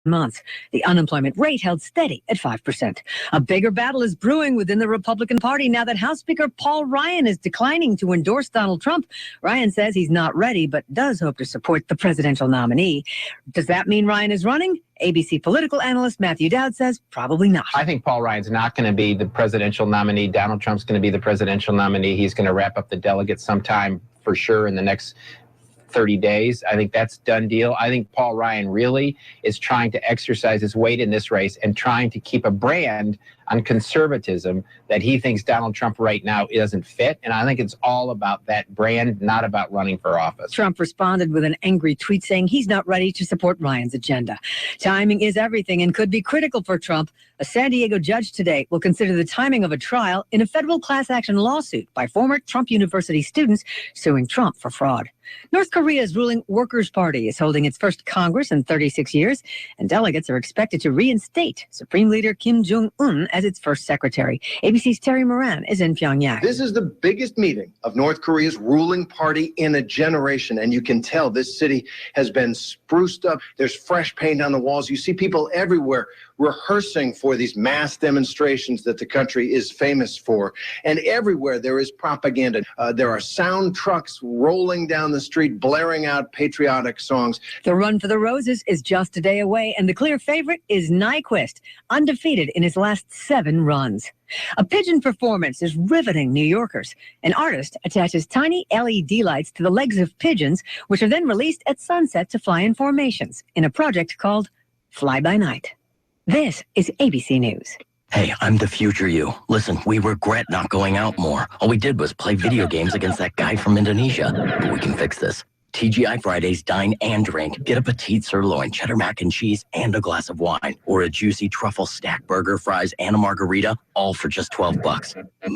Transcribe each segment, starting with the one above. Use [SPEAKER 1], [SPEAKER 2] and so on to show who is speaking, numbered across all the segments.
[SPEAKER 1] months. The unemployment rate held steady at 5%. A bigger battle is brewing within the Republican Party now that House Speaker Paul Ryan is declining to endorse Donald Trump. Ryan says he's not ready, but does hope to support the presidential nominee. Does that mean Ryan is running? ABC political analyst Matthew Dowd says probably not.
[SPEAKER 2] I think Paul Ryan's not going to be the presidential nominee. Donald Trump's going to be the presidential nominee. He's going to wrap up the delegates sometime for sure in the next 30 days. I think that's done deal. I think Paul Ryan really is trying to exercise his weight in this race and trying to keep a brand on conservatism that he thinks Donald Trump right now doesn't fit. And I think it's all about that brand, not about running for office.
[SPEAKER 1] Trump responded with an angry tweet saying he's not ready to support Ryan's agenda. Timing is everything and could be critical for Trump. A San Diego judge today will consider the timing of a trial in a federal class action lawsuit by former Trump University students suing Trump for fraud. North Korea's ruling Workers' Party is holding its first Congress in 36 years, and delegates are expected to reinstate Supreme Leader Kim Jong-un as its first secretary. ABC's Terry Moran is in Pyongyang.
[SPEAKER 3] This is the biggest meeting of North Korea's ruling party in a generation, and you can tell this city has been spruced up. There's fresh paint on the walls. You see people everywhere rehearsing for these mass demonstrations that the country is famous for. And everywhere there is propaganda. There are sound trucks rolling down the street, blaring out patriotic songs.
[SPEAKER 1] The run for the roses is just a day away, and the clear favorite is Nyquist, undefeated in his last 7 runs. A pigeon performance is riveting New Yorkers. An artist attaches tiny LED lights to the legs of pigeons, which are then released at sunset to fly in formations in a project called Fly By Night. This is ABC News.
[SPEAKER 4] Hey, I'm the future you. Listen, we regret not going out more. All we did was play video games against that guy from Indonesia. But we can fix this. TGI Fridays, dine and drink. Get a petite sirloin, cheddar mac and cheese, and a glass of wine. Or a juicy truffle stack burger, fries, and a margarita, all for just $12.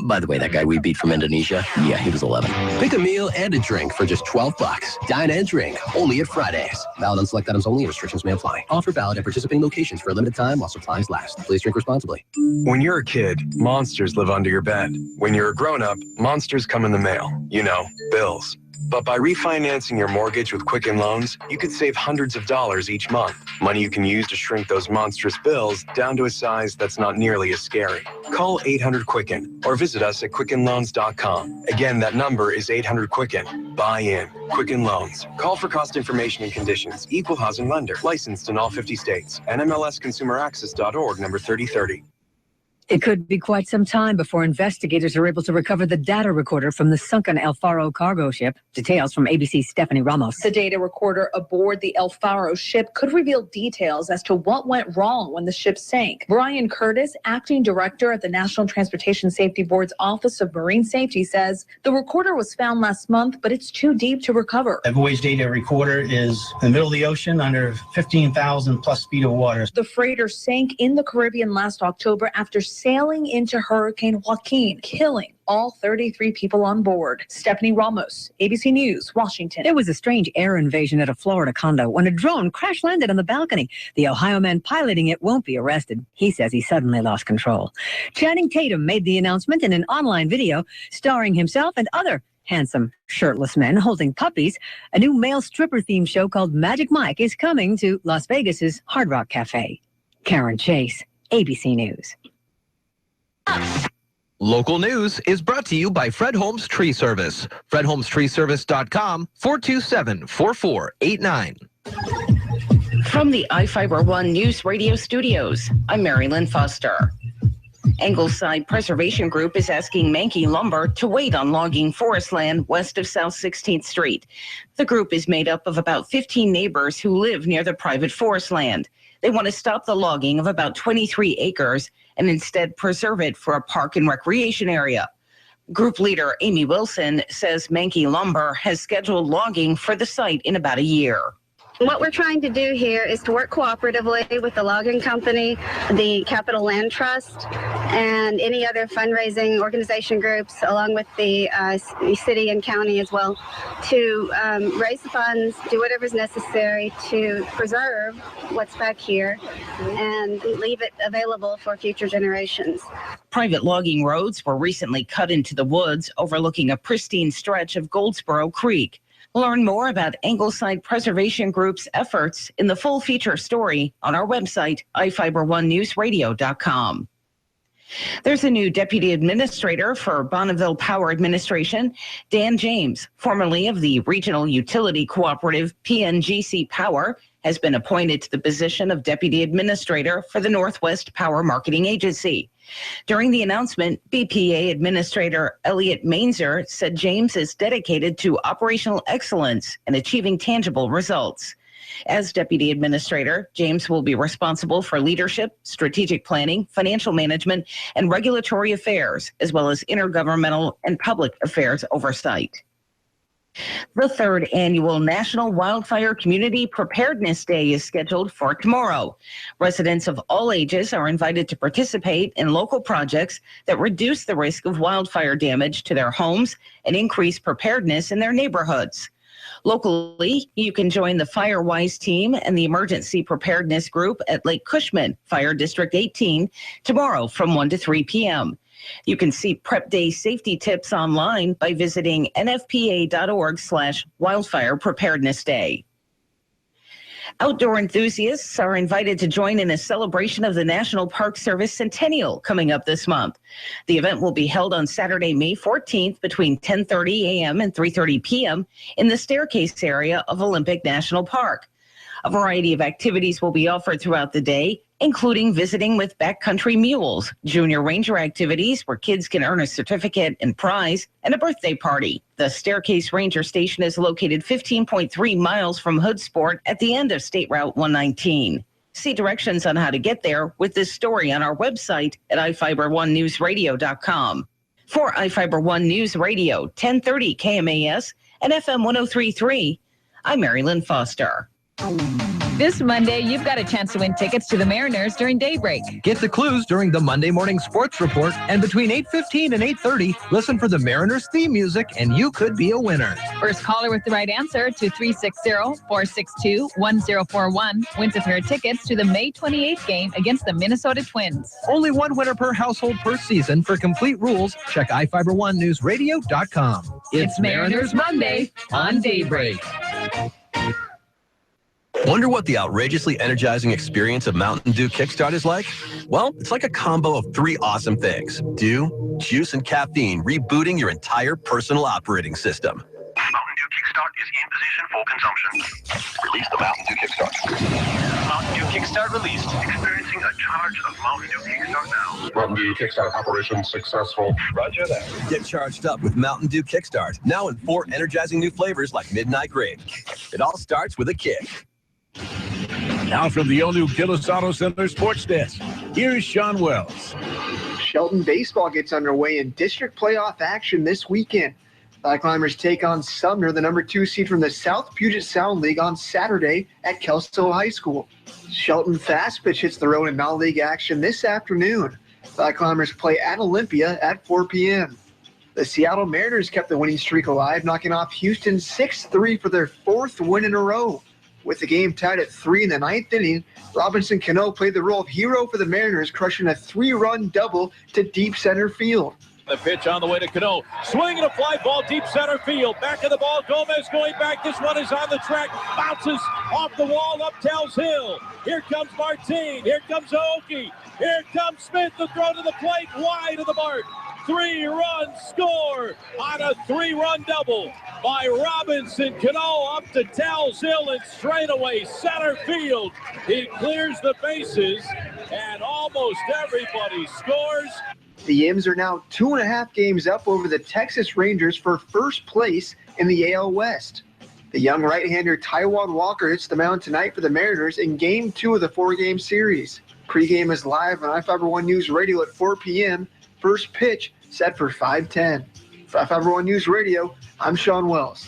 [SPEAKER 4] By the way, that guy we beat from Indonesia, yeah, he was 11.
[SPEAKER 5] Pick a meal and a drink for just $12. Dine and drink, only at Fridays. Valid on select items only. Restrictions may apply. Offer valid at participating locations for a limited time while supplies last. Please drink responsibly.
[SPEAKER 6] When you're a kid, monsters live under your bed. When you're a grown-up, monsters come in the mail. You know, bills. But by refinancing your mortgage with Quicken Loans, you could save hundreds of dollars each month. Money you can use to shrink those monstrous bills down to a size that's not nearly as scary. Call 800-QUICKEN or visit us at QuickenLoans.com. Again, that number is 800-QUICKEN. Buy in. Quicken Loans. Call for cost information and conditions. Equal housing lender. Licensed in all 50 states. NMLSConsumerAccess.org, number 3030.
[SPEAKER 1] It could be quite some time before investigators are able to recover the data recorder from the sunken El Faro cargo ship. Details from ABC's Stephanie Ramos.
[SPEAKER 7] The data recorder aboard the El Faro ship could reveal details as to what went wrong when the ship sank. Brian Curtis, acting director at the National Transportation Safety Board's Office of Marine Safety, says the recorder was found last month, but it's too deep to recover.
[SPEAKER 8] The voyage data recorder is in the middle of the ocean under 15,000 plus feet of water.
[SPEAKER 7] The freighter sank in the Caribbean last October after sailing into Hurricane Joaquin, killing all 33 people on board. Stephanie Ramos, ABC News, Washington.
[SPEAKER 1] There was a strange air invasion at a Florida condo when a drone crash landed on the balcony. The Ohio man piloting it won't be arrested. He says he suddenly lost control. Channing Tatum made the announcement in an online video starring himself and other handsome, shirtless men holding puppies. A new male stripper-themed show called Magic Mike is coming to Las Vegas's Hard Rock Cafe. Karen Chase, ABC News.
[SPEAKER 9] Local news is brought to you by Fred Holmes Tree Service. FredHolmesTreeService.com, 427-4489.
[SPEAKER 10] From the iFIBER ONE Newsradio studios, I'm Mary Lynn Foster. Angleside Preservation Group is asking Mankey Lumber to wait on logging forest land west of South 16th Street. The group is made up of about 15 neighbors who live near the private forest land. They want to stop the logging of about 23 acres and instead preserve it for a park and recreation area. Group leader Amy Wilson says Mankey Lumber has scheduled logging for the site in about a year.
[SPEAKER 11] What we're trying to do here is to work cooperatively with the logging company, the Capital Land Trust, and any other fundraising organization groups, along with the city and county as well, to raise the funds, do whatever's necessary to preserve what's back here and leave it available for future generations.
[SPEAKER 10] Private logging roads were recently cut into the woods overlooking a pristine stretch of Goldsboro Creek. Learn more about Ingleside Preservation Group's efforts in the full feature story on our website, iFIBER1newsradio.com. There's a new deputy administrator for Bonneville Power Administration. Dan James, formerly of the regional utility cooperative PNGC Power, has been appointed to the position of deputy administrator for the Northwest Power Marketing Agency. During the announcement, BPA Administrator Elliot Mainzer said James is dedicated to operational excellence and achieving tangible results. As deputy administrator, James will be responsible for leadership, strategic planning, financial management, and regulatory affairs, as well as intergovernmental and public affairs oversight. The third annual National Wildfire Community Preparedness Day is scheduled for tomorrow. Residents of all ages are invited to participate in local projects that reduce the risk of wildfire damage to their homes and increase preparedness in their neighborhoods. Locally, you can join the FireWise team and the Emergency Preparedness Group at Lake Cushman, Fire District 18, tomorrow from 1 to 3 p.m. You can see Prep Day safety tips online by visiting nfpa.org/wildfire preparedness day. Outdoor enthusiasts are invited to join in a celebration of the National Park Service Centennial coming up this month. The event will be held on Saturday, May 14th between 10:30 a.m. and 3:30 p.m. in the staircase area of Olympic National Park. A variety of activities will be offered throughout the day, including visiting with backcountry mules, junior ranger activities where kids can earn a certificate and prize, and a birthday party. The Staircase Ranger Station is located 15.3 miles from Hoodsport at the end of State Route 119. See directions on how to get there with this story on our website at iFIBER1newsradio.com. For iFIBER One News Radio, 1030 KMAS and FM 103.3, I'm Marilyn Foster.
[SPEAKER 12] This Monday, you've got a chance to win tickets to the Mariners during Daybreak.
[SPEAKER 9] Get the clues during the Monday Morning Sports Report, and between 8:15 and 8:30, listen for the Mariners theme music, and you could be a winner.
[SPEAKER 12] First caller with the right answer to 360-462-1041 wins a pair of tickets to the May 28th game against the Minnesota Twins.
[SPEAKER 9] Only one winner per household per season. For complete rules, check iFIBER1newsradio.com.
[SPEAKER 12] It's Mariners Monday on Daybreak.
[SPEAKER 5] Wonder what the outrageously energizing experience of Mountain Dew Kickstart is like? Well, it's like a combo of 3 awesome things: dew, juice, and caffeine, rebooting your entire personal operating system.
[SPEAKER 13] Mountain Dew Kickstart is in position for consumption. Release the Mountain Dew Kickstart. Mountain Dew Kickstart released. Experiencing a charge of Mountain Dew Kickstart now. Mountain Dew Kickstart operation successful. Roger that.
[SPEAKER 5] Get charged up with Mountain Dew Kickstart, now in 4 energizing new flavors like Midnight Grape. It all starts with a kick.
[SPEAKER 14] Now from the all-new Gillis Auto Center Sports Desk, here's Sean Wells.
[SPEAKER 15] Shelton baseball gets underway in district playoff action this weekend. Black Climbers take on Sumner, the number 2 seed from the South Puget Sound League, on Saturday at Kelso High School. Shelton fast pitch hits the road in non-league action this afternoon. Black Climbers play at Olympia at 4 p.m. The Seattle Mariners kept the winning streak alive, knocking off Houston 6-3 for their 4th win in a row. With the game tied at 3 in the 9th inning, Robinson Cano played the role of hero for the Mariners, crushing a 3-run double to deep center field.
[SPEAKER 14] The pitch on the way to Cano. Swinging a fly ball deep center field. Back of the ball, Gomez going back. This one is on the track. Bounces off the wall up Tells Hill. Here comes Martine. Here comes Aoki. Here comes Smith. The throw to the plate. Wide of the mark. 3-run score on a 3-run double by Robinson Cano up to Tells Hill and straightaway center field. He clears the bases and almost everybody scores.
[SPEAKER 15] The Yims are now 2.5 games up over the Texas Rangers for first place in the AL West. The young right-hander Taijuan Walker hits the mound tonight for the Mariners in Game 2 of the 4-game series. Pre-game is live on iFIBER One News Radio at 4 p.m. First pitch set for 5:10. For iFIBER One News Radio, I'm Sean Wells.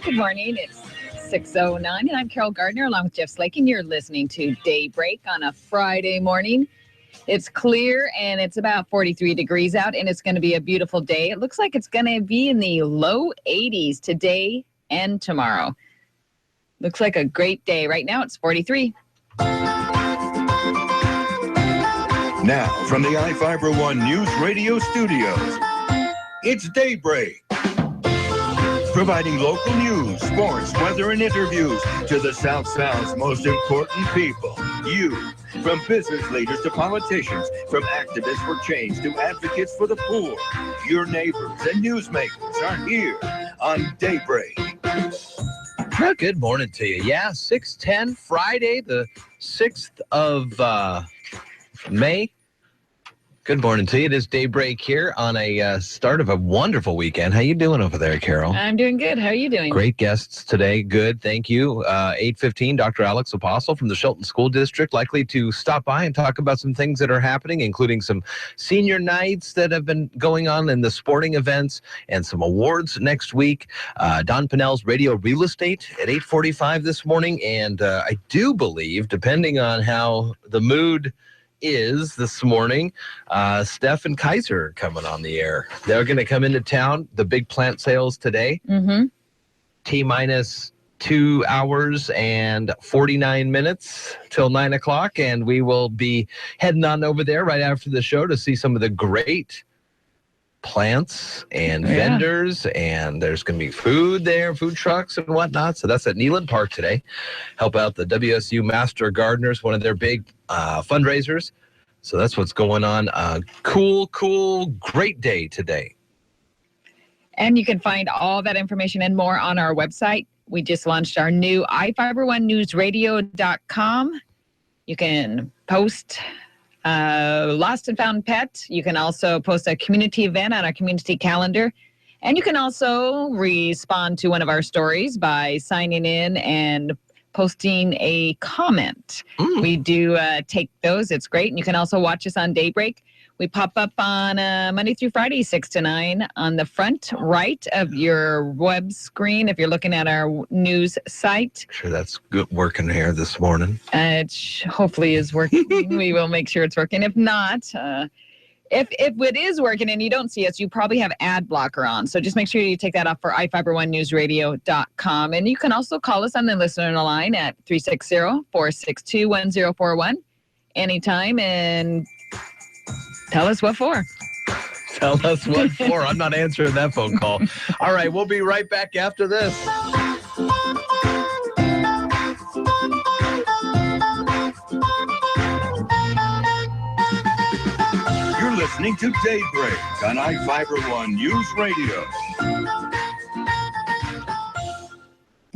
[SPEAKER 12] Good morning. It's 6:09, and I'm Carol Gardner along with Jeff Slake, and you're listening to Daybreak on a Friday morning. It's clear, and it's about 43 degrees out, and it's going to be a beautiful day. It looks like it's going to be in the low 80s today and tomorrow. Looks like a great day. Right now it's 43.
[SPEAKER 16] Now, from the iFIBER ONE News Radio studios, it's Daybreak. Providing local news, sports, weather, and interviews to the South Sound's most important people. You. From business leaders to politicians, from activists for change to advocates for the poor. Your neighbors and newsmakers are here on Daybreak.
[SPEAKER 9] Well, good morning to you. Yeah, 6:10, Friday, the 6th of May. Good morning to you. It is Daybreak here on a start of a wonderful weekend. How you doing over there, Carol?
[SPEAKER 12] I'm doing good. How are you doing?
[SPEAKER 9] Great guests today. Good. Thank you. 8:15, Dr. Alex Apostle from the Shelton School District, likely to stop by and talk about some things that are happening, including some senior nights that have been going on in the sporting events and some awards next week. Don Pinnell's Radio Real Estate at 8:45 this morning. And I do believe, depending on how the mood is this morning, Steph and Kaiser are coming on the air. They're going to come into town. The big plant sales today.
[SPEAKER 12] Mm-hmm.
[SPEAKER 9] T-minus 2 hours and 49 minutes till 9 o'clock. And we will be heading on over there right after the show to see some of the great plants and vendors, and there's going to be food there, food trucks and whatnot. So that's at Neyland Park today. Help out the WSU Master Gardeners, one of their big fundraisers. So that's what's going on. Cool, great day today.
[SPEAKER 12] And you can find all that information and more on our website. We just launched our new iFIBER1Newsradio.com. You can post lost and found pet. You can also post a community event on our community calendar. And you can also respond to one of our stories by signing in and posting a comment. We do take those. It's great. And you can also watch us on Daybreak. We pop up on Monday through Friday, 6 to 9 on the front right of your web screen if you're looking at our news site.
[SPEAKER 9] Sure, that's good working here this morning.
[SPEAKER 12] It hopefully is working. We will make sure it's working. If not, if it is working and you don't see us, you probably have ad blocker on. So just make sure you take that off for iFIBER1Newsradio.com. And you can also call us on the listener line at 360-462-1041 anytime and tell us what for.
[SPEAKER 9] Tell us what for. I'm not answering that phone call. All right, we'll be right back after this.
[SPEAKER 16] You're listening to Daybreak on iFIBER ONE News Radio.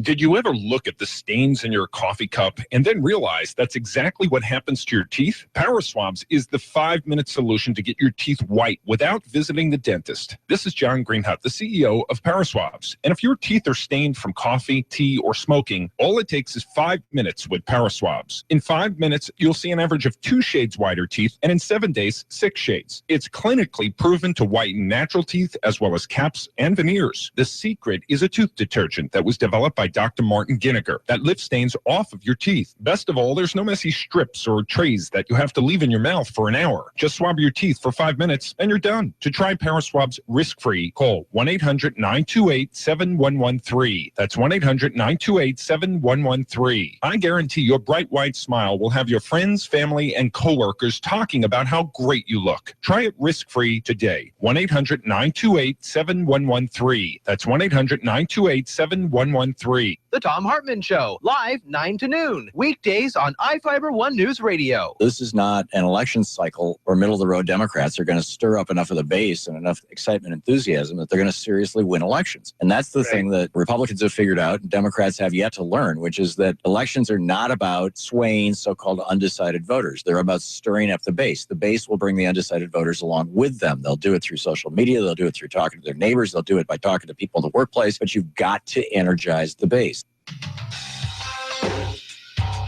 [SPEAKER 14] Did you ever look at the stains in your coffee cup and then realize that's exactly what happens to your teeth? Power Swabs is the 5-minute solution to get your teeth white without visiting the dentist. This is John Greenhut, the CEO of Power Swabs. And if your teeth are stained from coffee, tea, or smoking, all it takes is 5 minutes with Power Swabs. In 5 minutes, you'll see an average of 2 shades whiter teeth, and in 7 days, 6 shades. It's clinically proven to whiten natural teeth as well as caps and veneers. The secret is a tooth detergent that was developed by Dr. Martin Ginniger that lifts stains off of your teeth. Best of all, there's no messy strips or trays that you have to leave in your mouth for an hour. Just swab your teeth for 5 minutes and you're done. To try Power Swabs risk-free, call 1-800-928-7113. That's 1-800-928-7113. I guarantee your bright white smile will have your friends, family, and coworkers talking about how great you look. Try it risk-free today. 1-800-928-7113. That's 1-800-928-7113.
[SPEAKER 9] The Tom Hartman Show, live 9 to noon, weekdays on iFIBER ONE News Radio.
[SPEAKER 17] This is not an election cycle where middle-of-the-road Democrats are going to stir up enough of the base and enough excitement and enthusiasm that they're going to seriously win elections. And that's the thing that Republicans have figured out and Democrats have yet to learn, which is that elections are not about swaying so-called undecided voters. They're about stirring up the base. The base will bring the undecided voters along with them. They'll do it through social media. They'll do it through talking to their neighbors. They'll do it by talking to people in the workplace. But you've got to energize the base.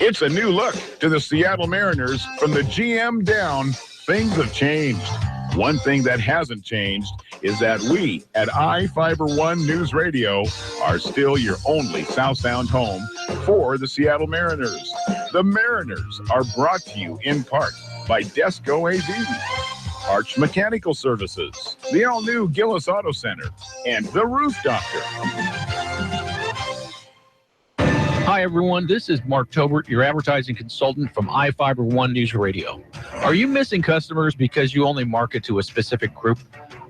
[SPEAKER 18] It's a new look to the Seattle Mariners. From the GM down, things have changed. One thing that hasn't changed is that we at iFIBER ONE News Radio are still your only South Sound home for the Seattle Mariners. The Mariners are brought to you in part by Desco AV, Arch Mechanical Services, the all-new Gillis Auto Center, and the Roof Doctor.
[SPEAKER 19] Hi, everyone. This is Mark Tobert, your advertising consultant from iFIBER ONE Newsradio. Are you missing customers because you only market to a specific group?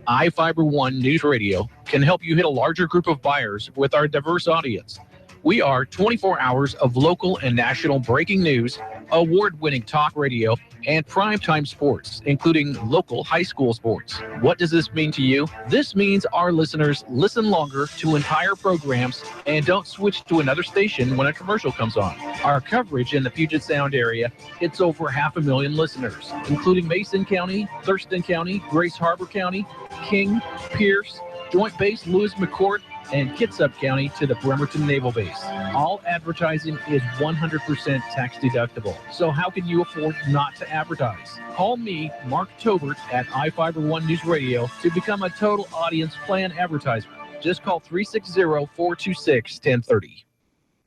[SPEAKER 19] iFIBER ONE Newsradio can help you hit a larger group of buyers with our diverse audience. We are 24 hours of local and national breaking news, award-winning talk radio, and primetime sports, including local high school sports. What does this mean to you? This means our listeners listen longer to entire programs and don't switch to another station when a commercial comes on. Our coverage in the Puget Sound area hits over 500,000 listeners, including Mason County, Thurston County, Grace Harbor County, King, Pierce, Joint Base Lewis McCourt, and Kitsap County to the Bremerton Naval Base. All advertising is 100% tax deductible. So how can you afford not to advertise? Call me, Mark Tobert, at iFIBER ONE Newsradio to become a total audience plan advertiser. Just call 360-426-1030.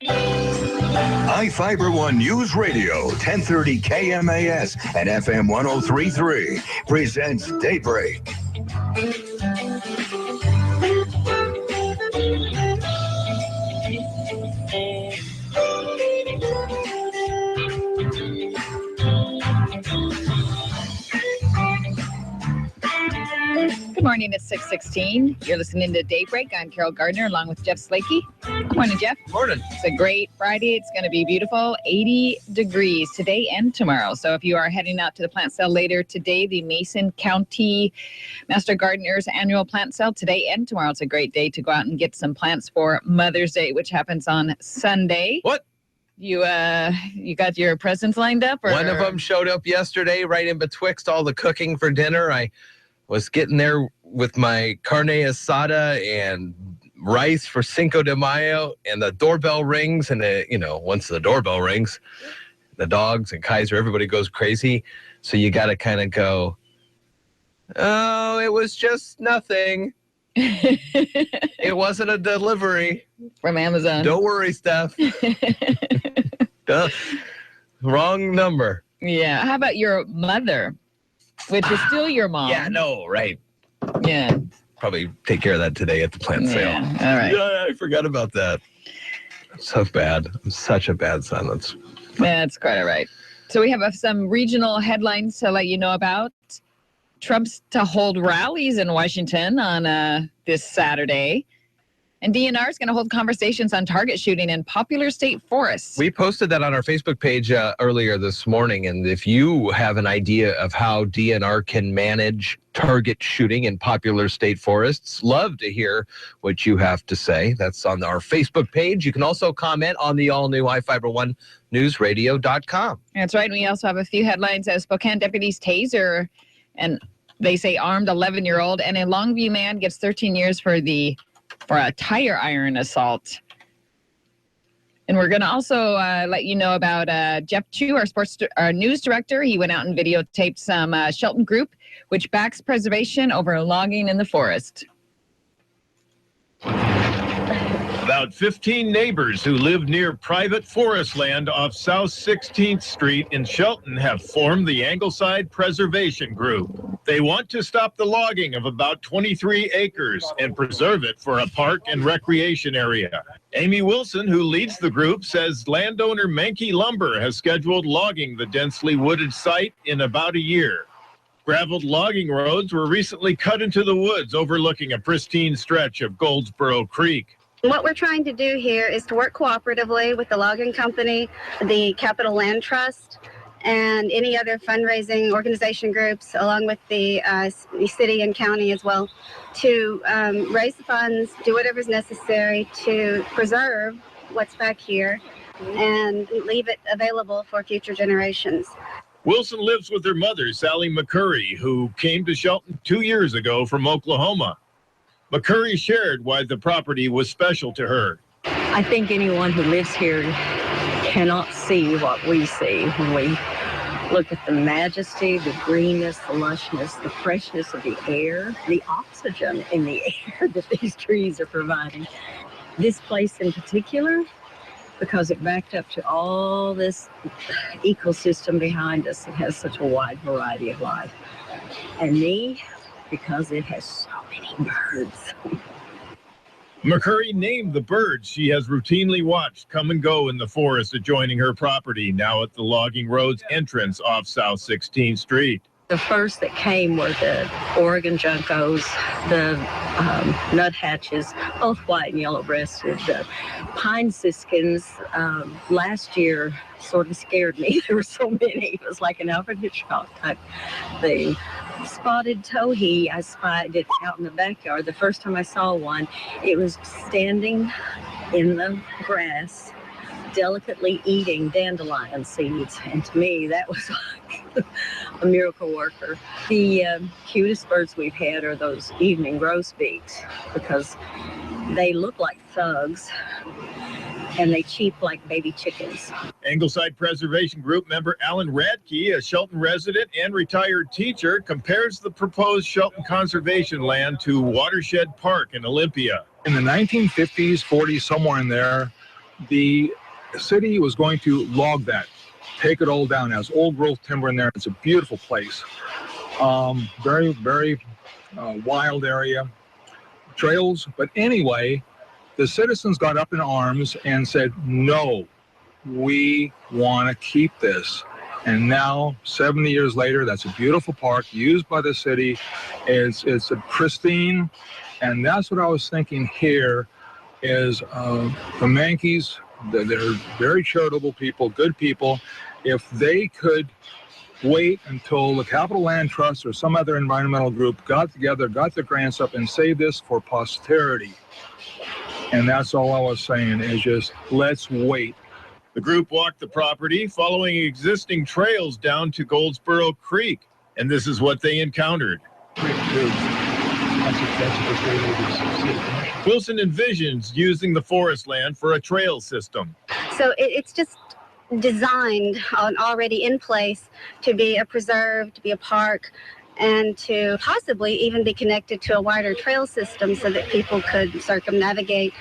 [SPEAKER 16] iFIBER ONE News Radio, 1030 KMAS and FM 103.3 presents Daybreak.
[SPEAKER 12] Good morning, it's 6:16. You're listening to Daybreak. I'm Carol Gardner along with Jeff Slakey. Good morning, Jeff.
[SPEAKER 9] Morning.
[SPEAKER 12] It's a great Friday. It's going to be beautiful. 80 degrees today and tomorrow. So if you are heading out to the plant sale later today, the Mason County Master Gardeners annual plant sale today and tomorrow. It's a great day to go out and get some plants for Mother's Day, which happens on Sunday.
[SPEAKER 9] What?
[SPEAKER 12] You got your presents lined up? Or?
[SPEAKER 9] One of them showed up yesterday right in betwixt all the cooking for dinner. I was getting there with my carne asada and rice for Cinco de Mayo, and the doorbell rings, and once the doorbell rings, the dogs and Kaiser, everybody goes crazy. So you got to kind of go, oh, it was just nothing. It wasn't a delivery
[SPEAKER 12] from Amazon.
[SPEAKER 9] Don't worry, Steph. Wrong number.
[SPEAKER 12] Yeah. How about your mother? Which is still your mom.
[SPEAKER 9] Yeah, no, right.
[SPEAKER 12] Yeah.
[SPEAKER 9] Probably take care of that today at the plant sale.
[SPEAKER 12] All right.
[SPEAKER 9] Yeah, I forgot about that. So bad. I'm such a bad son.
[SPEAKER 12] That's quite all right. So we have some regional headlines to let you know about. Trump's to hold rallies in Washington on this Saturday. And DNR is going to hold conversations on target shooting in popular state forests.
[SPEAKER 9] We posted that on our Facebook page earlier this morning. And if you have an idea of how DNR can manage target shooting in popular state forests, love to hear what you have to say. That's on our Facebook page. You can also comment on the all-new iFIBER ONE Newsradio.com.
[SPEAKER 12] That's right. And we also have a few headlines as Spokane deputies taser, and they say armed 11-year-old, and a Longview man gets 13 years for a tire iron assault. And we're going to also let you know about Jeff Chu, our news director. He went out and videotaped some Shelton Group, which backs preservation over logging in the forest.
[SPEAKER 14] About 15 neighbors who live near private forest land off South 16th Street in Shelton have formed the Angleside Preservation Group. They want to stop the logging of about 23 acres and preserve it for a park and recreation area. Amy Wilson, who leads the group, says landowner Mankey Lumber has scheduled logging the densely wooded site in about a year. Graveled logging roads were recently cut into the woods overlooking a pristine stretch of Goldsboro Creek.
[SPEAKER 11] What we're trying to do here is to work cooperatively with the logging company, the Capital Land Trust, and any other fundraising organization groups, along with the city and county as well, to raise the funds, do whatever's necessary to preserve what's back here and leave it available for future generations.
[SPEAKER 14] Wilson lives with her mother, Sally McCurry, who came to Shelton 2 years ago from Oklahoma. McCurry shared why the property was special to her.
[SPEAKER 20] I think anyone who lives here cannot see what we see when we look at the majesty, the greenness, the lushness, the freshness of the air, the oxygen in the air that these trees are providing. This place in particular, because it backed up to all this ecosystem behind us, it has such a wide variety of life. And me, because it has so many birds.
[SPEAKER 18] McCurry named the birds she has routinely watched come and go in the forest adjoining her property, now at the Logging Road's entrance off South 16th Street.
[SPEAKER 20] The first that came were the Oregon juncos, the nuthatches, both white and yellow-breasted, the pine siskins. Last year sort of scared me. There were so many. It was like an Alfred Hitchcock type thing. Spotted towhee, I spied it out in the backyard. The first time I saw one, it was standing in the grass, delicately eating dandelion seeds. And to me, that was like a miracle worker. The cutest birds we've had are those evening grosbeaks, because they look like thugs and they cheep like baby chickens.
[SPEAKER 18] Ingleside Preservation Group member Alan Radke, a Shelton resident and retired teacher, compares the proposed Shelton conservation land to Watershed Park in Olympia.
[SPEAKER 21] In the 1950s, 40s, somewhere in there, the city was going to log that, take it all down. It has old growth timber in there. It's a beautiful place. Very, very wild area, trails. But anyway, the citizens got up in arms and said, no, we want to keep this. And now, 70 years later, that's a beautiful park used by the city. It's a pristine. And that's what I was thinking here is the Mankeys, they're very charitable people, good people. If they could wait until the Capital Land Trust or some other environmental group got together, got the grants up and saved this for posterity. And that's all I was saying is just, let's wait.
[SPEAKER 18] The group walked the property following existing trails down to Goldsboro Creek, and this is what they encountered. Wilson envisions using the forest land for a trail system.
[SPEAKER 11] So it's just designed already in place to be a preserve, to be a park, and to possibly even be connected to a wider trail system so that people could circumnavigate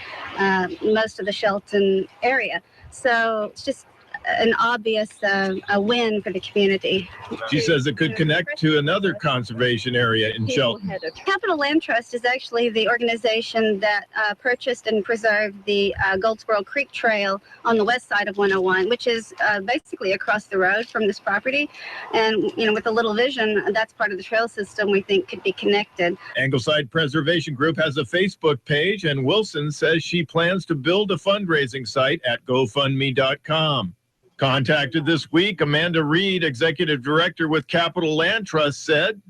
[SPEAKER 11] most of the Shelton area. So it's just an obvious a win for the community.
[SPEAKER 18] She says it could connect to another conservation area in Shelton.
[SPEAKER 11] Capital Land Trust is actually the organization that purchased and preserved the Goldsboro Creek Trail on the west side of 101, which is basically across the road from this property. And, you know, with a little vision, that's part of the trail system we think could be connected.
[SPEAKER 18] Ingleside Preservation Group has a Facebook page, and Wilson says she plans to build a fundraising site at GoFundMe.com. Contacted this week, Amanda Reed, Executive Director with Capital Land Trust, said,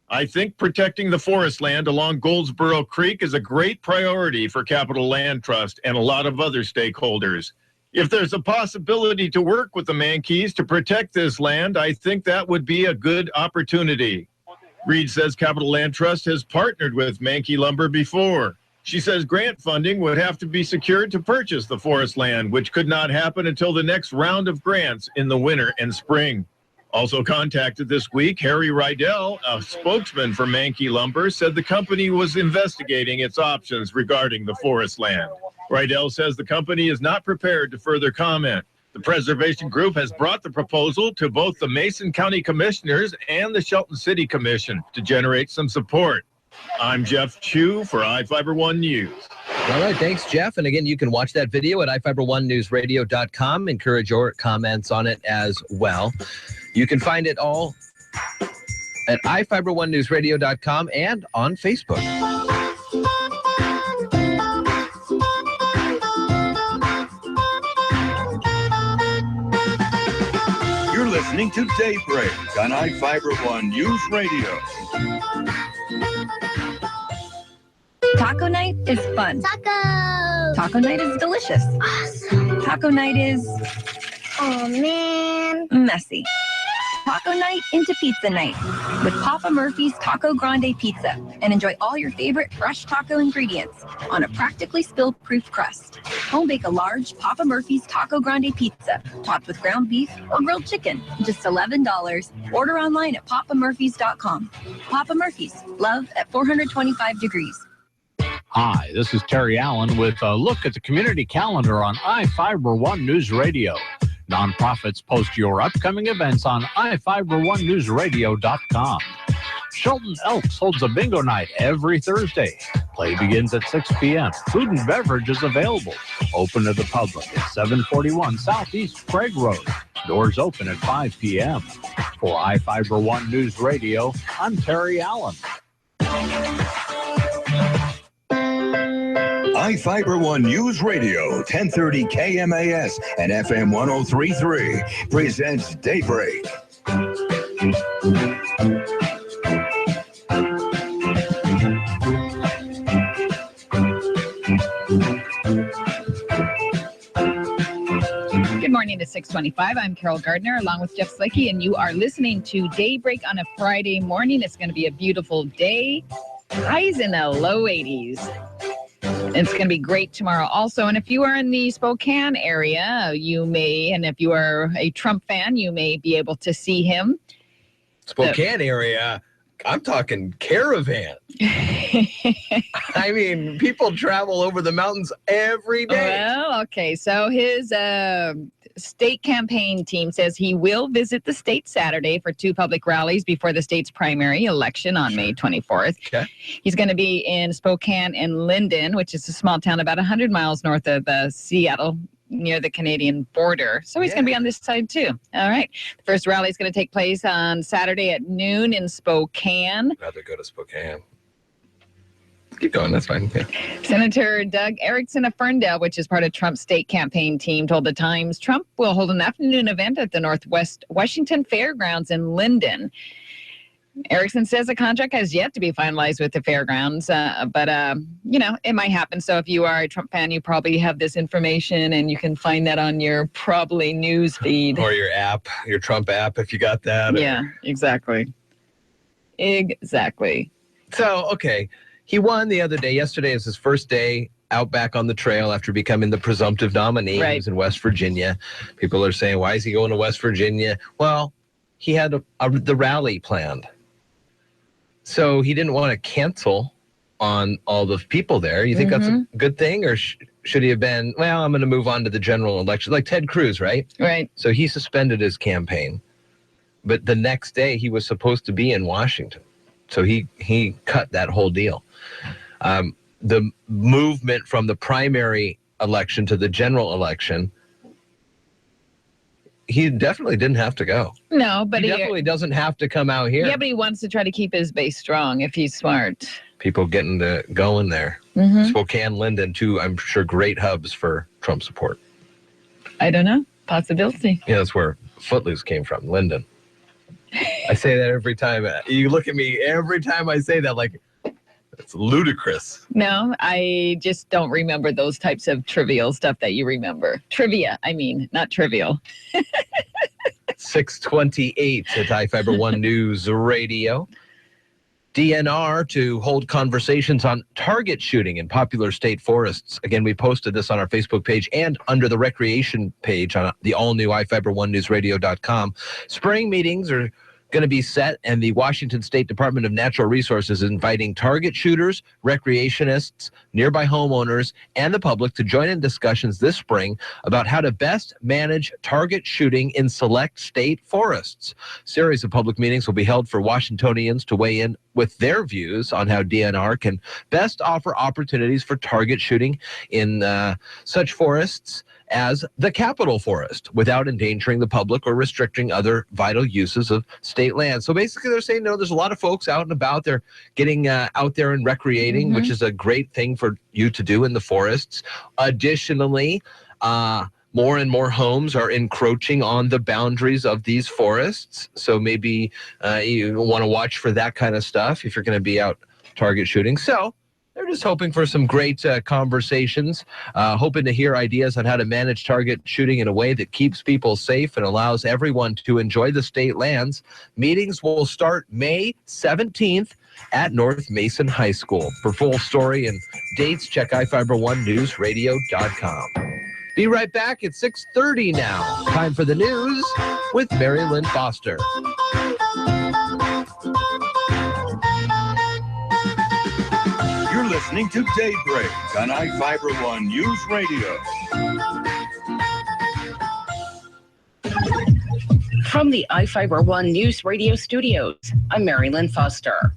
[SPEAKER 18] I think protecting the forest land along Goldsboro Creek is a great priority for Capital Land Trust and a lot of other stakeholders. If there's a possibility to work with the Mankeys to protect this land, I think that would be a good opportunity. Reed says Capital Land Trust has partnered with Mankey Lumber before. She says grant funding would have to be secured to purchase the forest land, which could not happen until the next round of grants in the winter and spring. Also contacted this week, Harry Rydell, a spokesman for Mankey Lumber, said the company was investigating its options regarding the forest land. Rydell says the company is not prepared to further comment. The Preservation Group has brought the proposal to both the Mason County Commissioners and the Shelton City Commission to generate some support. I'm Jeff Chu for iFIBER One News.
[SPEAKER 9] All right, thanks, Jeff. And again, you can watch that video at iFiber1newsradio.com. Encourage your comments on it as well. You can find it all at iFiber1newsradio.com and on Facebook.
[SPEAKER 16] You're listening to Daybreak on iFIBER One News Radio.
[SPEAKER 22] Taco night is fun. Taco night is delicious. Awesome. Taco night is, oh man, messy. Taco night into pizza night with Papa Murphy's Taco Grande Pizza, and enjoy all your favorite fresh taco ingredients on a practically spill-proof crust. Home bake a large Papa Murphy's Taco Grande Pizza topped with ground beef or grilled chicken, just $11. Order online at papamurphys.com. Papa Murphy's, love at 425 degrees.
[SPEAKER 14] Hi, this is Terry Allen with a look at the community calendar on iFIBER One News Radio. Nonprofits post your upcoming events on iFiber1newsradio.com. Shelton Elks holds a bingo night every Thursday.
[SPEAKER 19] Play begins at 6 p.m. Food and beverage is available. Open to the public at 741 Southeast Craig Road. Doors open at 5 p.m. For iFIBER One News Radio, I'm Terry Allen.
[SPEAKER 16] iFIBER One News Radio, 1030 KMAS and FM 103.3 presents Daybreak.
[SPEAKER 12] Good morning to 625. I'm Carol Gardner along with Jeff Slicky, and you are listening to Daybreak on a Friday morning. It's going to be a beautiful day. Highs in the low 80s. It's going to be great tomorrow also. And if you are in the Spokane area, you may, and if you are a Trump fan, you may be able to see him.
[SPEAKER 9] Spokane area, I'm talking caravan. I mean, people travel over the mountains every day.
[SPEAKER 12] Well, okay. So his state campaign team says he will visit the state Saturday for 2 public rallies before the state's primary election on May 24th.
[SPEAKER 9] Okay.
[SPEAKER 12] He's going to be in Spokane and Linden, which is a small town about 100 miles north of Seattle, near the Canadian border. So he's going to be on this side too. All right. The first rally is going to take place on Saturday at noon in Spokane.
[SPEAKER 9] I'd rather go to Spokane. Keep going, that's fine. Yeah.
[SPEAKER 12] Senator Doug Erickson of Ferndale, which is part of Trump's state campaign team, told the Times Trump will hold an afternoon event at the Northwest Washington Fairgrounds in Linden. Erickson says the contract has yet to be finalized with the fairgrounds, but it might happen. So if you are a Trump fan, you probably have this information, and you can find that on your probably news feed.
[SPEAKER 9] Or your app, your Trump app, if you got that.
[SPEAKER 12] Yeah, exactly. Exactly.
[SPEAKER 9] So, okay. He won the other day. Yesterday is his first day out back on the trail after becoming the presumptive nominee. Right. He was in West Virginia. People are saying, why is he going to West Virginia? Well, he had the rally planned. So he didn't want to cancel on all the people there. You think that's a good thing? Or should he have been, well, I'm going to move on to the general election, like Ted Cruz, right?
[SPEAKER 12] Right.
[SPEAKER 9] So he suspended his campaign. But the next day he was supposed to be in Washington. So he cut that whole deal. The movement from the primary election to the general election, he definitely didn't have to go.
[SPEAKER 12] No, but
[SPEAKER 9] he definitely doesn't have to come out here.
[SPEAKER 12] Yeah, but he wants to try to keep his base strong if he's smart.
[SPEAKER 9] People getting to going there. Spokane, Linden, too, I'm sure great hubs for Trump support.
[SPEAKER 12] I don't know. Possibility.
[SPEAKER 9] Yeah, that's where Footloose came from, Linden. I say that every time. You look at me every time I say that like it's ludicrous.
[SPEAKER 12] No, I just don't remember those types of trivial stuff that you remember. Trivia, I mean, not trivial.
[SPEAKER 9] 628 at iFIBER One News Radio. DNR to hold conversations on target shooting in popular state forests. Again, we posted this on our Facebook page and under the recreation page on the all-new iFIBER1newsradio.com. Spring meetings are going to be set, and the Washington State Department of Natural Resources is inviting target shooters, recreationists, nearby homeowners, and the public to join in discussions this spring about how to best manage target shooting in select state forests. A series of public meetings will be held for Washingtonians to weigh in with their views on how DNR can best offer opportunities for target shooting in such forests as the Capitol Forest without endangering the public or restricting other vital uses of state land. So basically they're saying, no, there's a lot of folks out and about. They're getting out there and recreating, which is a great thing for you to do in the forests. Additionally, more and more homes are encroaching on the boundaries of these forests. So maybe you want to watch for that kind of stuff if you're going to be out target shooting. So they're just hoping for some great conversations, hoping to hear ideas on how to manage target shooting in a way that keeps people safe and allows everyone to enjoy the state lands. Meetings will start May 17th at North Mason High School. For full story and dates, check iFIBER1newsradio.com. Be right back at 6:30 now. Time for the news with Mary Lynn Foster.
[SPEAKER 16] You're listening to Daybreak on iFIBER One News Radio.
[SPEAKER 10] From the iFIBER One News Radio studios, I'm Mary Lynn Foster.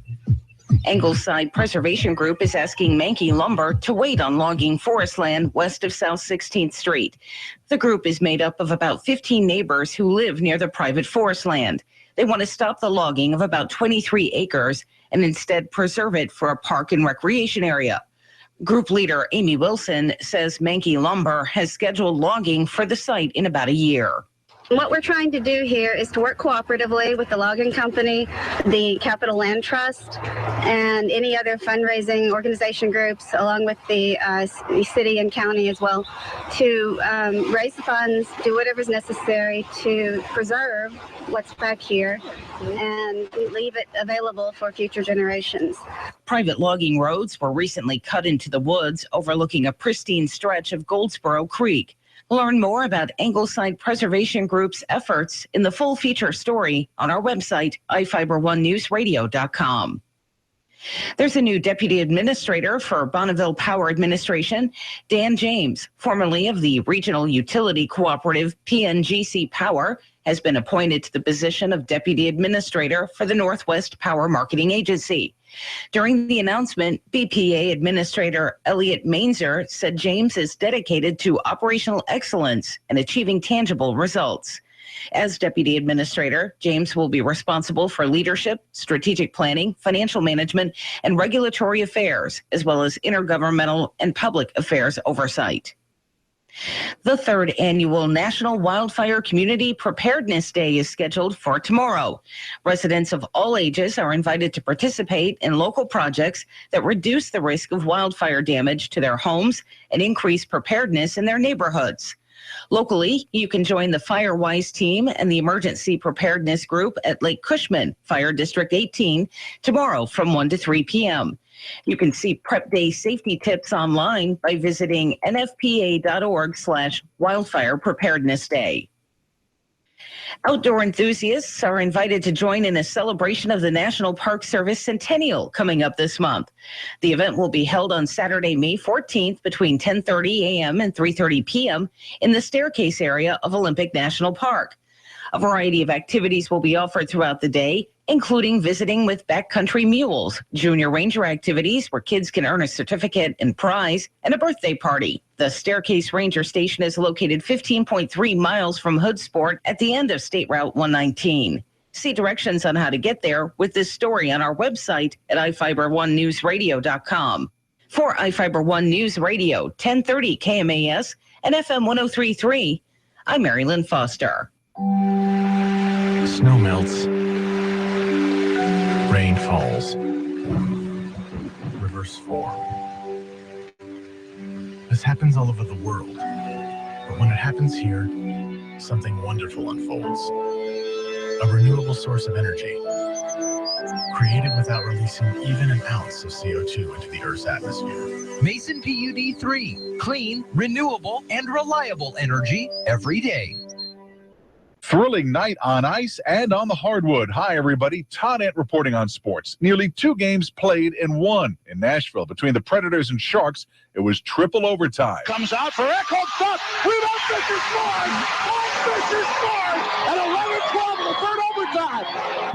[SPEAKER 10] Angleside Preservation Group is asking Mankey Lumber to wait on logging forest land west of South 16th Street. The group is made up of about 15 neighbors who live near the private forest land. They want to stop the logging of about 23 acres and instead preserve it for a park and recreation area. Group leader Amy Wilson says Mankey Lumber has scheduled logging for the site in about a year.
[SPEAKER 11] What we're trying to do here is to work cooperatively with the logging company, the Capital Land Trust, and any other fundraising organization groups, along with the city and county as well, to raise the funds, do whatever's necessary to preserve what's back here and leave it available for future generations.
[SPEAKER 10] Private logging roads were recently cut into the woods overlooking a pristine stretch of Goldsboro Creek. Learn more about Angleside Preservation Group's efforts in the full feature story on our website, iFIBER1NewsRadio.com. There's a new deputy administrator for Bonneville Power Administration. Dan James, formerly of the regional utility cooperative PNGC Power, has been appointed to the position of deputy administrator for the Northwest Power Marketing Agency. During the announcement, BPA Administrator Elliot Mainzer said James is dedicated to operational excellence and achieving tangible results. As deputy administrator, James will be responsible for leadership, strategic planning, financial management, and regulatory affairs, as well as intergovernmental and public affairs oversight. The third annual National Wildfire Community Preparedness Day is scheduled for tomorrow. Residents of all ages are invited to participate in local projects that reduce the risk of wildfire damage to their homes and increase preparedness in their neighborhoods. Locally, you can join the FireWise team and the Emergency Preparedness Group at Lake Cushman, Fire District 18, tomorrow from 1 to 3 p.m. You can see Prep Day safety tips online by visiting nfpa.org/wildfire preparedness day. Outdoor enthusiasts are invited to join in a celebration of the National Park Service Centennial coming up this month. The event will be held on Saturday, May 14th between 10:30 a.m. and 3:30 p.m. in the staircase area of Olympic National Park. A variety of activities will be offered throughout the day, including visiting with backcountry mules, junior ranger activities where kids can earn a certificate and prize, and a birthday party. The Staircase Ranger Station is located 15.3 miles from Hoodsport at the end of State Route 119. See directions on how to get there with this story on our website at iFIBER1NewsRadio.com. For iFIBER One News Radio, 1030 KMAS and FM 103.3, I'm Mary Lynn Foster.
[SPEAKER 6] Snow melts. Rain falls. Rivers form. This happens all over the world. But when it happens here, something wonderful unfolds. A renewable source of energy, created without releasing even an ounce of CO2 into the Earth's atmosphere.
[SPEAKER 2] Mason PUD 3, clean, renewable, and reliable energy every day.
[SPEAKER 18] Thrilling night on ice and on the hardwood. Hi, everybody. Todd Ant reporting on sports. Nearly 2 games played in one in Nashville between the Predators and Sharks. It was triple overtime.
[SPEAKER 14] Comes out for Echo, shot. Rebound, Fisher scores. Fisher scores at 11-12 in the third overtime.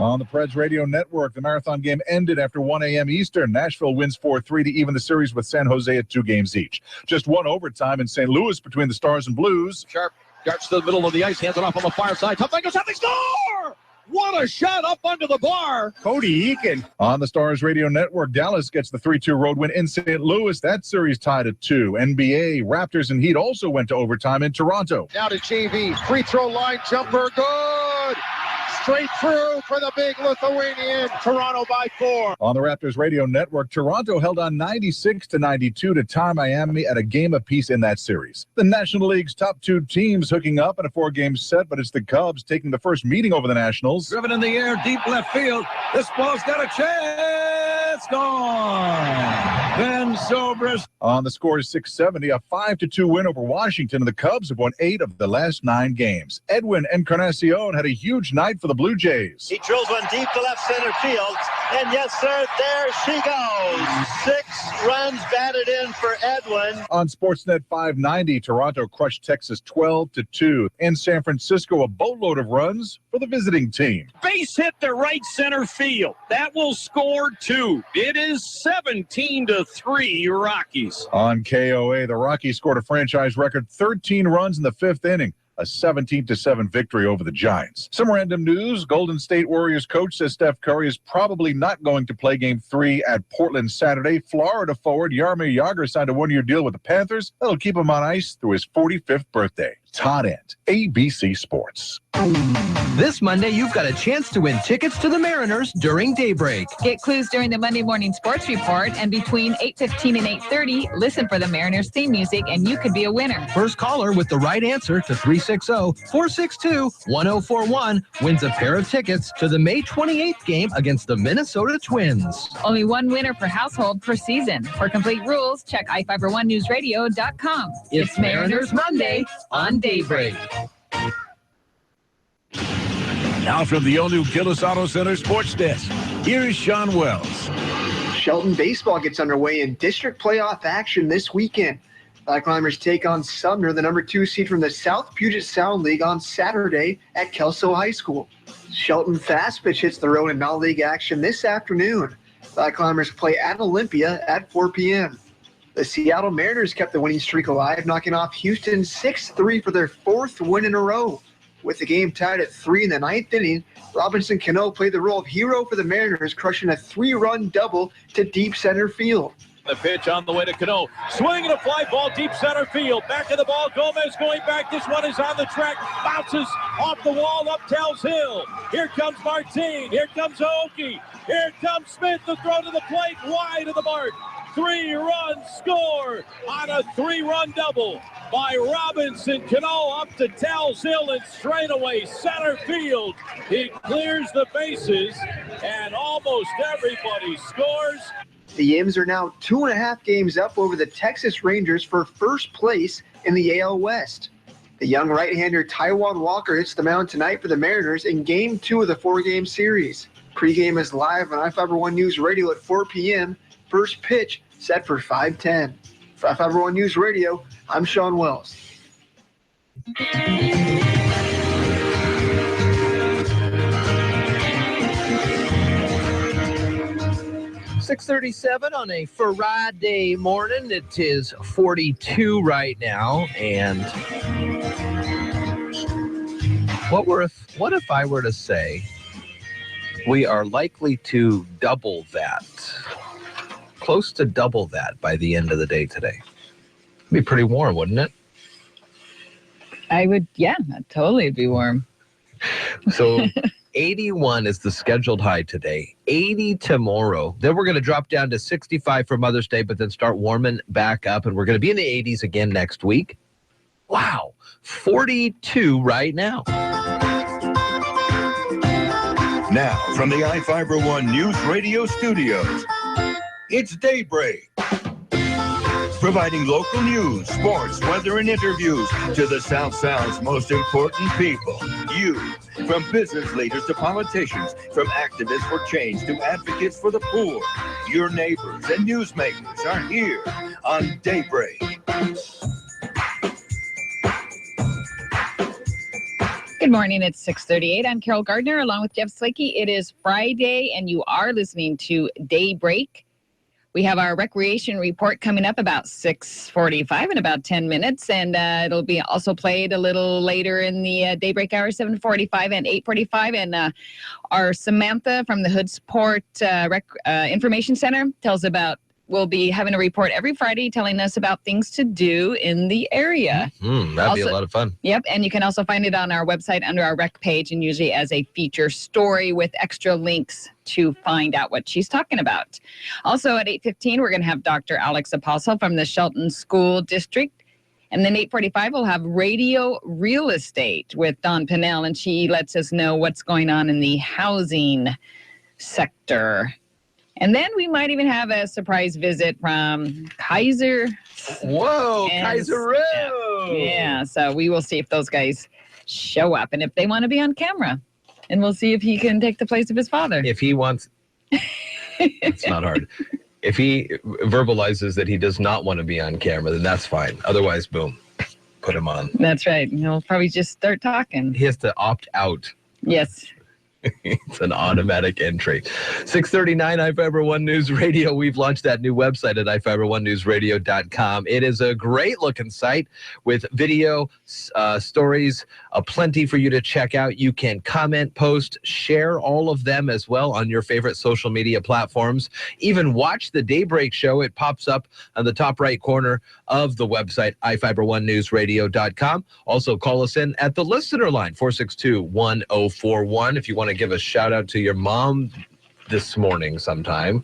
[SPEAKER 18] On the Preds Radio Network, the marathon game ended after 1 a.m. Eastern. Nashville wins 4-3 to even the series with San Jose at 2 games each. Just one overtime in St. Louis between the Stars and Blues.
[SPEAKER 14] Sharp darts to the middle of the ice, hands it off on the far side. Tough goes out, they score! What a shot up under the bar.
[SPEAKER 18] Cody Eakin. On the Stars Radio Network, Dallas gets the 3-2 road win in St. Louis. That series tied at 2. NBA, Raptors, and Heat also went to overtime in Toronto.
[SPEAKER 14] Now to JV. Free throw line jumper. Good. Straight through for the big Lithuanian. Toronto by 4.
[SPEAKER 18] On the Raptors Radio Network, Toronto held on 96-92 to tie Miami at a game apiece in that series. The National League's top 2 teams hooking up in a 4-game set, but it's the Cubs taking the first meeting over the Nationals.
[SPEAKER 14] Driven in the air, deep left field. This ball's got a chance. Gone.
[SPEAKER 18] Ben Zobrist. On the score is 670, a 5-2 win over Washington, and the Cubs have won 8 of the last 9 games. Edwin Encarnacion had a huge night for the Blue Jays.
[SPEAKER 3] He drills one deep to left center field, and yes, sir, there she goes. 6 runs batted in for Edwin.
[SPEAKER 18] On Sportsnet 590, Toronto crushed Texas 12-2. In San Francisco, a boatload of runs for the visiting team.
[SPEAKER 14] Base hit to right center field. That will score 2. It is 17-3 Rockies.
[SPEAKER 18] On KOA, the Rockies scored a franchise record 13 runs in the 5th inning. A 17-7 victory over the Giants. Some random news. Golden State Warriors coach says Steph Curry is probably not going to play Game 3 at Portland Saturday. Florida forward Jaromir Jagr signed a 1-year deal with the Panthers. That'll keep him on ice through his 45th birthday. Todd Ent, ABC Sports.
[SPEAKER 2] This Monday, you've got a chance to win tickets to the Mariners during Daybreak.
[SPEAKER 12] Get clues during the Monday Morning Sports Report, and between 8:15 and 8:30, listen for the Mariners theme music, and you could be a winner.
[SPEAKER 2] First caller with the right answer to 360-462-1041 wins a pair of tickets to the May 28th game against the Minnesota Twins.
[SPEAKER 12] Only one winner per household per season. For complete rules, check iFIBER1newsradio.com.
[SPEAKER 2] It's Mariners Monday on Daybreak.
[SPEAKER 18] Now from the all-new Gillis Auto Center Sports Desk, here is Sean Wells.
[SPEAKER 15] Shelton baseball gets underway in district playoff action this weekend. Black Climbers take on Sumner, the number 2 seed from the South Puget Sound League, on Saturday at Kelso High School. Shelton fast pitch hits the road in non-league action this afternoon. Black Climbers play at Olympia at 4 p.m. The Seattle Mariners kept the winning streak alive, knocking off Houston 6-3 for their 4th win in a row. With the game tied at 3 in the 9th inning, Robinson Cano played the role of hero for the Mariners, crushing a 3-run double to deep center field.
[SPEAKER 14] The pitch on the way to Cano. Swinging a fly ball deep center field. Back of the ball. Gomez going back. This one is on the track. Bounces off the wall up Tells Hill. Here comes Martin. Here comes Aoki. Here comes Smith. The throw to the plate. Wide of the mark. 3-run score on a 3-run double by Robinson Cano up to Tells Hill and straightaway center field. He clears the bases and almost everybody scores.
[SPEAKER 15] The Yims are now 2.5 games up over the Texas Rangers for first place in the AL West. The young right-hander Taijuan Walker hits the mound tonight for the Mariners in Game 2 of the 4-game series. Pre-game is live on iFIBER One News Radio at 4 p.m. First pitch set for 5:10. For iFIBER One News Radio, I'm Sean Wells.
[SPEAKER 9] 6:37 on a Friday morning. It is 42 right now, and what if I were to say we are likely to double that, close to double that by the end of the day today? It'd be pretty warm, wouldn't it?
[SPEAKER 12] I would, yeah, totally be warm.
[SPEAKER 9] So 81 is the scheduled high today, 80 tomorrow. Then we're going to drop down to 65 for Mother's Day, but then start warming back up, and we're going to be in the 80s again next week. Wow, 42 right now.
[SPEAKER 16] Now, from the iFIBER One News Radio studios, it's Daybreak. Providing local news, sports, weather, and interviews to the South Sound's most important people. You, from business leaders to politicians, from activists for change to advocates for the poor. Your neighbors and newsmakers are here on Daybreak.
[SPEAKER 12] Good morning. It's 6:38. I'm Carol Gardner along with Jeff Slakey. It is Friday, and you are listening to Daybreak. We have our recreation report coming up about 6:45 in about 10 minutes, and it'll be also played a little later in the Daybreak hour, 7:45 and 8:45. And our Samantha from the Hoodsport Information Center tells about, we'll be having a report every Friday telling us about things to do in the area.
[SPEAKER 9] That'd be a lot of fun.
[SPEAKER 12] Yep, and you can also find it on our website under our rec page, and usually as a feature story with extra links to find out what she's talking about. Also at 8:15, we're going to have Dr. Alex Apostle from the Shelton School District. And then 8:45, we'll have Radio Real Estate with Dawn Pinnell, and she lets us know what's going on in the housing sector. And then we might even have a surprise visit from Kaiser.
[SPEAKER 9] Whoa, Kaiser Row.
[SPEAKER 12] Yeah, so we will see if those guys show up and if they want to be on camera. And we'll see if he can take the place of his father.
[SPEAKER 9] If he wants, it's not hard. If he verbalizes that he does not want to be on camera, then that's fine. Otherwise, boom, put him on.
[SPEAKER 12] That's right. He'll probably just start talking.
[SPEAKER 9] He has to opt out.
[SPEAKER 12] Yes.
[SPEAKER 9] It's an automatic entry. 639 iFIBER One News Radio. We've launched that new website at iFIBER1newsradio.com. It is a great looking site with video, stories, plenty for you to check out. You can comment, post, share all of them as well on your favorite social media platforms. Even watch the Daybreak show. It pops up on the top right corner of the website, iFIBER1newsradio.com. Also call us in at the listener line, 462-1041. If you want to give a shout out to your mom this morning sometime,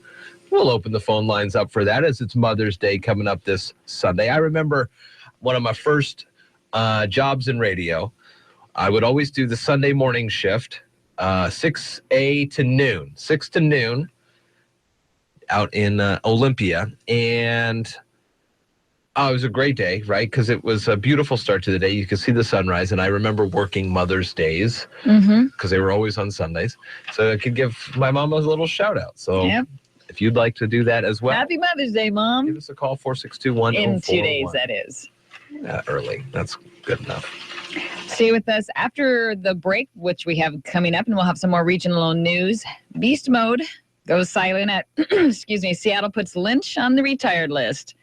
[SPEAKER 9] we'll open the phone lines up for that, as it's Mother's Day coming up this Sunday. I remember one of my first jobs in radio. I would always do the Sunday morning shift, 6 to noon out in Olympia. And it was a great day, right? Because it was a beautiful start to the day. You could see the sunrise. And I remember working Mother's Days because they were always on Sundays. So I could give my mom a little shout out. So if you'd like to do that as well.
[SPEAKER 12] Happy Mother's Day, Mom.
[SPEAKER 9] Give us a call, 462-1041.
[SPEAKER 12] In 2 days, that is.
[SPEAKER 9] Early. That's good enough.
[SPEAKER 12] Stay with us after the break, which we have coming up, and we'll have some more regional news. Beast mode goes silent at, Seattle puts Lynch on the retired list.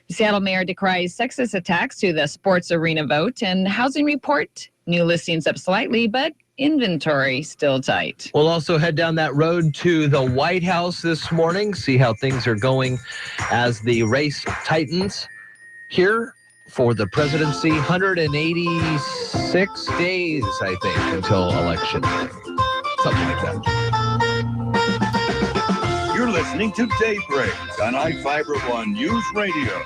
[SPEAKER 12] The Seattle mayor decries sexist attacks to the sports arena vote, and housing report, new listings up slightly, but inventory still tight.
[SPEAKER 9] We'll also head down that road to the White House this morning, see how things are going as the race tightens here for the presidency. 186 days, I think, until election day. Something like that.
[SPEAKER 16] You're listening to Daybreak on iFIBER One News Radio.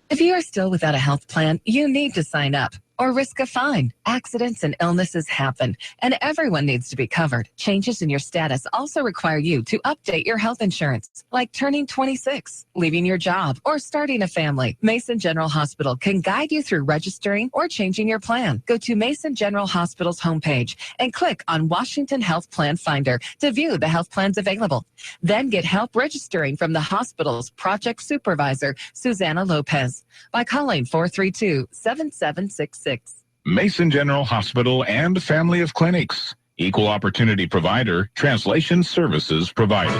[SPEAKER 1] If you are still without a health plan, you need to sign up or risk a fine. Accidents and illnesses happen, and everyone needs to be covered. Changes in your status also require you to update your health insurance, like turning 26, leaving your job, or starting a family. Mason General Hospital can guide you through registering or changing your plan. Go to Mason General Hospital's homepage and click on Washington Health Plan Finder to view the health plans available. Then get help registering from the hospital's project supervisor, Susanna Lopez, by calling 432-7766.
[SPEAKER 18] Mason General Hospital and family of clinics. Equal opportunity provider. Translation services provided.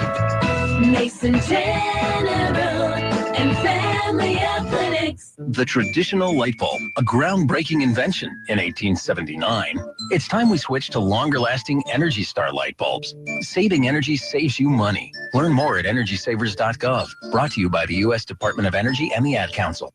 [SPEAKER 4] Mason General and family of clinics.
[SPEAKER 2] The traditional light bulb, a groundbreaking invention in 1879. It's time we switch to longer-lasting Energy Star light bulbs. Saving energy saves you money. Learn more at EnergySavers.gov. Brought to you by the U.S. Department of Energy and the Ad Council.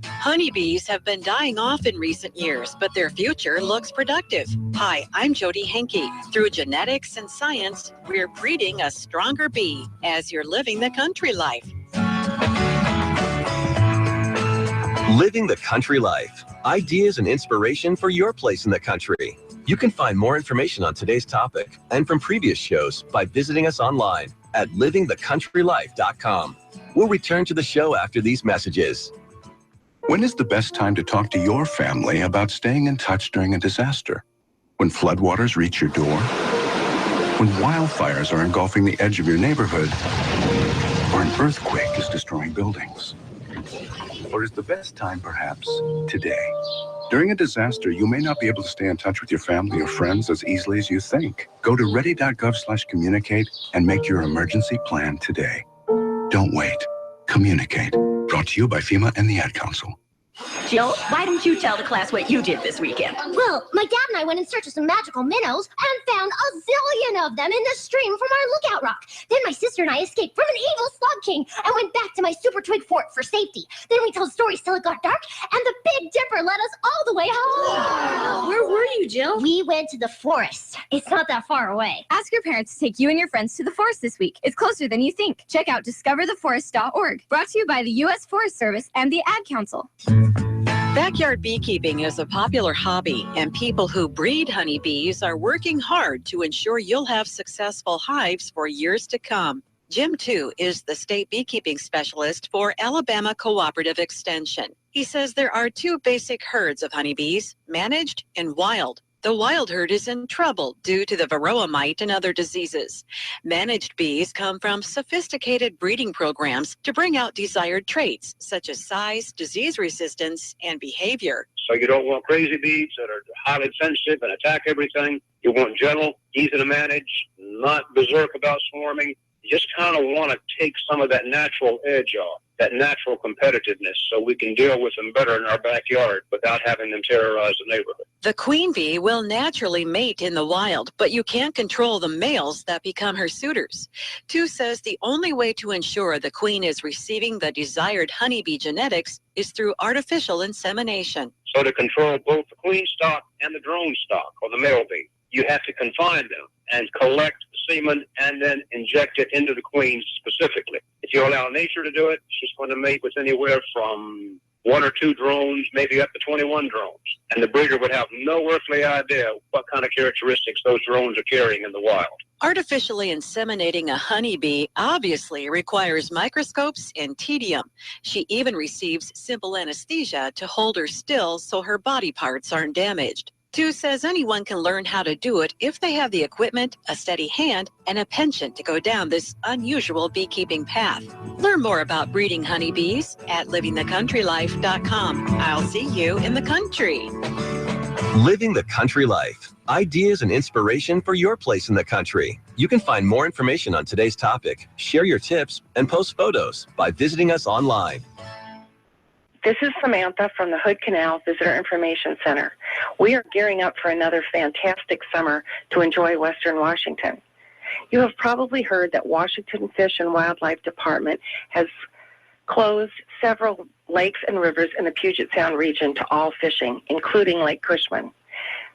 [SPEAKER 8] Honeybees have been dying off in recent years, but their future looks productive. Hi, I'm Jody Henke. Through genetics and science, we're breeding a stronger bee as you're living the country life.
[SPEAKER 5] Living the country life. Ideas and inspiration for your place in the country. You can find more information on today's topic and from previous shows by visiting us online at livingthecountrylife.com. We'll return to the show after these messages.
[SPEAKER 23] When is the best time to talk to your family about staying in touch during a disaster? When floodwaters reach your door? When wildfires are engulfing the edge of your neighborhood? Or an earthquake is destroying buildings? Or is the best time perhaps today? During a disaster, you may not be able to stay in touch with your family or friends as easily as you think. Go to ready.gov/communicate and make your emergency plan today. Don't wait. Communicate. Brought to you by FEMA and the Ad Council.
[SPEAKER 24] Jill, why didn't you tell the class what you did this weekend?
[SPEAKER 25] Well, my dad and I went in search of some magical minnows and found a zillion of them in the stream from our lookout rock. Then my sister and I escaped from an evil slug king and went back to my super twig fort for safety. Then we told stories till it got dark, and the Big Dipper led us all the way home.
[SPEAKER 24] Wow. Where were you, Jill?
[SPEAKER 25] We went to the forest. It's not that far away.
[SPEAKER 22] Ask your parents to take you and your friends to the forest this week. It's closer than you think. Check out discovertheforest.org. Brought to you by the U.S. Forest Service and the Ad Council.
[SPEAKER 8] Backyard beekeeping is a popular hobby, and people who breed honeybees are working hard to ensure you'll have successful hives for years to come. Jim, too, is the state beekeeping specialist for Alabama Cooperative Extension. He says there are two basic herds of honeybees, managed and wild. The wild herd is in trouble due to the varroa mite and other diseases. Managed bees come from sophisticated breeding programs to bring out desired traits such as size, disease resistance, and behavior.
[SPEAKER 7] So you don't want crazy bees that are highly sensitive and attack everything. You want gentle, easy to manage, not berserk about swarming. You just kind of want to take some of that natural edge off, that natural competitiveness, so we can deal with them better in our backyard without having them terrorize the neighborhood.
[SPEAKER 8] The queen bee will naturally mate in the wild, but you can't control the males that become her suitors. Tu says the only way to ensure the queen is receiving the desired honeybee genetics is through artificial insemination.
[SPEAKER 7] So to control both the queen stock and the drone stock, or the male bee, you have to confine them and collect the semen and then inject it into the queen specifically. If you allow nature to do it, she's going to mate with anywhere from 1 or 2 drones, maybe up to 21 drones. And the breeder would have no earthly idea what kind of characteristics those drones are carrying in the wild.
[SPEAKER 8] Artificially inseminating a honeybee obviously requires microscopes and tedium. She even receives simple anesthesia to hold her still so her body parts aren't damaged. Tu says anyone can learn how to do it if they have the equipment, a steady hand, and a penchant to go down this unusual beekeeping path. Learn more about breeding honeybees at livingthecountrylife.com. I'll see you in the country.
[SPEAKER 5] Living the country life. Ideas and inspiration for your place in the country. You can find more information on today's topic, share your tips, and post photos by visiting us online.
[SPEAKER 13] This is Samantha from the Hood Canal Visitor Information Center. We are gearing up for another fantastic summer to enjoy Western Washington. You have probably heard that Washington Fish and Wildlife Department has closed several lakes and rivers in the Puget Sound region to all fishing, including Lake Cushman.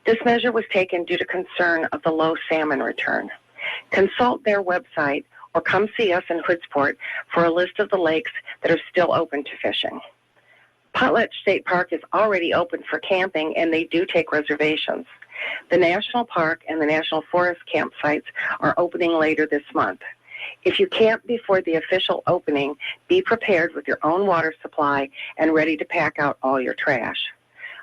[SPEAKER 13] This measure was taken due to concern of the low salmon return. Consult their website or come see us in Hoodsport for a list of the lakes that are still open to fishing. Potlatch State Park is already open for camping, and they do take reservations. The National Park and the National Forest campsites are opening later this month. If you camp before the official opening, be prepared with your own water supply and ready to pack out all your trash.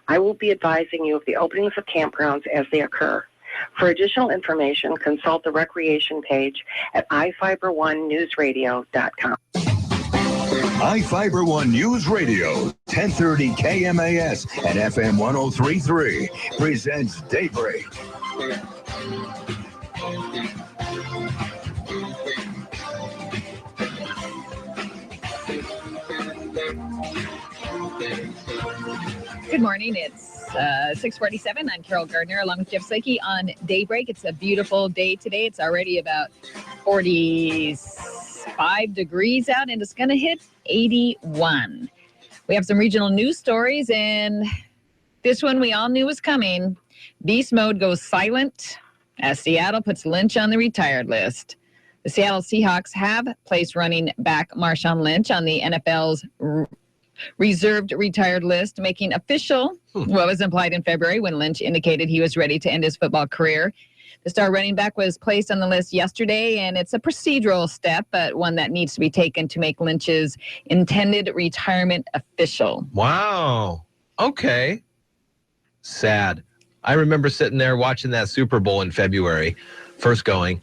[SPEAKER 13] I will be advising you of the openings of campgrounds as they occur. For additional information, consult the recreation page at iFIBER1newsradio.com.
[SPEAKER 16] iFIBER One News Radio, 1030 KMAS and FM 103.3 presents Daybreak.
[SPEAKER 12] Good morning. It's 6:47. I'm Carol Gardner along with Jeff Slakey on Daybreak. It's a beautiful day today. It's already about 45 degrees out, and it's going to hit 81. We have some regional news stories, and this one we all knew was coming. Beast mode goes silent as Seattle puts Lynch on the retired list. The Seattle Seahawks have placed running back Marshawn Lynch on the NFL's reserved retired list, making official what was implied in February when Lynch indicated he was ready to end his football career. The star running back was placed on the list yesterday, and it's a procedural step, but one that needs to be taken to make Lynch's intended retirement official.
[SPEAKER 9] Wow. Okay. Sad. I remember sitting there watching that Super Bowl in February, first going,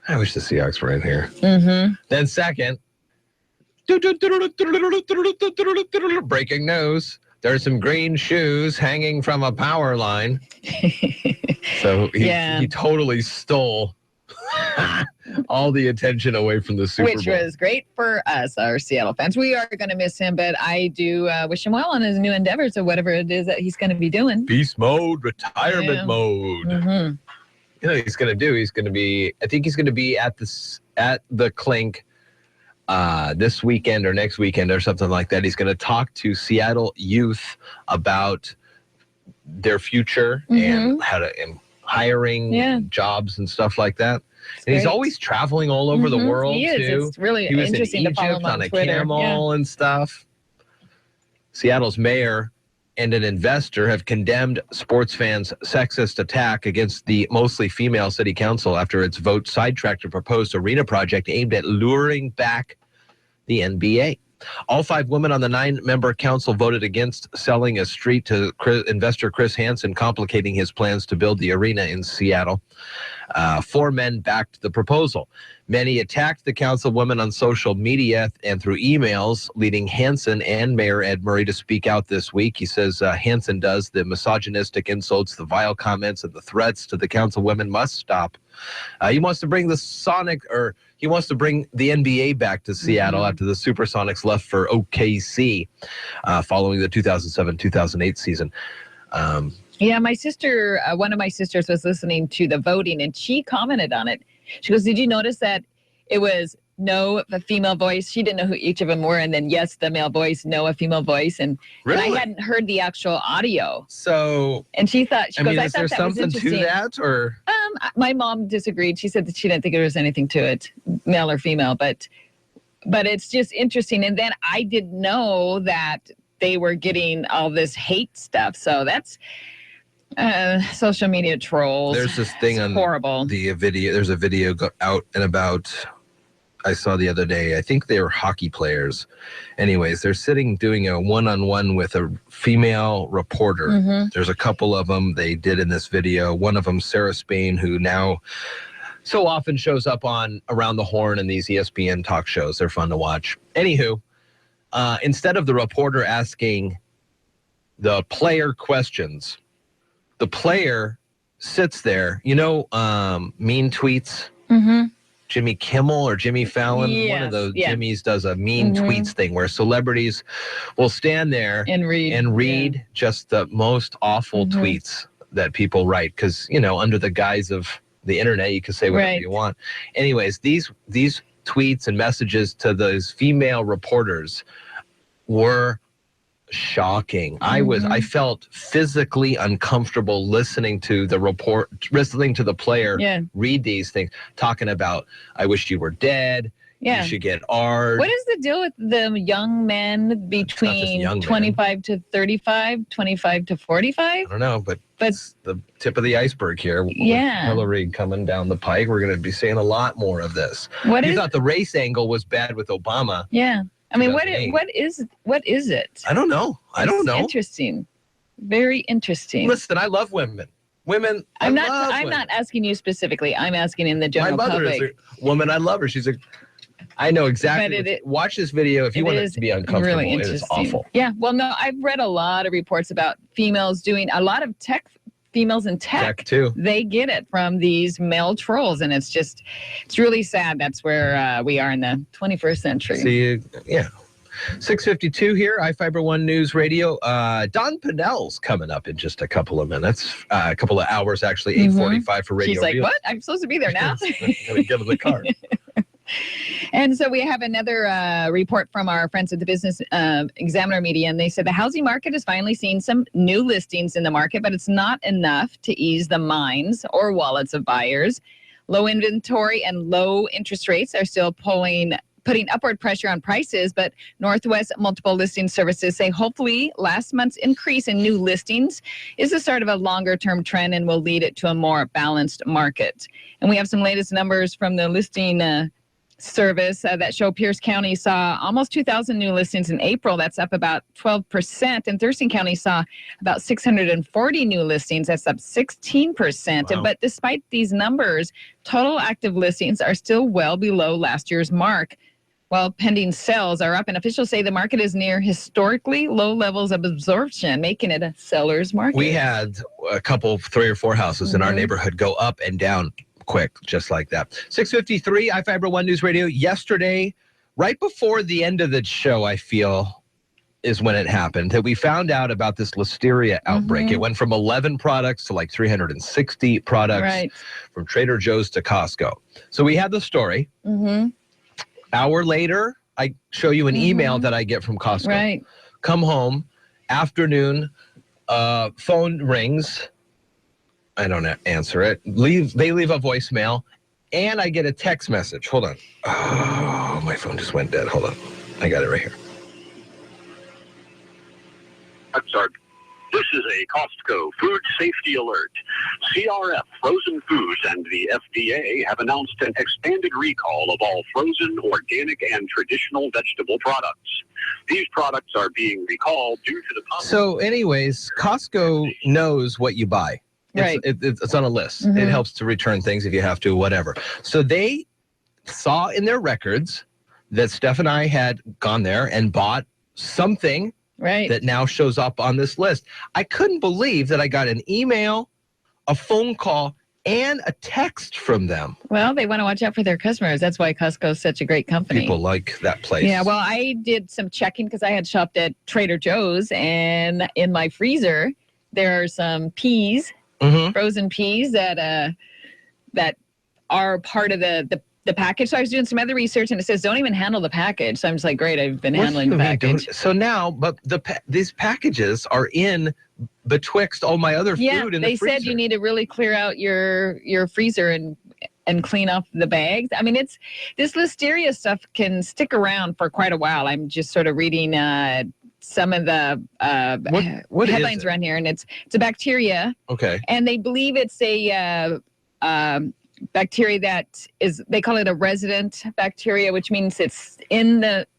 [SPEAKER 9] I wish the Seahawks were in here.
[SPEAKER 12] Mm-hmm.
[SPEAKER 9] Then second, breaking news. There's some green shoes hanging from a power line. So he totally stole all the attention away from the Super Bowl.
[SPEAKER 12] Which was great for us, our Seattle fans. We are going to miss him, but I do wish him well on his new endeavors or whatever it is that he's going to be doing.
[SPEAKER 9] Beast mode, retirement mode.
[SPEAKER 12] Mm-hmm.
[SPEAKER 9] You know what he's going to do? He's going to be, I think he's going to be at the Clink this weekend or next weekend or something like that. He's going to talk to Seattle youth about their future and how to hiring jobs and stuff like that. And he's always traveling all over the world
[SPEAKER 12] he is.
[SPEAKER 9] too.
[SPEAKER 12] It's really
[SPEAKER 9] he was
[SPEAKER 12] interesting
[SPEAKER 9] in Egypt
[SPEAKER 12] to follow him
[SPEAKER 9] on a
[SPEAKER 12] Twitter.
[SPEAKER 9] camel and stuff. Seattle's mayor and an investor have condemned sports fans' sexist attack against the mostly female city council after its vote sidetracked a proposed arena project aimed at luring back the NBA. All 5 women on the 9-member council voted against selling a street to investor Chris Hansen, complicating his plans to build the arena in Seattle. 4 men backed the proposal. Many attacked the councilwoman on social media and through emails, leading Hansen and Mayor Ed Murray to speak out this week. He says Hansen does the misogynistic insults, the vile comments, and the threats to the councilwomen must stop. He wants to bring the NBA back to Seattle after the Supersonics left for OKC following the 2007-2008 season.
[SPEAKER 12] Yeah, my sister, one of my sisters was listening to the voting, and she commented on it. She goes, did you notice that it was no, a female voice? She didn't know who each of them were. And then, yes, the male voice, no, a female voice. And,
[SPEAKER 9] really?
[SPEAKER 12] and I hadn't heard the actual audio.
[SPEAKER 9] So,
[SPEAKER 12] and she thought, she goes, I
[SPEAKER 9] is
[SPEAKER 12] thought
[SPEAKER 9] there
[SPEAKER 12] that was
[SPEAKER 9] something to
[SPEAKER 12] interesting.
[SPEAKER 9] that? Or?
[SPEAKER 12] My mom disagreed. She said that she didn't think there was anything to it, male or female. But it's just interesting. And then I didn't know that they were getting all this hate stuff. So that's... social media trolls.
[SPEAKER 9] There's this thing on
[SPEAKER 12] horrible.
[SPEAKER 9] The video. There's a video out and about. I saw the other day. I think they were hockey players. Anyways, they're sitting doing a one-on-one with a female reporter.
[SPEAKER 12] Mm-hmm.
[SPEAKER 9] There's a couple of them they did in this video. One of them, Sarah Spain, who now so often shows up on Around the Horn and these ESPN talk shows. They're fun to watch. Anywho, instead of the reporter asking the player questions, the player sits there, mean tweets, Jimmy Kimmel or Jimmy Fallon, one of those Jimmys does a mean tweets thing where celebrities will stand there
[SPEAKER 12] and read
[SPEAKER 9] just the most awful tweets that people write. Because, under the guise of the internet, you can say whatever you want. Anyways, these tweets and messages to those female reporters were shocking. I felt physically uncomfortable listening to the player read these things, talking about, I wish you were dead.
[SPEAKER 12] Yeah.
[SPEAKER 9] You should get ours.
[SPEAKER 12] What is the deal with the young men between 25 to 35, 25 to 45?
[SPEAKER 9] I don't know, but it's the tip of the iceberg here.
[SPEAKER 12] Yeah.
[SPEAKER 9] With Hillary coming down the pike, we're going to be seeing a lot more of this.
[SPEAKER 12] You
[SPEAKER 9] thought the race angle was bad with Obama.
[SPEAKER 12] Yeah. I mean, what is it?
[SPEAKER 9] I don't know.
[SPEAKER 12] Interesting. Very interesting.
[SPEAKER 9] Listen, I love women.
[SPEAKER 12] I'm not asking you specifically. I'm asking in the general public.
[SPEAKER 9] My mother is a woman. I love her. I know exactly. Watch this video if you want it to be uncomfortable.
[SPEAKER 12] Really
[SPEAKER 9] it is awful.
[SPEAKER 12] Yeah. Well, no, I've read a lot of reports about females doing a lot of females in tech
[SPEAKER 9] too.
[SPEAKER 12] They get it from these male trolls, and it's really sad. That's where we are in the 21st century.
[SPEAKER 9] See, yeah. 6:52 here, iFIBER ONE News Radio. Don Pinnell's coming up in just a couple of minutes, a couple of hours actually. 8:45 for Radio.
[SPEAKER 12] She's like,
[SPEAKER 9] Real.
[SPEAKER 12] what? I'm supposed to be there now.
[SPEAKER 9] I'm gonna get in the car.
[SPEAKER 12] And so we have another report from our friends at the Business Examiner Media, and they said the housing market is finally seeing some new listings in the market, but it's not enough to ease the minds or wallets of buyers. Low inventory and low interest rates are still putting upward pressure on prices, but Northwest Multiple Listing Services say hopefully last month's increase in new listings is the start of a longer-term trend and will lead it to a more balanced market. And we have some latest numbers from the listing service that show Pierce County saw almost 2,000 new listings in April. That's up about 12%. And Thurston County saw about 640 new listings. That's up 16%.
[SPEAKER 9] Wow.
[SPEAKER 12] But despite these numbers, total active listings are still well below last year's mark, while pending sales are up. And officials say the market is near historically low levels of absorption, making it a seller's market.
[SPEAKER 9] We had a couple, 3 or 4 houses in our neighborhood go up and down quick, just like that. 6:53, iFIBER ONE News Radio. Yesterday, right before the end of the show, I feel, is when it happened, that we found out about this listeria outbreak. It went from 11 products to like 360 products, from Trader Joe's to Costco. So we had the story. Hour later, I show you an email that I get from Costco. Come home, afternoon, phone rings. I don't answer it. They leave a voicemail, and I get a text message. Hold on. Oh, my phone just went dead. Hold on. I got it right here.
[SPEAKER 7] I'm sorry.
[SPEAKER 11] This is a Costco food safety alert. CRF Frozen Foods and the FDA have announced an expanded recall of all frozen, organic, and traditional vegetable products. These products are being recalled due to the...
[SPEAKER 9] So anyways, Costco knows what you buy.
[SPEAKER 12] Right.
[SPEAKER 9] It's on a list.
[SPEAKER 12] Mhm.
[SPEAKER 9] It helps to return things if you have to, whatever. So they saw in their records that Steph and I had gone there and bought something that now shows up on this list. I couldn't believe that I got an email, a phone call, and a text from them.
[SPEAKER 12] Well, they want to watch out for their customers. That's why Costco is such a great company.
[SPEAKER 9] People like that place.
[SPEAKER 12] Yeah, well, I did some checking because I had shopped at Trader Joe's, and in my freezer, there are some peas, frozen peas that are part of the package. So I was doing some other research, and it says don't even handle the package. So I'm just like, great, I've been handling the package.
[SPEAKER 9] So now, but these packages are in betwixt all my other food in the freezer.
[SPEAKER 12] They said you need to really clear out your freezer and clean up the bags. I mean, this listeria stuff can stick around for quite a while. I'm just sort of reading some of the
[SPEAKER 9] what
[SPEAKER 12] headlines around here, and it's a bacteria.
[SPEAKER 9] Okay.
[SPEAKER 12] And they believe it's a bacteria that is, they call it a resident bacteria, which means it's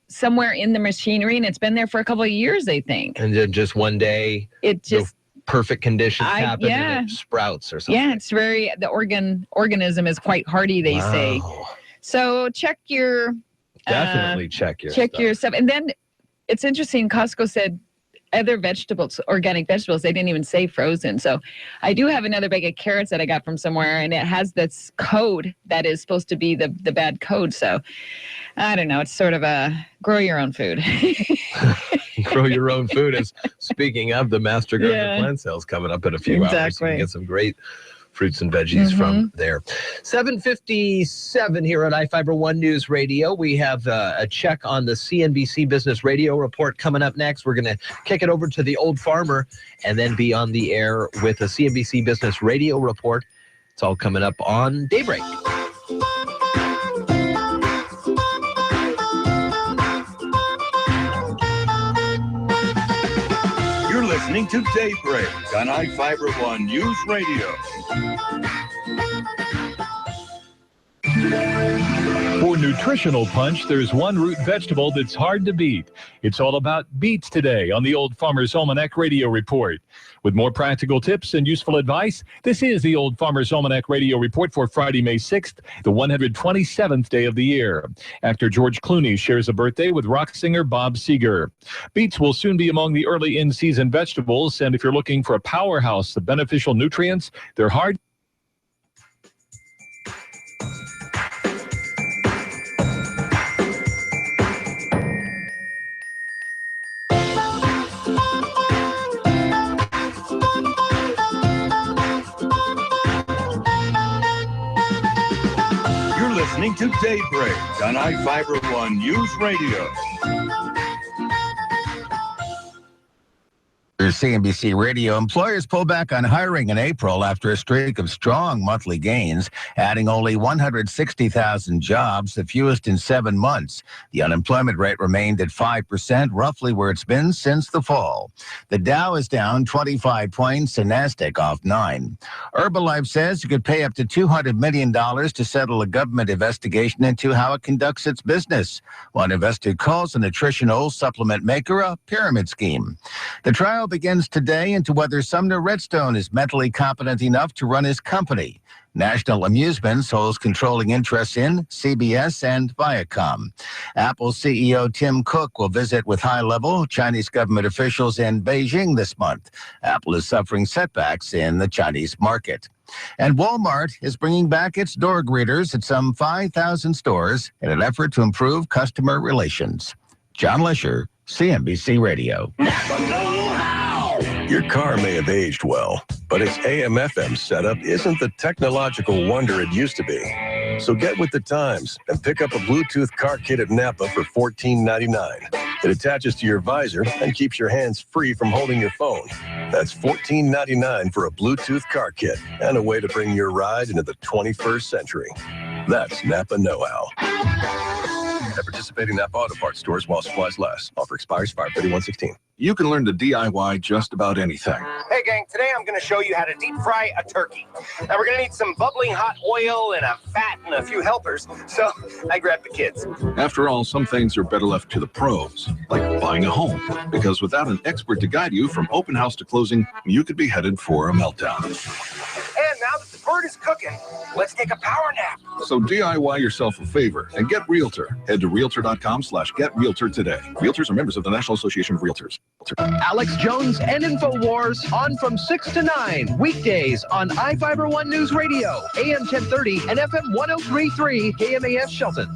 [SPEAKER 12] somewhere in the machinery, and it's been there for a couple of years, they think.
[SPEAKER 9] And then just one day,
[SPEAKER 12] it just
[SPEAKER 9] perfect conditions happen and it sprouts or something.
[SPEAKER 12] Yeah, it's the organism is quite hardy, they say. So check your
[SPEAKER 9] definitely check your
[SPEAKER 12] stuff. And then it's interesting, Costco said other vegetables, organic vegetables, they didn't even say frozen. So I do have another bag of carrots that I got from somewhere, and it has this code that is supposed to be the bad code. So I don't know. It's sort of a grow your own food.
[SPEAKER 9] Grow your own food. And speaking of, the Master Gardener plant sales coming up in a few hours. You can get some great fruits and veggies from there. 7:57 here at iFIBER One News Radio. We have a check on the CNBC Business Radio report coming up next. We're going to kick it over to the Old Farmer and then be on the air with a CNBC Business Radio report. It's all coming up on Daybreak.
[SPEAKER 16] You're listening to Daybreak on iFIBER One News Radio.
[SPEAKER 14] For nutritional punch, there's one root vegetable that's hard to beat. It's all about beets today on the Old Farmer's Almanac Radio Report. With more practical tips and useful advice, this is the Old Farmer's Almanac Radio Report for Friday, May 6th, the 127th day of the year. Actor George Clooney shares a birthday with rock singer Bob Seger. Beets will soon be among the early in-season vegetables, and if you're looking for a powerhouse of beneficial nutrients, they're hard.
[SPEAKER 16] Listening to Daybreak on iFIBER One News Radio.
[SPEAKER 17] CNBC Radio. Employers pull back on hiring in April after a streak of strong monthly gains, adding only 160,000 jobs, the fewest in 7 months. The unemployment rate remained at 5%, roughly where it's been since the fall. The Dow is down 25 points and Nasdaq off 9. Herbalife says it could pay up to $200 million to settle a government investigation into how it conducts its business. One investor calls a nutritional supplement maker a pyramid scheme. The trial begins today into whether Sumner Redstone is mentally competent enough to run his company. National Amusements holds controlling interests in CBS and Viacom. Apple CEO Tim Cook will visit with high-level Chinese government officials in Beijing this month. Apple is suffering setbacks in the Chinese market. And Walmart is bringing back its door greeters at some 5,000 stores in an effort to improve customer relations. John Lesher, CNBC Radio.
[SPEAKER 5] Your car may have aged well, but its AM/FM setup isn't the technological wonder it used to be. So get with the times and pick up a Bluetooth car kit at Napa for $14.99. It attaches to your visor and keeps your hands free from holding your phone. That's $14.99 for a Bluetooth car kit and a way to bring your ride into the 21st century. That's Napa know-how. At participating Napa Auto Parts stores while supplies last. Offer expires 5/31/16.
[SPEAKER 6] you can learn to DIY just about anything.
[SPEAKER 10] Hey gang, today I'm going to show you how to deep fry a turkey. Now we're going to need some bubbling hot oil and a fat and a few helpers, so I grabbed the kids.
[SPEAKER 6] After all, some things are better left to the pros, like buying a home, because without an expert to guide you from open house to closing, you could be headed for a meltdown.
[SPEAKER 10] And now that the bird is cooking, let's take a power nap.
[SPEAKER 6] So DIY yourself a favor and get Realtor. Head to Realtor.com/GetRealtor today. Realtors are members of the National Association of Realtors.
[SPEAKER 19] Alex Jones and InfoWars on from 6 to 9 weekdays on iFIBER One News Radio, AM 1030 and FM 103.3 KMAS Shelton.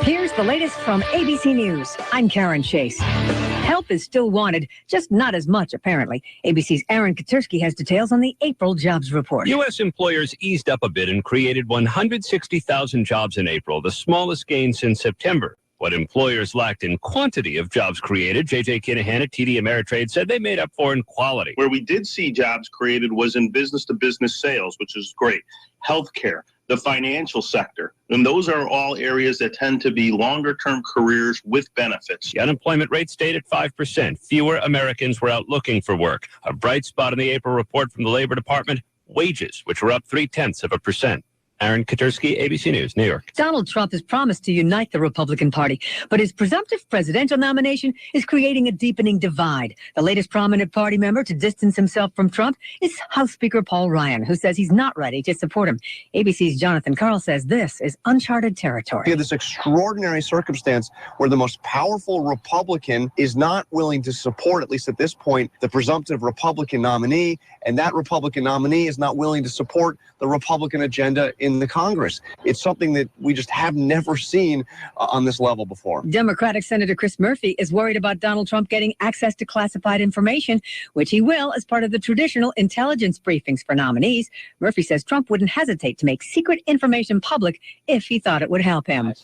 [SPEAKER 1] Here's the latest from ABC News. I'm Karen Chase. Help is still wanted, just not as much, apparently. ABC's Aaron Katursky has details on the April jobs report.
[SPEAKER 20] U.S. employers eased up a bit and created 160,000 jobs in April, the smallest gain since September. What employers lacked in quantity of jobs created, J.J. Kinahan at TD Ameritrade said they made up for in quality.
[SPEAKER 21] Where we did see jobs created was in business-to-business sales, which is great. Healthcare, the financial sector, and those are all areas that tend to be longer-term careers with benefits.
[SPEAKER 20] The unemployment rate stayed at 5%. Fewer Americans were out looking for work. A bright spot in the April report from the Labor Department, wages, which were up 0.3%. Aaron Katursky, ABC News, New York.
[SPEAKER 1] Donald Trump has promised to unite the Republican Party, but his presumptive presidential nomination is creating a deepening divide. The latest prominent party member to distance himself from Trump is House Speaker Paul Ryan, who says he's not ready to support him. ABC's Jonathan Karl says this is uncharted territory.
[SPEAKER 26] We have this extraordinary circumstance where the most powerful Republican is not willing to support, at least at this point, the presumptive Republican nominee, and that Republican nominee is not willing to support the Republican agenda in the Congress. It's something that we just have never seen on this level before.
[SPEAKER 1] Democratic Senator Chris Murphy is worried about Donald Trump getting access to classified information, which he will as part of the traditional intelligence briefings for nominees. Murphy says Trump wouldn't hesitate to make secret information public if he thought it would help him.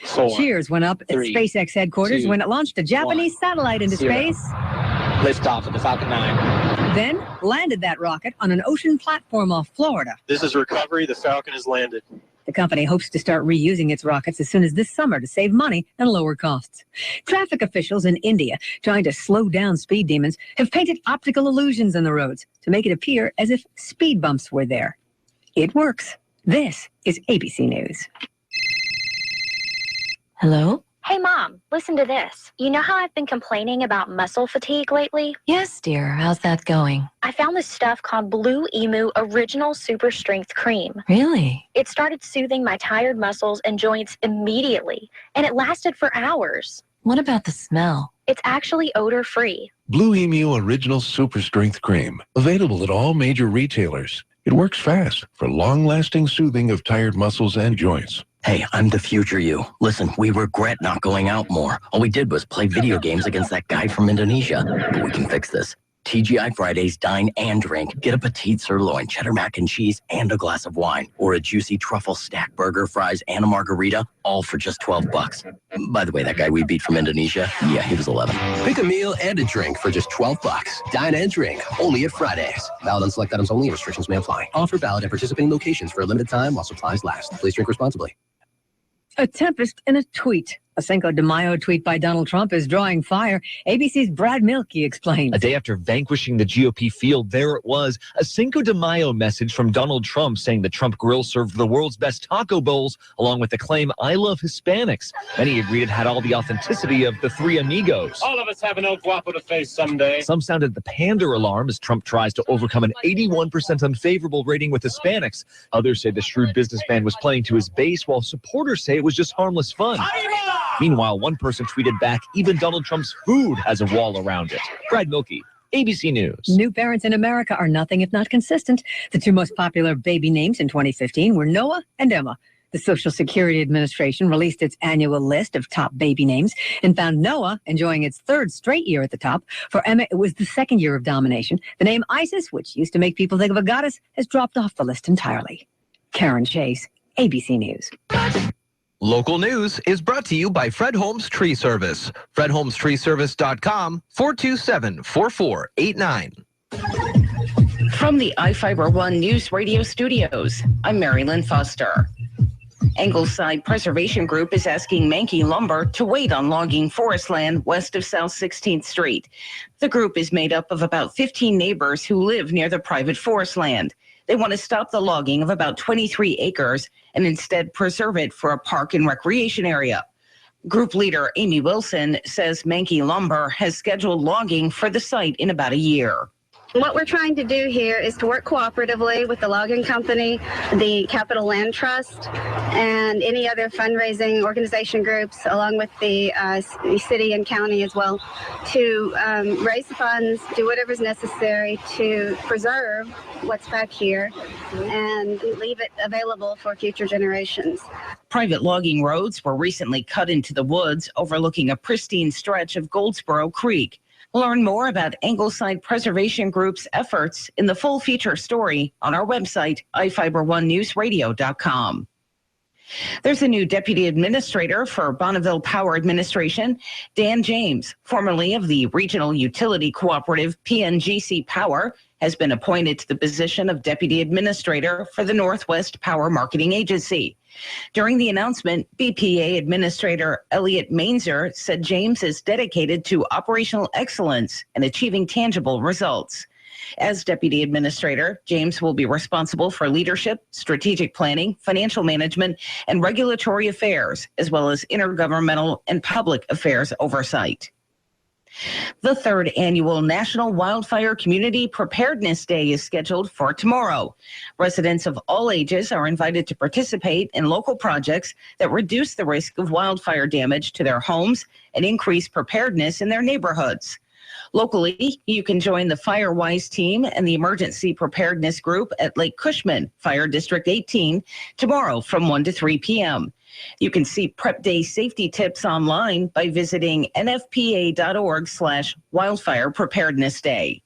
[SPEAKER 27] 4,
[SPEAKER 1] Cheers went up
[SPEAKER 27] 3,
[SPEAKER 1] at SpaceX headquarters
[SPEAKER 27] 2,
[SPEAKER 1] when it launched a Japanese
[SPEAKER 27] 1,
[SPEAKER 1] satellite into
[SPEAKER 27] 0.
[SPEAKER 1] space.
[SPEAKER 27] Liftoff of the Falcon 9.
[SPEAKER 1] Then landed that rocket on an ocean platform off Florida.
[SPEAKER 27] This is recovery. The Falcon has landed.
[SPEAKER 1] The company hopes to start reusing its rockets as soon as this summer to save money and lower costs. Traffic officials in India, trying to slow down speed demons, have painted optical illusions on the roads to make it appear as if speed bumps were there. It works. This is ABC News.
[SPEAKER 28] Hello?
[SPEAKER 25] Hey, Mom, listen to this. You know how I've been complaining about muscle fatigue lately?
[SPEAKER 28] Yes, dear. How's that going?
[SPEAKER 25] I found this stuff called Blue Emu Original Super Strength Cream.
[SPEAKER 28] Really?
[SPEAKER 25] It started soothing my tired muscles and joints immediately, and it lasted for hours.
[SPEAKER 28] What about the smell?
[SPEAKER 25] It's actually odor-free.
[SPEAKER 29] Blue Emu Original Super Strength Cream. Available at all major retailers. It works fast for long-lasting soothing of tired muscles and joints.
[SPEAKER 30] Hey, I'm the future you. Listen, we regret not going out more. All we did was play video games against that guy from Indonesia. But we can fix this. TGI Fridays, dine and drink. Get a petite sirloin, cheddar mac and cheese, and a glass of wine. Or a juicy truffle stack burger, fries, and a margarita, all for just $12. By the way, that guy we beat from Indonesia, yeah, he was 11.
[SPEAKER 31] Pick a meal and a drink for just $12. Dine and drink, only at Fridays. Valid on select items only. Restrictions may apply. Offer valid at participating locations for a limited time while supplies last. Please drink responsibly.
[SPEAKER 1] A tempest in a tweet. A Cinco de Mayo tweet by Donald Trump is drawing fire. ABC's Brad Mielke explains.
[SPEAKER 32] A day after vanquishing the GOP field, there it was, a Cinco de Mayo message from Donald Trump saying the Trump Grill served the world's best taco bowls, along with the claim, "I love Hispanics." Many agreed it had all the authenticity of the Three Amigos.
[SPEAKER 27] All of us have an El Guapo to face someday.
[SPEAKER 32] Some sounded the pander alarm as Trump tries to overcome an 81% unfavorable rating with Hispanics. Others say the shrewd businessman was playing to his base, while supporters say it was just harmless fun. Meanwhile, one person tweeted back, even Donald Trump's food has a wall around it. Brad Mielke, ABC News.
[SPEAKER 1] New parents in America are nothing if not consistent. The two most popular baby names in 2015 were Noah and Emma. The Social Security Administration released its annual list of top baby names and found Noah enjoying its third straight year at the top. For Emma, it was the second year of domination. The name Isis, which used to make people think of a goddess, has dropped off the list entirely. Karen Chase, ABC News.
[SPEAKER 19] Local news is brought to you by Fred Holmes Tree Service. FredHolmesTreeService.com, 427-4489.
[SPEAKER 33] From the iFIBER One News Radio studios, I'm Mary Lynn Foster.
[SPEAKER 2] Angleside Preservation Group is asking Mankey Lumber to wait on logging forest land west of South 16th Street. The group is made up of about 15 neighbors who live near the private forest land. They want to stop the logging of about 23 acres and instead preserve it for a park and recreation area. Group leader Amy Wilson says Mankey Lumber has scheduled logging for the site in about a year.
[SPEAKER 3] What we're trying to do here is to work cooperatively with the logging company, the Capital Land Trust, and any other fundraising organization groups, along with the city and county as well, to raise funds, do whatever's necessary to preserve what's back here and leave it available for future generations.
[SPEAKER 2] Private logging roads were recently cut into the woods overlooking a pristine stretch of Goldsboro Creek. Learn more about Angleside Preservation Group's efforts in the full feature story on our website, iFIBER1newsradio.com. There's a new deputy administrator for Bonneville Power Administration. Dan James, formerly of the regional utility cooperative PNGC Power, has been appointed to the position of deputy administrator for the Northwest Power Marketing Agency. During the announcement, BPA Administrator Elliot Mainzer said James is dedicated to operational excellence and achieving tangible results. As deputy administrator, James will be responsible for leadership, strategic planning, financial management, and regulatory affairs, as well as intergovernmental and public affairs oversight. The third annual National Wildfire Community Preparedness Day is scheduled for tomorrow. Residents of all ages are invited to participate in local projects that reduce the risk of wildfire damage to their homes and increase preparedness in their neighborhoods. Locally, you can join the FireWise team and the Emergency Preparedness Group at Lake Cushman, Fire District 18, tomorrow from 1 to 3 p.m. You can see Prep Day safety tips online by visiting nfpa.org/wildfire preparedness day.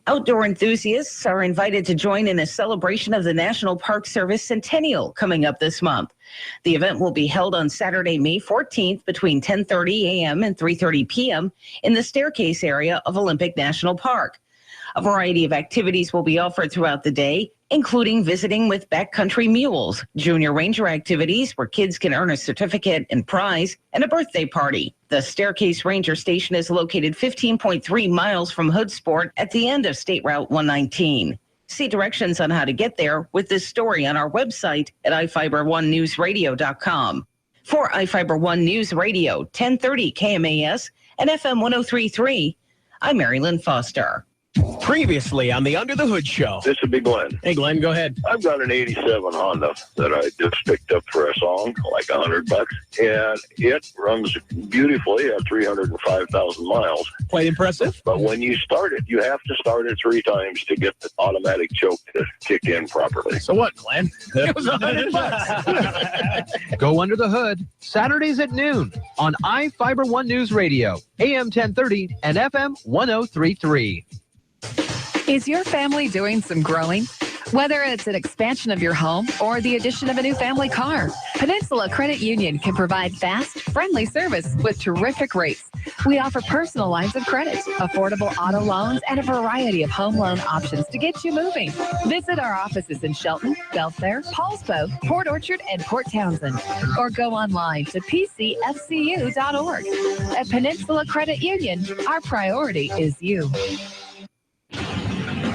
[SPEAKER 2] Outdoor enthusiasts are invited to join in a celebration of the National Park Service Centennial coming up this month. The event will be held on Saturday, May 14th between 10:30 a.m. and 3:30 p.m. in the staircase area of Olympic National Park. A variety of activities will be offered throughout the day, including visiting with backcountry mules, junior ranger activities where kids can earn a certificate and prize, and a birthday party. The Staircase Ranger Station is located 15.3 miles from Hoodsport at the end of State Route 119. See directions on how to get there with this story on our website at iFIBER1newsradio.com. For iFIBER One News Radio, 1030 KMAS and FM 103.3, I'm Mary Lynn Foster.
[SPEAKER 4] Previously on the Under the Hood Show.
[SPEAKER 7] This would be Glenn.
[SPEAKER 4] Hey, Glenn, go ahead.
[SPEAKER 7] I've got an 87 Honda that I just picked up for a song, like $100, and it runs beautifully at 305,000 miles.
[SPEAKER 4] Quite impressive.
[SPEAKER 7] But when you start it, you have to start it 3 times to get the automatic choke to kick in properly.
[SPEAKER 4] So what, Glenn? It was $100. Go Under the Hood, Saturdays at noon on iFIBER One News Radio, AM 1030 and FM 103.3.
[SPEAKER 8] Is your family doing some growing? Whether it's an expansion of your home or the addition of a new family car, Peninsula Credit Union can provide fast, friendly service with terrific rates. We offer personal lines of credit, affordable auto loans, and a variety of home loan options to get you moving. Visit our offices in Shelton, Belfair, Paulsbo, Port Orchard, and Port Townsend, or go online to pcfcu.org. At Peninsula Credit Union, our priority is you.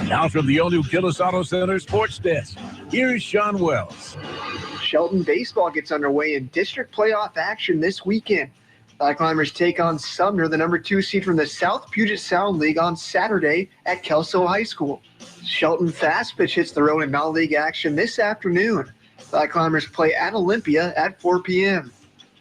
[SPEAKER 14] Now from the all-new Gillis Auto Center Sports Desk, here's Sean Wells.
[SPEAKER 11] Shelton baseball gets underway in district playoff action this weekend. Climbers take on Sumner, the number 2 seed from the South Puget Sound League, on Saturday at Kelso High School. Shelton Fast Pitch hits the road in non-league action this afternoon. Climbers play at Olympia at 4 p.m.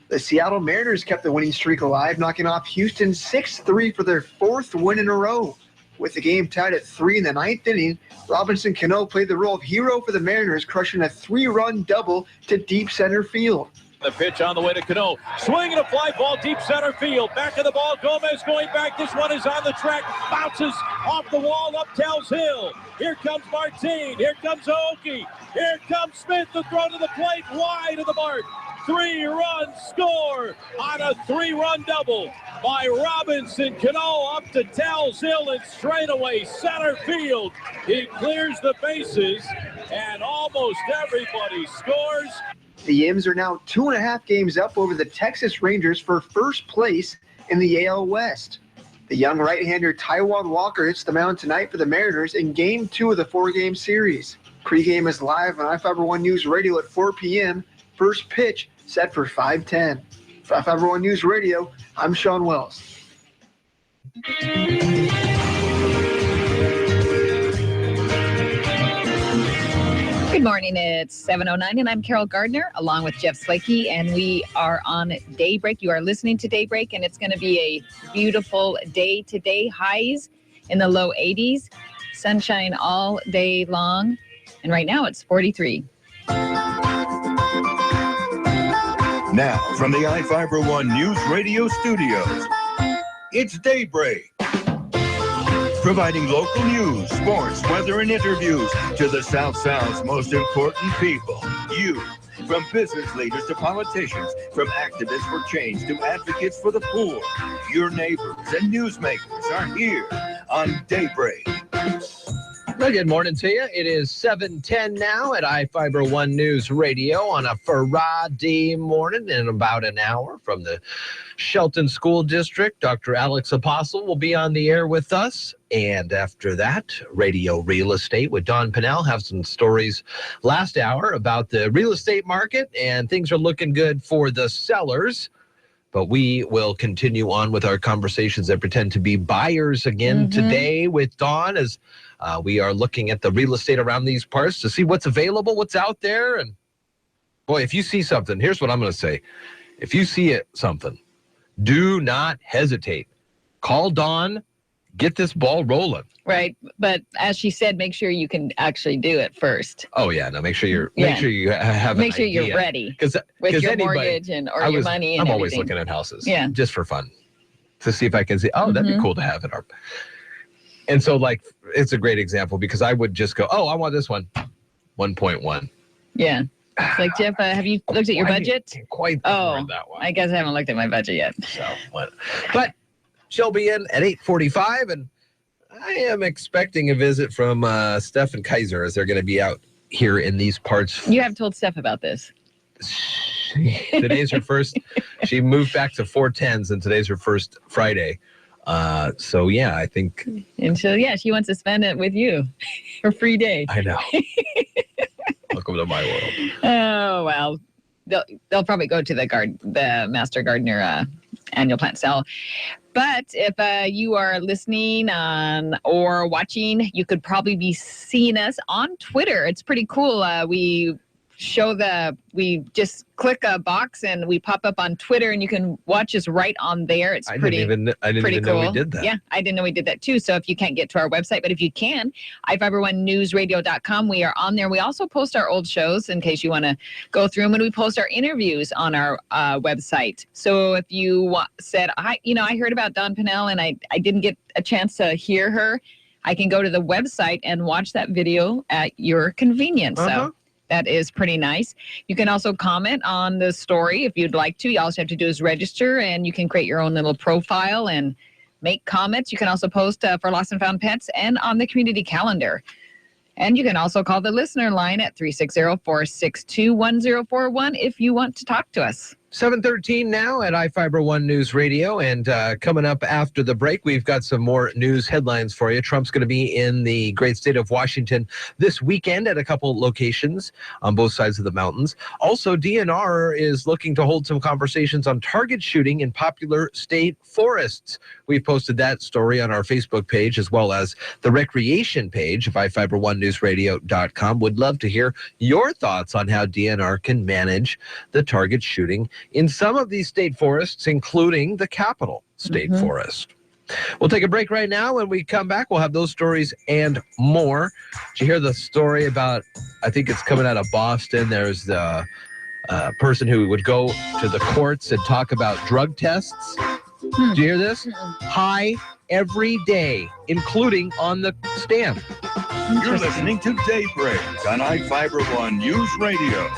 [SPEAKER 11] The Seattle Mariners kept the winning streak alive, knocking off Houston 6-3 for their 4th win in a row. With the game tied at 3 in the 9th inning, Robinson Cano played the role of hero for the Mariners, crushing a 3-run double to deep center field.
[SPEAKER 14] The pitch on the way to Cano. Swinging a fly ball deep center field. Back of the ball. Gomez going back. This one is on the track. Bounces off the wall up Tells Hill. Here comes Martin. Here comes Aoki. Here comes Smith. The throw to the plate. Wide of the mark. 3-run score on a 3-run double by Robinson Cano up to Tells Hill and straightaway center field. He clears the bases and almost everybody scores.
[SPEAKER 11] The Yims are now 2.5 games up over the Texas Rangers for first place in the AL West. The young right-hander Taijuan Walker hits the mound tonight for the Mariners in Game 2 of the 4-game series. Pre-game is live on iFIBER One News Radio at 4 p.m. First pitch set for 5:10. For iFIBER One News Radio, I'm Sean Wells.
[SPEAKER 5] Good morning, it's 7:09 and I'm Carol Gardner along with Jeff Slakey, and we are on Daybreak. You are listening to Daybreak, and it's going to be a beautiful day today. Highs in the low 80s, sunshine all day long, and right now it's 43.
[SPEAKER 9] Now, from the iFIBER One News Radio studios, it's Daybreak. Providing local news, sports, weather, and interviews to the South's most important people. You. From business leaders to politicians, from activists for change to advocates for the poor. Your neighbors and newsmakers are here on Daybreak.
[SPEAKER 19] Well, good morning to you. It is 7:10 now at iFIBER One News Radio on a Friday morning. In about an hour from the Shelton School District, Dr. Alex Apostle will be on the air with us. And after that, Radio Real Estate with Don Pinnell. Have some stories last hour about the real estate market, and things are looking good for the sellers. But we will continue on with our conversations that pretend to be buyers again today with Dawn, as we are looking at the real estate around these parts to see what's available, what's out there. And boy, if you see something, here's what I'm going to say. If you see something, do not hesitate. Call Dawn, get this ball rolling.
[SPEAKER 5] Right, but as she said, make sure you can actually do it first.
[SPEAKER 19] Oh yeah, no. Make sure you have.
[SPEAKER 5] Make sure you're ready with your mortgage or your money. And
[SPEAKER 19] I'm always
[SPEAKER 5] everything.
[SPEAKER 19] looking at houses,
[SPEAKER 5] just
[SPEAKER 19] for fun, to see if I can see. Oh, that'd be cool to have it. And so, like, it's a great example because I would just go, oh, I want this one, 1.1.
[SPEAKER 5] Yeah. It's like, Jeff, have you looked at your budget?
[SPEAKER 19] Can't quite afford that one.
[SPEAKER 5] I guess I haven't looked at my budget yet.
[SPEAKER 19] So, but she'll be in at 8:45, and I am expecting a visit from Steph and Kaiser as they're going to be out here in these parts.
[SPEAKER 5] You have told Steph about this.
[SPEAKER 19] Today's her first. She moved back to 410s, and today's her first Friday. So, yeah, I think.
[SPEAKER 5] And so, yeah, she wants to spend it with you. Her free day.
[SPEAKER 19] I know. Welcome to my world.
[SPEAKER 5] Oh, well. They'll probably go to the Master Gardener annual plant sale. But if you are listening or watching, you could probably be seeing us on Twitter. It's pretty cool. We just click a box and we pop up on Twitter, and you can watch us right on there. It's pretty cool.
[SPEAKER 19] I didn't even know we did that.
[SPEAKER 5] Yeah, I didn't know we did that too. So if you can't get to our website, but if you can, iFIBER1newsradio.com, we are on there. We also post our old shows in case you want to go through them, and we post our interviews on our website. So if you said, I heard about Dawn Pinnell and I didn't get a chance to hear her, I can go to the website and watch that video at your convenience. So that is pretty nice. You can also comment on the story if you'd like to. All you have to do is register, and you can create your own little profile and make comments. You can also post for Lost and Found Pets and on the community calendar. And you can also call the listener line at 360-462-1041 if you want to talk to us.
[SPEAKER 19] 7:13 now at iFIBER One News Radio, and coming up after the break, we've got some more news headlines for you. Trump's going to be in the great state of Washington this weekend at a couple locations on both sides of the mountains. Also, DNR is looking to hold some conversations on target shooting in popular state forests. We've posted that story on our Facebook page as well as the recreation page of iFIBER1newsradio.com. Would love to hear your thoughts on how DNR can manage the target shooting in some of these state forests, including the Capitol State Forest. We'll take a break right now. When we come back, we'll have those stories and more. Did you hear the story about, I think it's coming out of Boston, there's the person who would go to the courts and talk about drug tests? Do you hear this? High every day, including on the stand.
[SPEAKER 9] You're listening to Daybreak on iFIBER One News Radio.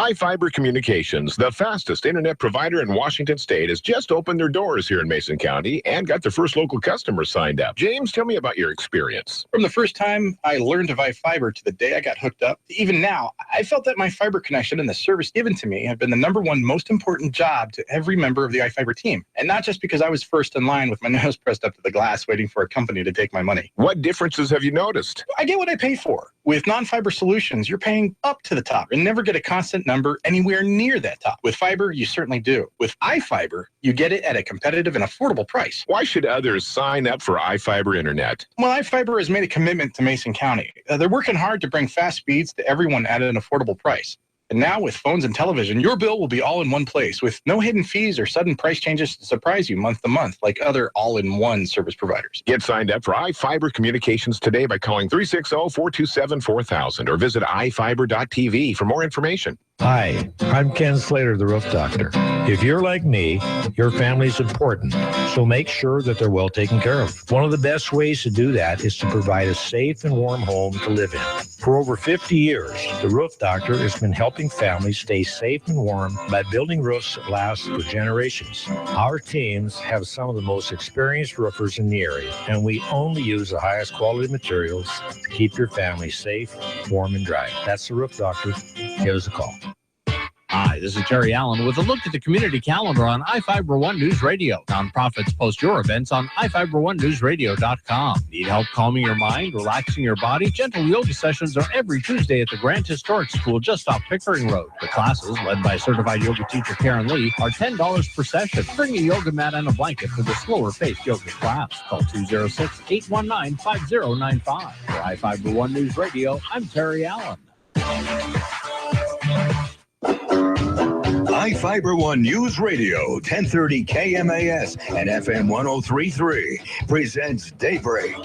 [SPEAKER 6] iFIBER Communications, the fastest internet provider in Washington State, has just opened their doors here in Mason County and got their first local customers signed up. James, tell me about your experience.
[SPEAKER 10] From the first time I learned of iFIBER to the day I got hooked up, even now, I felt that my fiber connection and the service given to me have been the #1 most important job to every member of the iFIBER team. And not just because I was first in line with my nose pressed up to the glass waiting for a company to take my money.
[SPEAKER 6] What differences have you noticed?
[SPEAKER 10] I get what I pay for. With non-fiber solutions, you're paying up to the top and never get a constant number anywhere near that top. With fiber, you certainly do. With iFIBER, you get it at a competitive and affordable price.
[SPEAKER 6] Why should others sign up for iFIBER Internet?
[SPEAKER 10] Well, iFIBER has made a commitment to Mason County. They're working hard to bring fast speeds to everyone at an affordable price. And now with phones and television, your bill will be all in one place with no hidden fees or sudden price changes to surprise you month to month like other all-in-one service providers.
[SPEAKER 6] Get signed up for iFIBER Communications today by calling 360-427-4000 or visit iFIBER.tv for more information.
[SPEAKER 12] Hi, I'm Ken Slater, the Roof Doctor. If you're like me, your family's important, so make sure that they're well taken care of. One of the best ways to do that is to provide a safe and warm home to live in. For over 50 years, the Roof Doctor has been helping families stay safe and warm by building roofs that last for generations. Our teams have some of the most experienced roofers in the area, and we only use the highest quality materials to keep your family safe, warm, and dry. That's the Roof Doctor. Give us a call.
[SPEAKER 13] Hi, this is Terry Allen with a look at the community calendar on iFIBER One News Radio. Nonprofits post your events on iFIBER1newsradio.com. Need help calming your mind, relaxing your body? Gentle yoga sessions are every Tuesday at the Grant Historic School just off Pickering Road. The classes, led by certified yoga teacher Karen Lee, are $10 per session. Bring a yoga mat and a blanket for the slower-paced yoga class. Call 206-819-5095. For iFIBER One News Radio, I'm Terry Allen.
[SPEAKER 9] iFIBER One News Radio, 1030 KMAS and FM 103.3 presents Daybreak.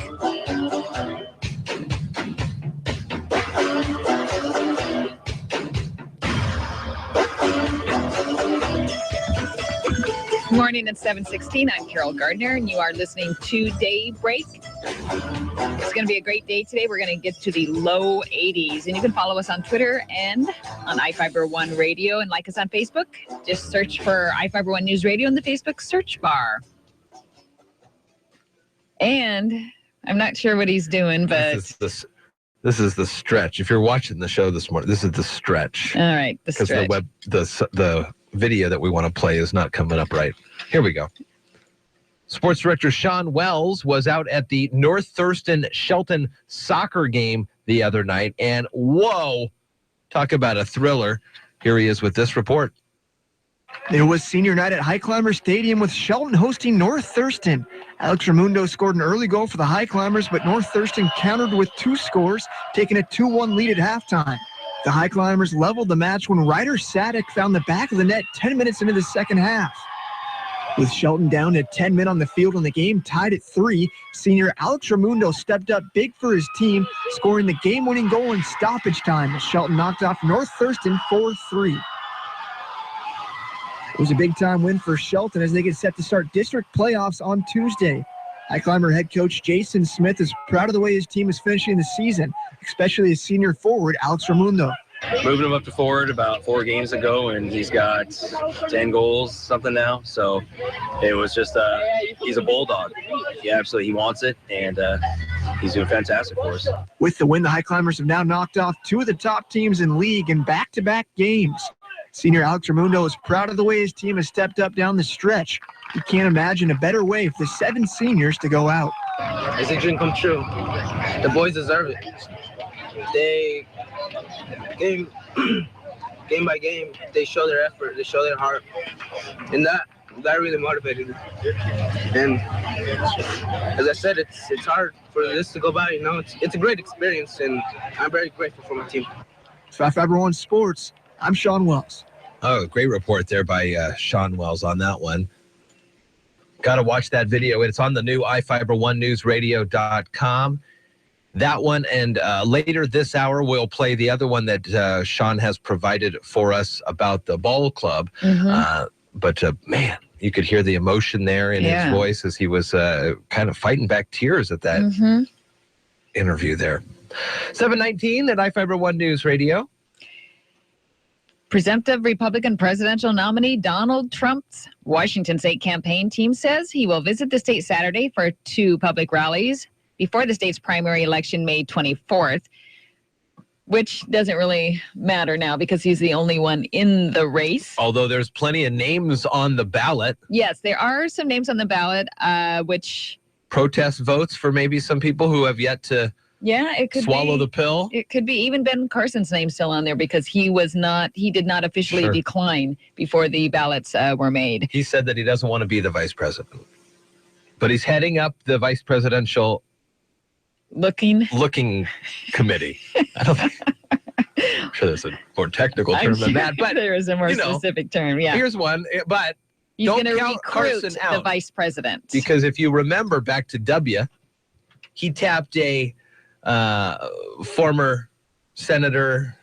[SPEAKER 5] Good morning at 7:16. I'm Carol Gardner, and you are listening to Daybreak. It's going to be a great day today. We're going to get to the low 80s, and you can follow us on Twitter and on iFIBER One Radio, and like us on Facebook. Just search for iFIBER One News Radio in the Facebook search bar. And I'm not sure what he's doing, but
[SPEAKER 19] This is the stretch. If you're watching the show this morning, this is the stretch.
[SPEAKER 5] All right, the stretch.
[SPEAKER 19] Because the video that we want to play is not coming up right. Here we go. Sports director Sean Wells was out at the North Thurston Shelton soccer game the other night, and whoa, talk about a thriller. Here he is with this report.
[SPEAKER 11] It was senior night at High Climber Stadium with Shelton hosting North Thurston. Alex Raimundo scored an early goal for the High Climbers, but North Thurston countered with 2 scores, taking a 2-1 lead at halftime. The High Climbers leveled the match when Ryder Sadek found the back of the net 10 minutes into the second half. With Shelton down to 10 men on the field and the game tied at 3, senior Alex Raimundo stepped up big for his team, scoring the game-winning goal in stoppage time as Shelton knocked off North Thurston 4-3. It was a big-time win for Shelton as they get set to start district playoffs on Tuesday. High Climber head coach Jason Smith is proud of the way his team is finishing the season, especially his senior forward, Alex Raimundo.
[SPEAKER 15] Moving him up to forward about 4 games ago, and he's got 10 goals, something now. So it was just, he's a bulldog. Yeah, absolutely. He wants it, and he's doing fantastic for us.
[SPEAKER 11] With the win, the High Climbers have now knocked off 2 of the top teams in league in back-to-back games. Senior Alex Raimundo is proud of the way his team has stepped up down the stretch. He can't imagine a better way for the 7 seniors to go out.
[SPEAKER 16] It's a dream come true. The boys deserve it. They, game by game, they show their effort, they show their heart, and that really motivated me. And as I said, it's hard for this to go by. You know, it's a great experience, and I'm very grateful for my team.
[SPEAKER 11] For iFIBER One Sports, I'm Sean Wells.
[SPEAKER 19] Oh, great report there by Sean Wells on that one. Got to watch that video. It's on the new iFIBER1newsradio.com. That one, and later this hour, we'll play the other one that Sean has provided for us about the ball club.
[SPEAKER 5] Mm-hmm.
[SPEAKER 19] But man, you could hear the emotion there in his voice as he was kind of fighting back tears at that interview there. 7:19 at iFIBER One News Radio.
[SPEAKER 5] Presumptive Republican presidential nominee Donald Trump's Washington state campaign team says he will visit the state Saturday for 2 public rallies before the state's primary election May 24th, which doesn't really matter now because he's the only one in the race.
[SPEAKER 19] Although there's plenty of names on the ballot.
[SPEAKER 5] Yes, there are some names on the ballot, which...
[SPEAKER 19] Protest votes for maybe some people who have yet to
[SPEAKER 5] it could
[SPEAKER 19] swallow the pill.
[SPEAKER 5] It could be even Ben Carson's name still on there because he did not officially decline before the ballots were made.
[SPEAKER 19] He said that he doesn't want to be the vice president, but he's heading up the vice presidential
[SPEAKER 5] looking
[SPEAKER 19] committee. I don't think, I'm sure there's a more technical term than that, but
[SPEAKER 5] there is a more specific term. Yeah,
[SPEAKER 19] here's one, but
[SPEAKER 5] he's
[SPEAKER 19] don't
[SPEAKER 5] going to
[SPEAKER 19] count
[SPEAKER 5] recruit
[SPEAKER 19] Carson out
[SPEAKER 5] the vice president
[SPEAKER 19] because if you remember back to W, he tapped a former senator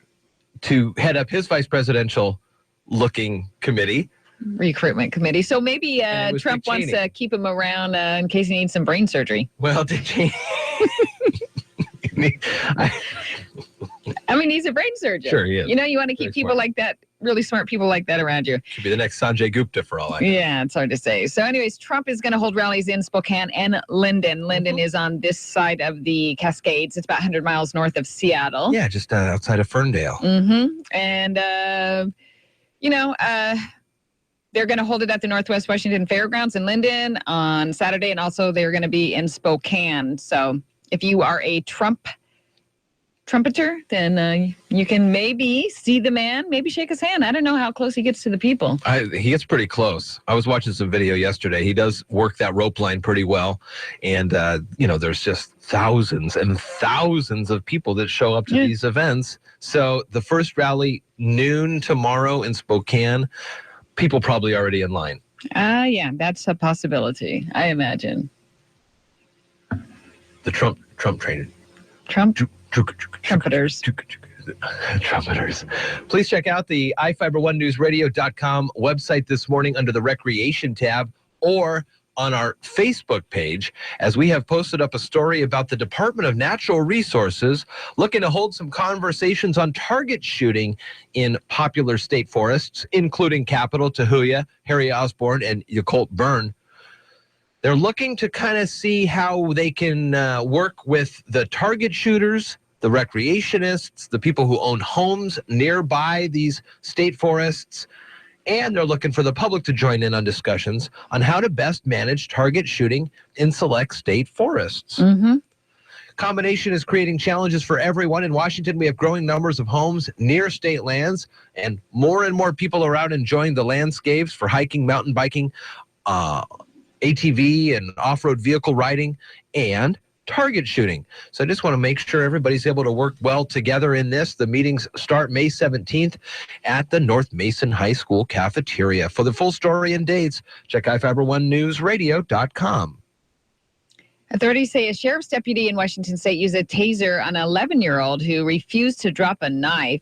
[SPEAKER 19] to head up his vice presidential looking committee.
[SPEAKER 5] Recruitment committee. So maybe Trump wants to keep him around in case he needs some brain surgery.
[SPEAKER 19] Well, Dick Cheney.
[SPEAKER 5] I mean, he's a brain surgeon.
[SPEAKER 19] Sure, he is.
[SPEAKER 5] You know, you want to keep people like that, really smart people like that around you.
[SPEAKER 19] Could be the next Sanjay Gupta for all I know.
[SPEAKER 5] Yeah, it's hard to say. So anyways, Trump is going to hold rallies in Spokane and Linden. Linden is on this side of the Cascades. It's about 100 miles north of Seattle.
[SPEAKER 19] Yeah, just outside of Ferndale.
[SPEAKER 5] And, they're going to hold it at the Northwest Washington Fairgrounds in Linden on Saturday, and also they're going to be in Spokane. So if you are a trumpeter, then you can maybe see the man, maybe shake his hand. I don't know how close he gets to the people.
[SPEAKER 19] He gets pretty close. I was watching some video yesterday. He does work that rope line pretty well. And, there's just thousands and thousands of people that show up to these events. So the first rally, noon tomorrow in Spokane, people probably already in line.
[SPEAKER 5] Yeah, that's a possibility, I imagine.
[SPEAKER 19] The Trump train.
[SPEAKER 5] Trumpeters.
[SPEAKER 19] Trumpeters. Please check out the iFIBER1newsradio.com website this morning under the Recreation tab or on our Facebook page, as we have posted up a story about the Department of Natural Resources looking to hold some conversations on target shooting in popular state forests, including Capitol, Tahuya, Harry Osborn, and Yacolt Burn. They're looking to kind of see how they can work with the target shooters, the recreationists, the people who own homes nearby these state forests, and they're looking for the public to join in on discussions on how to best manage target shooting in select state forests. Combination is creating challenges for everyone. In Washington, we have growing numbers of homes near state lands, and more people are out enjoying the landscapes for hiking, mountain biking, ATV and off-road vehicle riding, and target shooting. So I just want to make sure everybody's able to work well together in this. The meetings start May 17th at the North Mason High School cafeteria. For the full story and dates, check iFIBER1newsradio.com.
[SPEAKER 5] Authorities say a sheriff's deputy in Washington state used a taser on an 11-year-old who refused to drop a knife.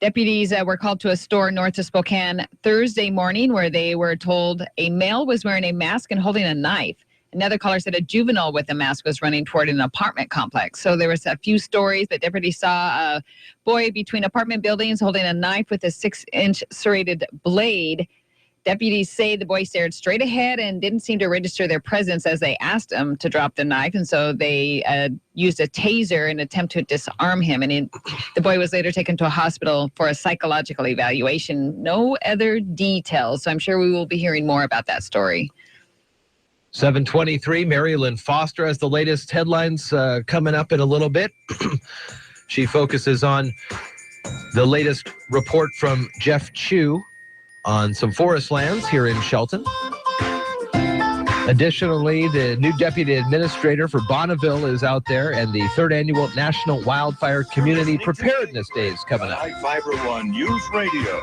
[SPEAKER 5] Deputies were called to a store north of Spokane Thursday morning where they were told a male was wearing a mask and holding a knife. Another caller said a juvenile with a mask was running toward an apartment complex. So there was a few stories that deputies saw a boy between apartment buildings holding a knife with a 6-inch serrated blade. Deputies say the boy stared straight ahead and didn't seem to register their presence as they asked him to drop the knife. And so they used a taser in an attempt to disarm him. And the boy was later taken to a hospital for a psychological evaluation. No other details. So I'm sure we will be hearing more about that story.
[SPEAKER 19] 7:23, Mary Lynn Foster has the latest headlines coming up in a little bit. She focuses on the latest report from Jeff Chu on some forest lands here in Shelton. Additionally, the new deputy administrator for Bonneville is out there, and the 3rd annual National Wildfire Community Preparedness Day is coming up.
[SPEAKER 9] iFIBER1 News Radio.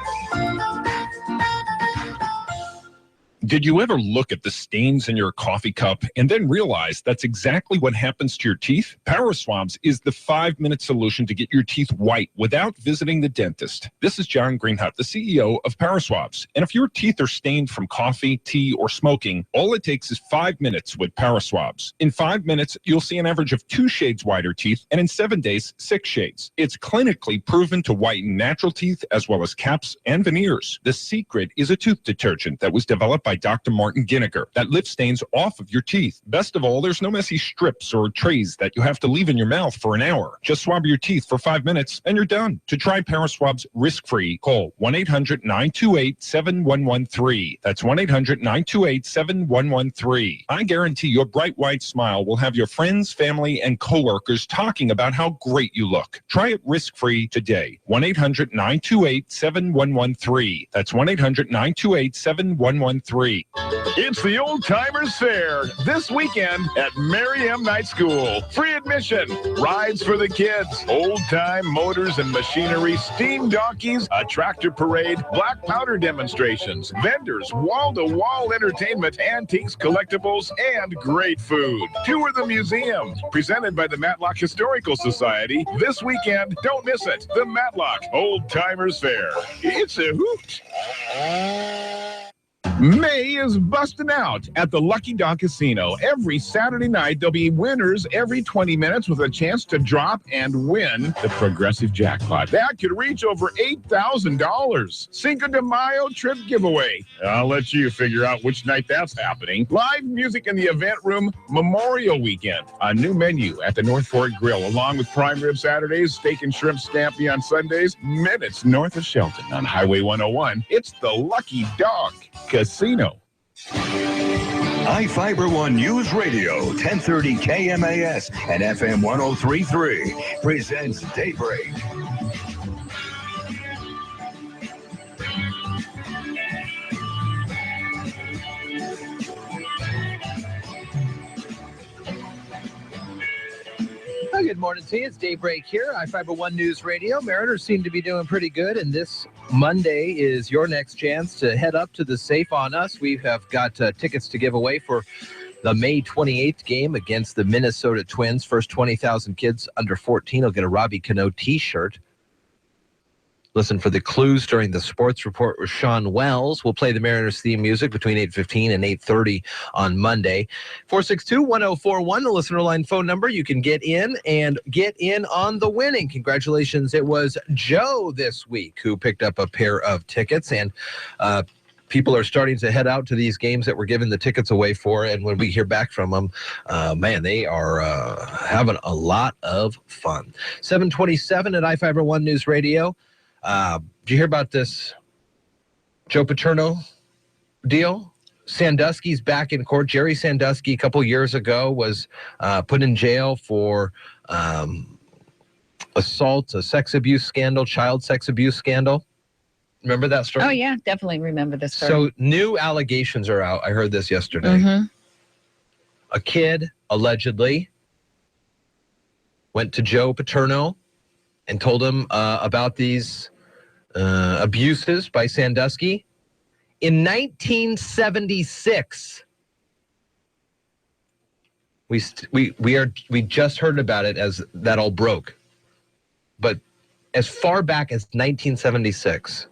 [SPEAKER 17] Did you ever look at the stains in your coffee cup and then realize that's exactly what happens to your teeth? Power Swabs is the 5-minute solution to get your teeth white without visiting the dentist. This is John Greenhut, the CEO of Power Swabs. And if your teeth are stained from coffee, tea, or smoking, all it takes is 5 minutes with Power Swabs. In 5 minutes, you'll see an average of 2 shades whiter teeth, and in 7 days, 6 shades. It's clinically proven to whiten natural teeth as well as caps and veneers. The secret is a tooth detergent that was developed by Dr. Martin Ginniger that lifts stains off of your teeth. Best of all, there's no messy strips or trays that you have to leave in your mouth for an hour. Just swab your teeth for 5 minutes and you're done. To try Power Swabs risk-free, call 1-800-928-7113. That's 1-800-928-7113. I guarantee your bright white smile will have your friends, family, and coworkers talking about how great you look. Try it risk-free today. 1-800-928-7113. That's 1-800-928-7113.
[SPEAKER 6] It's the Old Timers Fair this weekend at Merriam Night School. Free admission, rides for the kids, old-time motors and machinery, steam donkeys, a tractor parade, black powder demonstrations, vendors, wall-to-wall entertainment, antiques, collectibles, and great food. Tour the museum, presented by the Matlock Historical Society. This weekend, don't miss it. The Matlock Old Timers Fair. It's a hoot. May is busting out at the Lucky Dog Casino. Every Saturday night, there'll be winners every 20 minutes with a chance to drop and win the progressive jackpot. That could reach over $8,000. Cinco de Mayo trip giveaway. I'll let you figure out which night that's happening. Live music in the event room Memorial Weekend. A new menu at the North Fork Grill, along with prime rib Saturdays, steak and shrimp scampi on Sundays, minutes north of Shelton on Highway 101. It's the Lucky Dog Casino.
[SPEAKER 9] iFIBER One News Radio, 1030 KMAS and FM 103.3 presents Daybreak.
[SPEAKER 19] Good morning to you. It's Daybreak here, iFIBER One News Radio. Mariners seem to be doing pretty good, and this Monday is your next chance to head up to the Safe on Us. We have got tickets to give away for the May 28th game against the Minnesota Twins. First 20,000 kids under 14 will get a Robbie Cano t-shirt. Listen for the clues during the sports report with Sean Wells. We'll play the Mariners theme music between 8:15 and 8:30 on Monday. 462-1041, the listener line phone number. You can get in on the winning. Congratulations. It was Joe this week who picked up a pair of tickets, and people are starting to head out to these games that we're giving the tickets away for. And when we hear back from them, man, they are having a lot of fun. 727 at iFIBER One News Radio. Did you hear about this Joe Paterno deal? Sandusky's back in court. Jerry Sandusky, a couple years ago, was put in jail for assault, a sex abuse scandal, child sex abuse scandal. Remember that story?
[SPEAKER 5] Oh, yeah, definitely remember this story.
[SPEAKER 19] So new allegations are out. I heard this yesterday.
[SPEAKER 5] Mm-hmm.
[SPEAKER 19] A kid, allegedly, went to Joe Paterno and told him about these abuses by Sandusky. In 1976, we just heard about it as that all broke. But as far back as 1976.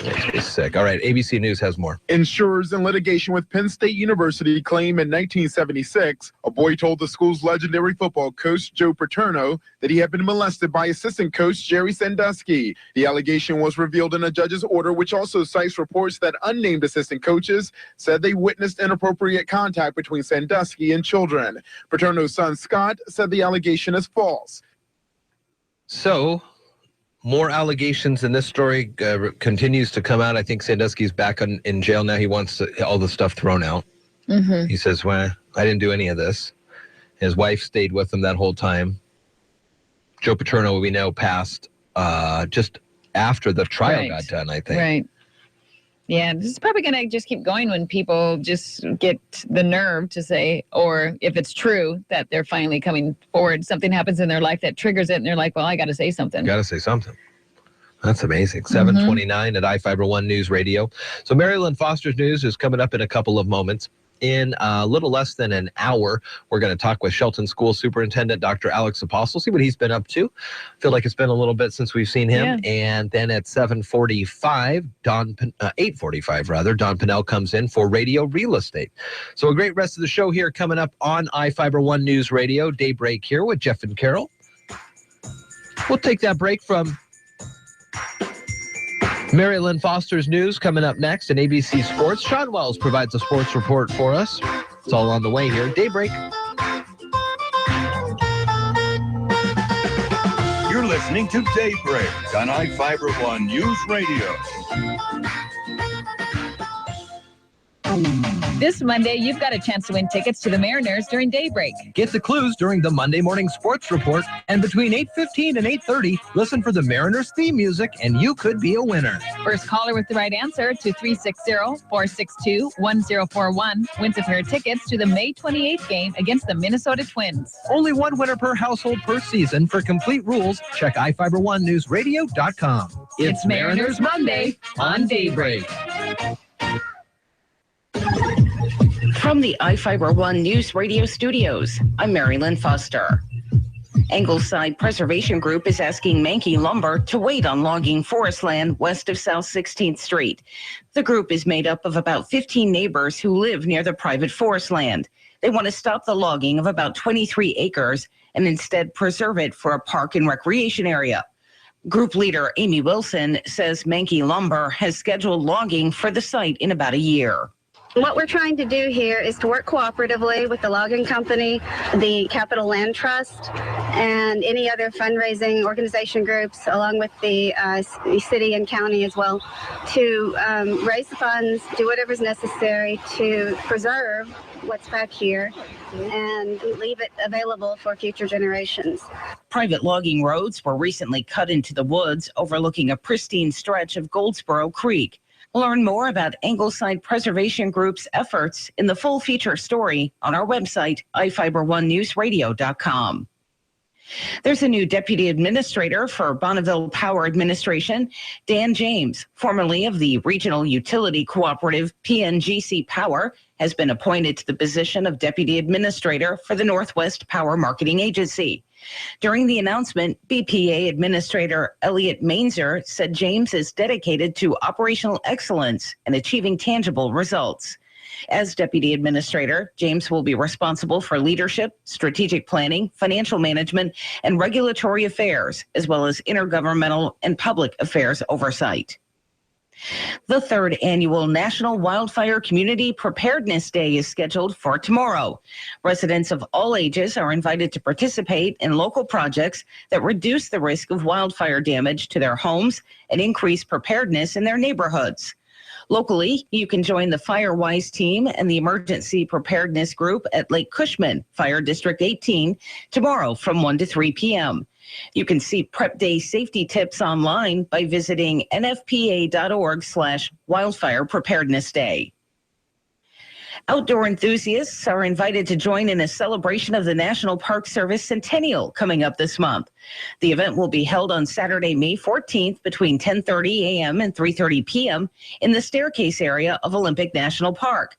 [SPEAKER 19] Makes me sick. All right, ABC News has more.
[SPEAKER 17] Insurers in litigation with Penn State University claim in 1976, a boy told the school's legendary football coach, Joe Paterno, that he had been molested by assistant coach Jerry Sandusky. The allegation was revealed in a judge's order, which also cites reports that unnamed assistant coaches said they witnessed inappropriate contact between Sandusky and children. Paterno's son, Scott, said the allegation is false.
[SPEAKER 19] So, more allegations in this story continues to come out. I think Sandusky's back in jail now. He wants all the stuff thrown out.
[SPEAKER 5] Mm-hmm.
[SPEAKER 19] He says, well, I didn't do any of this. His wife stayed with him that whole time. Joe Paterno, we know, passed just after the trial got done, I think.
[SPEAKER 5] Right. Yeah, this is probably going to just keep going when people just get the nerve to say, or if it's true that they're finally coming forward, something happens in their life that triggers it, and they're like, well, I got to say something.
[SPEAKER 19] Got to say something. That's amazing. 7:29 at iFIBER One News Radio. So Marilyn Foster's news is coming up in a couple of moments. In a little less than an hour, we're going to talk with Shelton School Superintendent Dr. Alex Apostle, see what he's been up to. Feel like it's been a little bit since we've seen him. Yeah. And then at 8:45 rather, Don Pinnell comes in for Radio Real Estate. So a great rest of the show here coming up on iFIBER One News Radio. Daybreak here with Jeff and Carol. We'll take that break from Mary Lynn Foster's news coming up next in ABC Sports. Sean Wells provides a sports report for us. It's all on the way here. Daybreak.
[SPEAKER 9] You're listening to Daybreak on iFIBER One News Radio.
[SPEAKER 5] This Monday, you've got a chance to win tickets to the Mariners during Daybreak.
[SPEAKER 19] Get the clues during the Monday Morning Sports Report, and between 8:15 and 8:30, listen for the Mariners theme music, and you could be a winner.
[SPEAKER 5] First caller with the right answer to 360-462-1041 wins a pair of tickets to the May 28th game against the Minnesota Twins.
[SPEAKER 19] Only one winner per household per season. For complete rules, check iFIBER1newsradio.com.
[SPEAKER 5] It's Mariners Monday on Daybreak.
[SPEAKER 2] From the iFIBER One News Radio studios, I'm Mary Lynn Foster. Angleside Preservation Group is asking Mankey Lumber to wait on logging forest land west of South 16th Street. The group is made up of about 15 neighbors who live near the private forest land. They want to stop the logging of about 23 acres and instead preserve it for a park and recreation area. Group leader Amy Wilson says Mankey Lumber has scheduled logging for the site in about a year.
[SPEAKER 3] What we're trying to do here is to work cooperatively with the logging company, the Capital Land Trust, and any other fundraising organization groups, along with the city and county as well, to raise the funds, do whatever's necessary to preserve what's back here and leave it available for future generations.
[SPEAKER 2] Private logging roads were recently cut into the woods overlooking a pristine stretch of Goldsboro Creek. Learn more about Angleside Preservation Group's efforts in the full feature story on our website, iFIBER1newsradio.com. There's a new deputy administrator for Bonneville Power Administration. Dan James, formerly of the regional utility cooperative PNGC Power, has been appointed to the position of deputy administrator for the Northwest Power Marketing Agency. During the announcement, BPA Administrator Elliot Mainzer said James is dedicated to operational excellence and achieving tangible results. As deputy administrator, James will be responsible for leadership, strategic planning, financial management, and regulatory affairs, as well as intergovernmental and public affairs oversight. The third annual National Wildfire Community Preparedness Day is scheduled for tomorrow. Residents of all ages are invited to participate in local projects that reduce the risk of wildfire damage to their homes and increase preparedness in their neighborhoods. Locally, you can join the FireWise team and the Emergency Preparedness Group at Lake Cushman, Fire District 18, tomorrow from 1 to 3 p.m. You can see Prep Day safety tips online by visiting nfpa.org/wildfire preparedness day. Outdoor enthusiasts are invited to join in a celebration of the National Park Service Centennial coming up this month. The event will be held on Saturday, May 14th between 10:30 a.m. and 3:30 p.m. in the staircase area of Olympic National Park.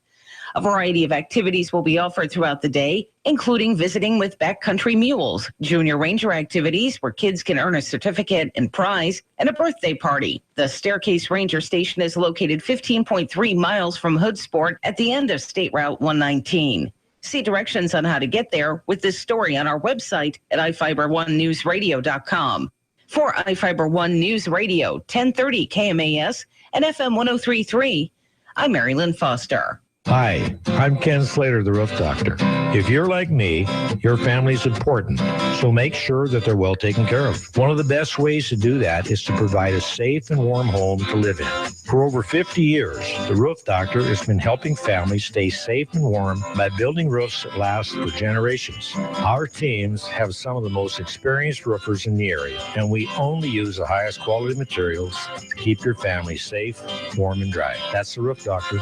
[SPEAKER 2] A variety of activities will be offered throughout the day, including visiting with backcountry mules, junior ranger activities where kids can earn a certificate and prize, and a birthday party. The Staircase Ranger Station is located 15.3 miles from Hoodsport at the end of State Route 119. See directions on how to get there with this story on our website at iFIBER1newsradio.com. For iFIBER One News Radio, 1030 KMAS and FM 103.3, I'm Mary Lynn Foster.
[SPEAKER 12] Hi, I'm Ken Slater, the Roof Doctor. If you're like me, your family's important, so make sure that they're well taken care of. One of the best ways to do that is to provide a safe and warm home to live in. For over 50 years, the Roof Doctor has been helping families stay safe and warm by building roofs that last for generations. Our teams have some of the most experienced roofers in the area, and we only use the highest quality materials to keep your family safe, warm, and dry. That's the Roof Doctor.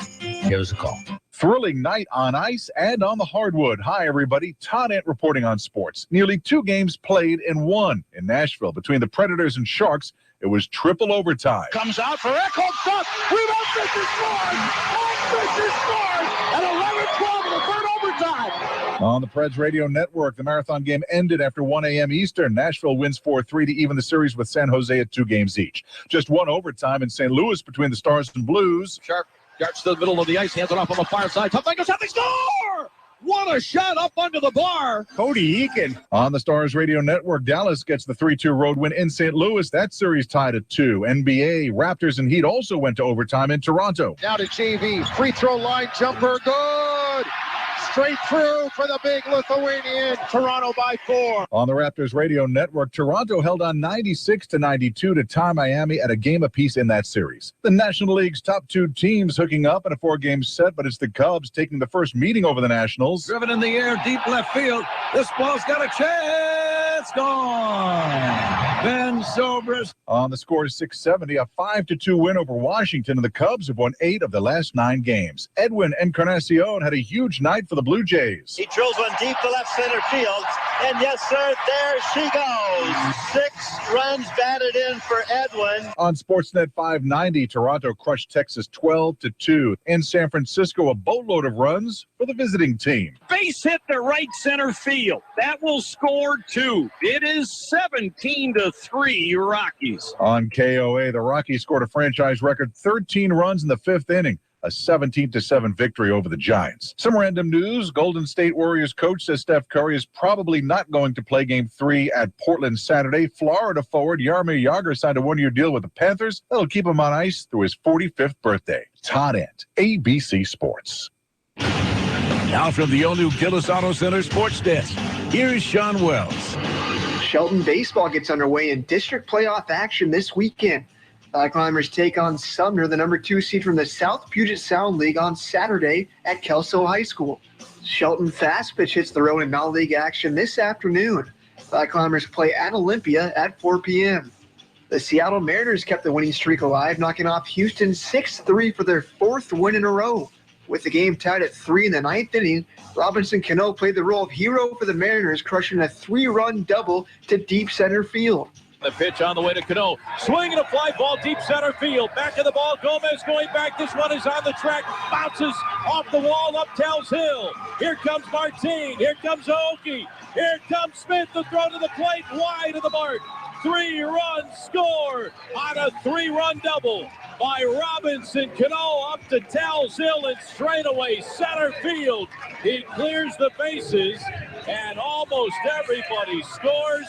[SPEAKER 12] Give us a call.
[SPEAKER 6] Thrilling night on ice and on the hardwood. Hi, everybody. Todd Ent reporting on sports. Nearly 2 games played and won in Nashville between the Predators and Sharks It was triple overtime.
[SPEAKER 14] Comes out for Eckholm, shot. Rebound, Fisher scores. Fisher scores at 11-12 in the third overtime.
[SPEAKER 6] On the Preds Radio Network, the marathon game ended after 1 a.m. Eastern. Nashville wins 4-3 to even the series with San Jose at 2 games each. Just one overtime in St. Louis between the Stars and Blues.
[SPEAKER 14] Sharp darts to the middle of the ice, hands it off on the far side. Tough goes out, they score! What a shot up under the bar.
[SPEAKER 6] Cody Eakin. On the Stars Radio Network, Dallas gets the 3-2 road win in St. Louis. That series tied at 2. NBA, Raptors, and Heat also went to overtime in Toronto.
[SPEAKER 14] Now to JV. Free throw line jumper. Good. Straight through for the big Lithuanian. Toronto by 4.
[SPEAKER 6] On the Raptors Radio Network, Toronto held on 96-92 to tie Miami at a game apiece in that series. The National League's top 2 teams hooking up in a 4-game set, but it's the Cubs taking the first meeting over the Nationals.
[SPEAKER 14] Driven in the air, deep left field. This ball's got a chance. Gone. Ben Zobrist.
[SPEAKER 6] On the score is 670, a 5-2 win over Washington, and the Cubs have won 8 of the last 9 games. Edwin Encarnacion had a huge night for the Blue Jays.
[SPEAKER 18] He drills one deep to left center field, and yes, sir, there she goes. 6 runs batted in for Edwin.
[SPEAKER 6] On Sportsnet 590, Toronto crushed Texas 12-2. In San Francisco, a boatload of runs for the visiting team.
[SPEAKER 14] Base hit to right center field. That will score 2. It is 17-3 Rockies.
[SPEAKER 6] On KOA, the Rockies scored a franchise record 13 runs in the 5th inning. A 17-7 victory over the Giants. Some random news. Golden State Warriors coach says Steph Curry is probably not going to play Game 3 at Portland Saturday. Florida forward Jaromir Jagr signed a 1-year deal with the Panthers. That'll keep him on ice through his 45th birthday. Todd Ent, ABC Sports.
[SPEAKER 14] Now from the all-new Gillis Auto Center Sports Desk, here's Sean Wells.
[SPEAKER 11] Shelton baseball gets underway in district playoff action this weekend. Climbers take on Sumner, the number 2 seed from the South Puget Sound League, on Saturday at Kelso High School. Shelton fast pitch hits the road in non-league action this afternoon. Climbers play at Olympia at 4 p.m. The Seattle Mariners kept the winning streak alive, knocking off Houston 6-3 for their 4th win in a row. With the game tied at 3 in the 9th inning, Robinson Cano played the role of hero for the Mariners, crushing a 3-run double to deep center field.
[SPEAKER 14] The pitch on the way to Cano. Swinging a fly ball deep center field. Back of the ball. Gomez going back. This one is on the track. Bounces off the wall up Tells Hill. Here comes Martin. Here comes Aoki. Here comes Smith. The throw to the plate. Wide of the mark. 3-run score on a 3-run double by Robinson Cano up to Tells Hill and straightaway center field. He clears the bases and almost everybody scores.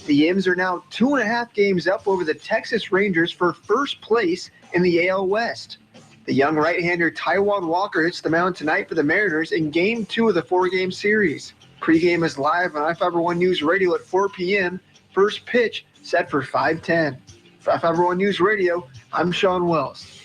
[SPEAKER 11] The Imps are now 2.5 games up over the Texas Rangers for first place in the AL West. The young right-hander Taijuan Walker hits the mound tonight for the Mariners in Game 2 of the 4-game series. Pre-game is live on iFIBER ONE News Radio at 4 p.m. First pitch set for 5:10. For iFIBER ONE News Radio, I'm Sean Wells.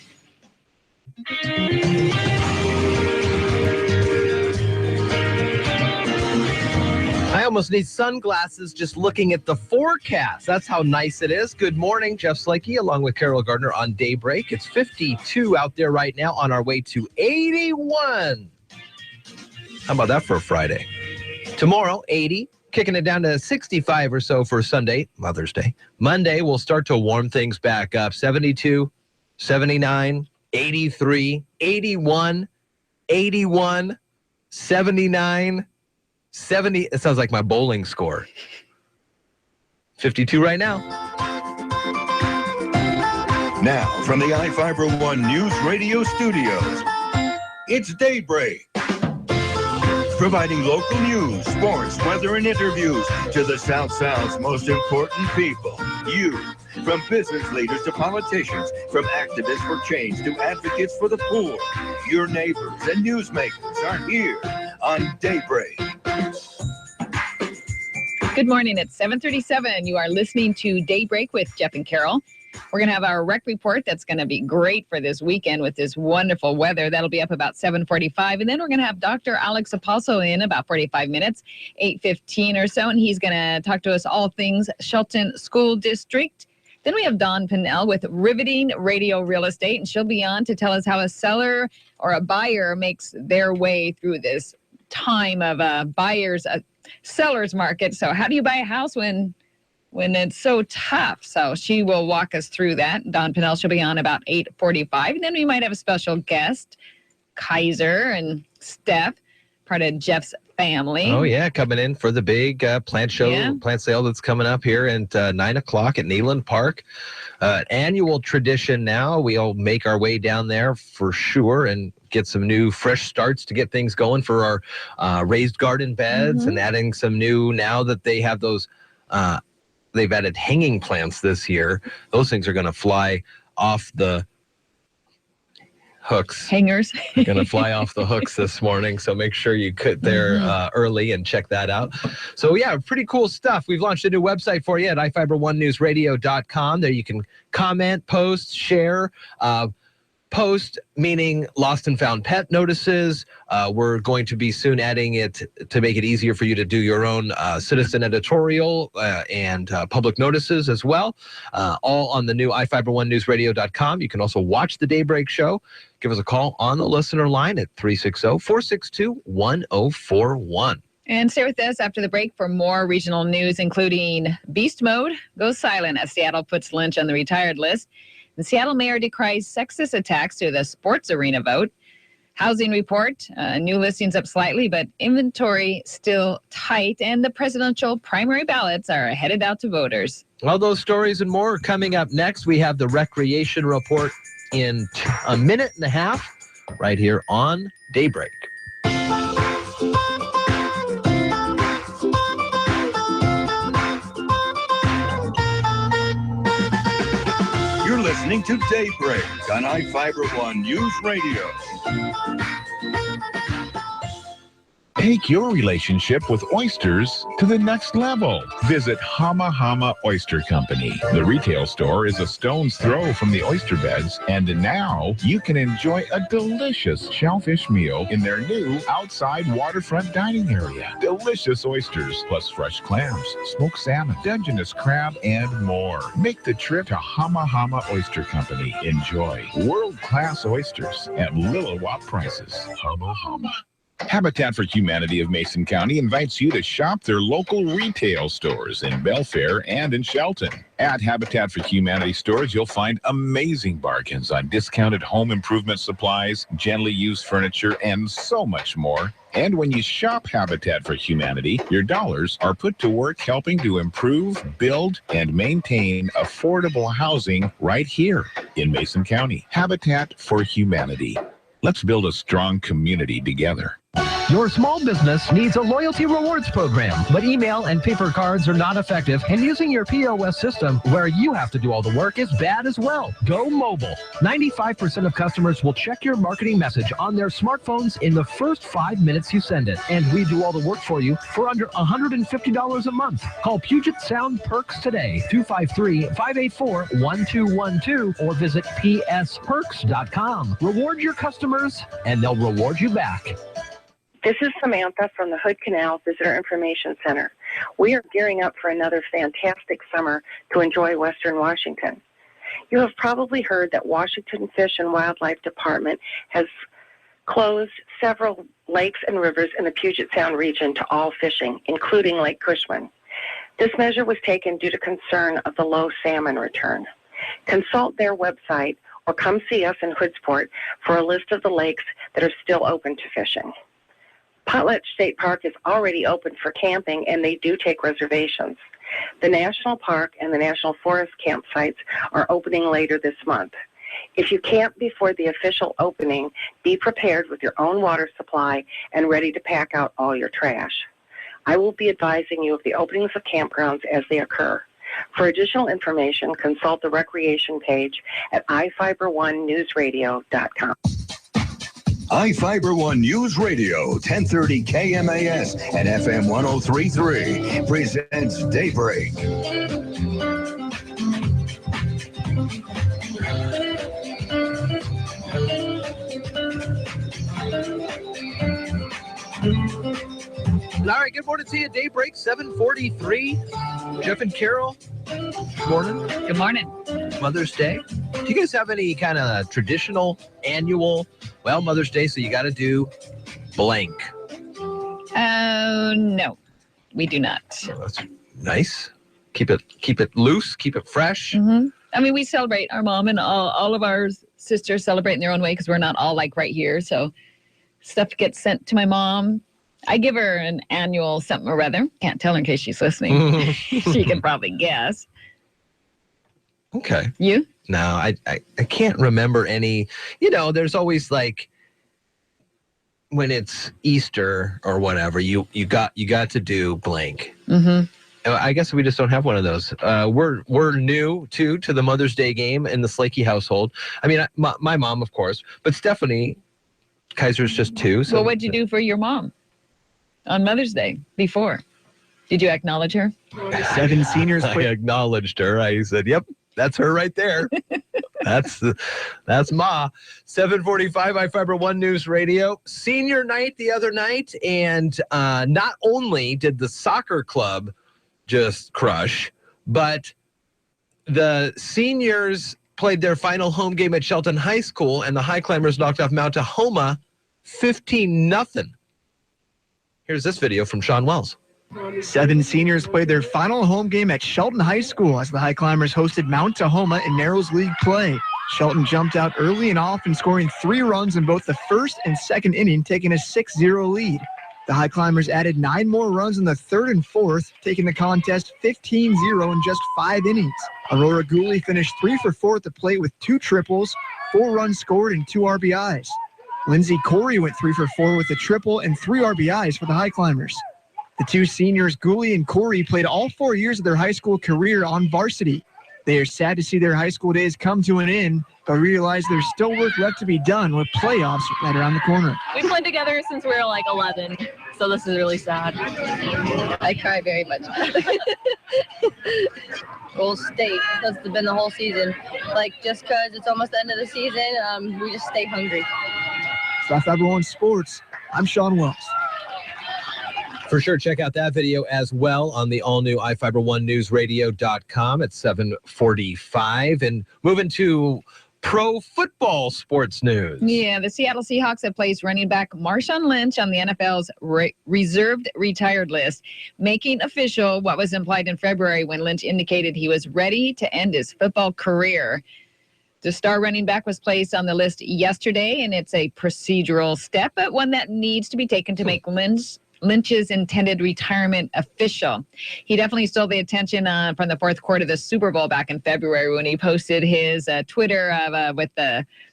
[SPEAKER 19] I almost need sunglasses just looking at the forecast. That's how nice it is. Good morning, Jeff Slakey, along with Carol Gardner on Daybreak. It's 52 out there right now, on our way to 81. How about that for a Friday? Tomorrow, 80. Kicking it down to 65 or so for Sunday, Mother's Day. Monday, we'll start to warm things back up. 72, 79, 83, 81, 81, 79, 70. It sounds like my bowling score. 52 right now.
[SPEAKER 9] Now, from the iFIBER ONE News Radio studios, it's Daybreak. Providing local news, sports, weather, and interviews to the South Sound's most important people. You. From business leaders to politicians, from activists for change to advocates for the poor. Your neighbors and newsmakers are here on Daybreak.
[SPEAKER 5] Good morning. It's 7:37. You are listening to Daybreak with Jeff and Carol. We're going to have our rec report that's going to be great for this weekend with this wonderful weather. That'll be up about 7:45. And then we're going to have Dr. Alex Apostle in about 45 minutes, 8:15 or so. And he's going to talk to us all things Shelton School District. Then we have Dawn Pinnell with Riveting Radio Real Estate. And she'll be on to tell us how a seller or a buyer makes their way through this time of a seller's market. So how do you buy a house when when it's so tough. So she will walk us through that. Dawn Pinnell, she'll be on about 8:45. And then we might have a special guest, Kaiser and Steph, part of Jeff's family.
[SPEAKER 19] Oh, yeah, coming in for the big plant show, plant sale that's coming up here at 9 o'clock at Neyland Park. Annual tradition now. We all make our way down there for sure and get some new fresh starts to get things going for our raised garden beds and adding some new, now that they have those, they've added hanging plants this year. Those things are going to fly off the hooks.
[SPEAKER 5] Hangers.
[SPEAKER 19] Going to fly off the hooks this morning, so make sure you get there early and check that out. So yeah, pretty cool stuff. We've launched a new website for you at iFIBER1newsradio.com. There you can comment, post, share. Post, meaning lost and found pet notices. We're going to be soon adding it to make it easier for you to do your own citizen editorial and public notices as well. All on the new iFIBER1newsradio.com. You can also watch the Daybreak show. Give us a call on the listener line at 360-462-1041.
[SPEAKER 5] And stay with us after the break for more regional news, including Beast Mode goes silent as Seattle puts Lynch on the retired list. The Seattle mayor decries sexist attacks to the sports arena vote. Housing report, new listings up slightly, but inventory still tight. And the presidential primary ballots are headed out to voters.
[SPEAKER 19] All those stories and more are coming up next. We have the recreation report in a minute and a half right here on Daybreak.
[SPEAKER 9] You're listening to Daybreak on iFIBER One News Radio.
[SPEAKER 6] Take your relationship with oysters to the next level. Visit Hama Hama Oyster Company. The retail store is a stone's throw from the oyster beds, and now you can enjoy a delicious shellfish meal in their new outside waterfront dining area. Delicious oysters, plus fresh clams, smoked salmon, Dungeness crab, and more. Make the trip to Hama Hama Oyster Company. Enjoy world-class oysters at Little Wop prices. Hama Hama. Habitat for Humanity of Mason County invites you to shop their local retail stores in Belfair and in Shelton. At Habitat for Humanity stores, you'll find amazing bargains on discounted home improvement supplies, gently used furniture, and so much more. And when you shop Habitat for Humanity, your dollars are put to work helping to improve, build, and maintain affordable housing right here in Mason County. Habitat for Humanity. Let's build a strong community together.
[SPEAKER 4] Your small business needs a loyalty rewards program, but email and paper cards are not effective, and using your POS system where you have to do all the work is bad as well. Go mobile. 95% of customers will check your marketing message on their smartphones in the first 5 minutes you send it, and we do all the work for you for under $150 a month. Call Puget Sound Perks today, 253-584-1212, or visit psperks.com. Reward your customers, and they'll reward you back.
[SPEAKER 20] This is Samantha from the Hood Canal Visitor Information Center. We are gearing up for another fantastic summer to enjoy Western Washington. You have probably heard that Washington Fish and Wildlife Department has closed several lakes and rivers in the Puget Sound region to all fishing, including Lake Cushman. This measure was taken due to concern of the low salmon return. Consult their website or come see us in Hoodsport for a list of the lakes that are still open to fishing. Potlatch State Park is already open for camping, and they do take reservations. The National Park and the National Forest campsites are opening later this month. If you camp before the official opening, be prepared with your own water supply and ready to pack out all your trash. I will be advising you of the openings of campgrounds as they occur. For additional information, consult the recreation page at iFIBER1newsradio.com.
[SPEAKER 9] iFIBER One News Radio, 1030 KMAS and FM 103.3 presents Daybreak.
[SPEAKER 19] All right, good morning to you. Daybreak, 7:43. Jeff and Carol, good morning.
[SPEAKER 5] Good morning.
[SPEAKER 19] Mother's Day. Do you guys have any kind of traditional annual, well, Mother's Day, so you got to do blank?
[SPEAKER 5] No, we do not.
[SPEAKER 19] Oh, that's nice. keep it loose, keep it fresh.
[SPEAKER 5] Mm-hmm. I mean, we celebrate our mom, and all of our sisters celebrate in their own way because we're not all like right here. So stuff gets sent to my mom. I give her an annual something or other. Can't tell her in case she's listening. She can probably guess.
[SPEAKER 19] Okay.
[SPEAKER 5] You?
[SPEAKER 19] No, I can't remember any. You know, there's always like when it's Easter or whatever, you got to do blank.
[SPEAKER 5] Mm-hmm.
[SPEAKER 19] I guess we just don't have one of those. We're new to the Mother's Day game in the Slakey household. I mean, my mom, of course, but Stephanie Kaiser's just 2. So
[SPEAKER 5] well, what'd you do for your mom on Mother's Day before? Did you acknowledge her?
[SPEAKER 11] 7 seniors
[SPEAKER 19] I
[SPEAKER 11] quit.
[SPEAKER 19] acknowledged her. I said, "Yep, that's her right there." That's Ma. 7:45 iFIBER One News Radio. Senior night the other night, and not only did the soccer club just crush, but the seniors played their final home game at Shelton High School, and the High Climbers knocked off Mount Tahoma 15-0. Here's this video from Sean Wells.
[SPEAKER 11] 7 seniors played their final home game at Shelton High School as the High Climbers hosted Mount Tahoma in Narrows League play. Shelton jumped out early and often, scoring 3 runs in both the first and second inning, taking a 6-0 lead. The High Climbers added 9 more runs in the third and fourth, taking the contest 15-0 in just 5 innings. Aurora Gooley finished 3 for 4 at the plate with 2 triples, 4 runs scored, and 2 RBIs. Lindsey Corey went 3 for 4 with a triple and 3 RBIs for the High Climbers. The 2 seniors, Gooley and Corey, played all 4 years of their high school career on varsity. They are sad to see their high school days come to an end, but realize there's still work left to be done with playoffs right around the corner.
[SPEAKER 21] We played together since we were like 11, so this is really sad. I cry very much. Gold State, that's been the whole season. Like, just because it's almost the end of the season, we just stay hungry.
[SPEAKER 11] For iFIBER One Sports, I'm Sean Wells.
[SPEAKER 19] For sure, check out that video as well on the all-new iFIBER1newsradio.com at 7:45. And moving to pro football sports news.
[SPEAKER 5] Yeah, the Seattle Seahawks have placed running back Marshawn Lynch on the NFL's reserved retired list, making official what was implied in February when Lynch indicated he was ready to end his football career. The star running back was placed on the list yesterday, and it's a procedural step, but one that needs to be taken to make Lynch's intended retirement official. He definitely stole the attention from the fourth quarter of the Super Bowl back in February when he posted his Twitter with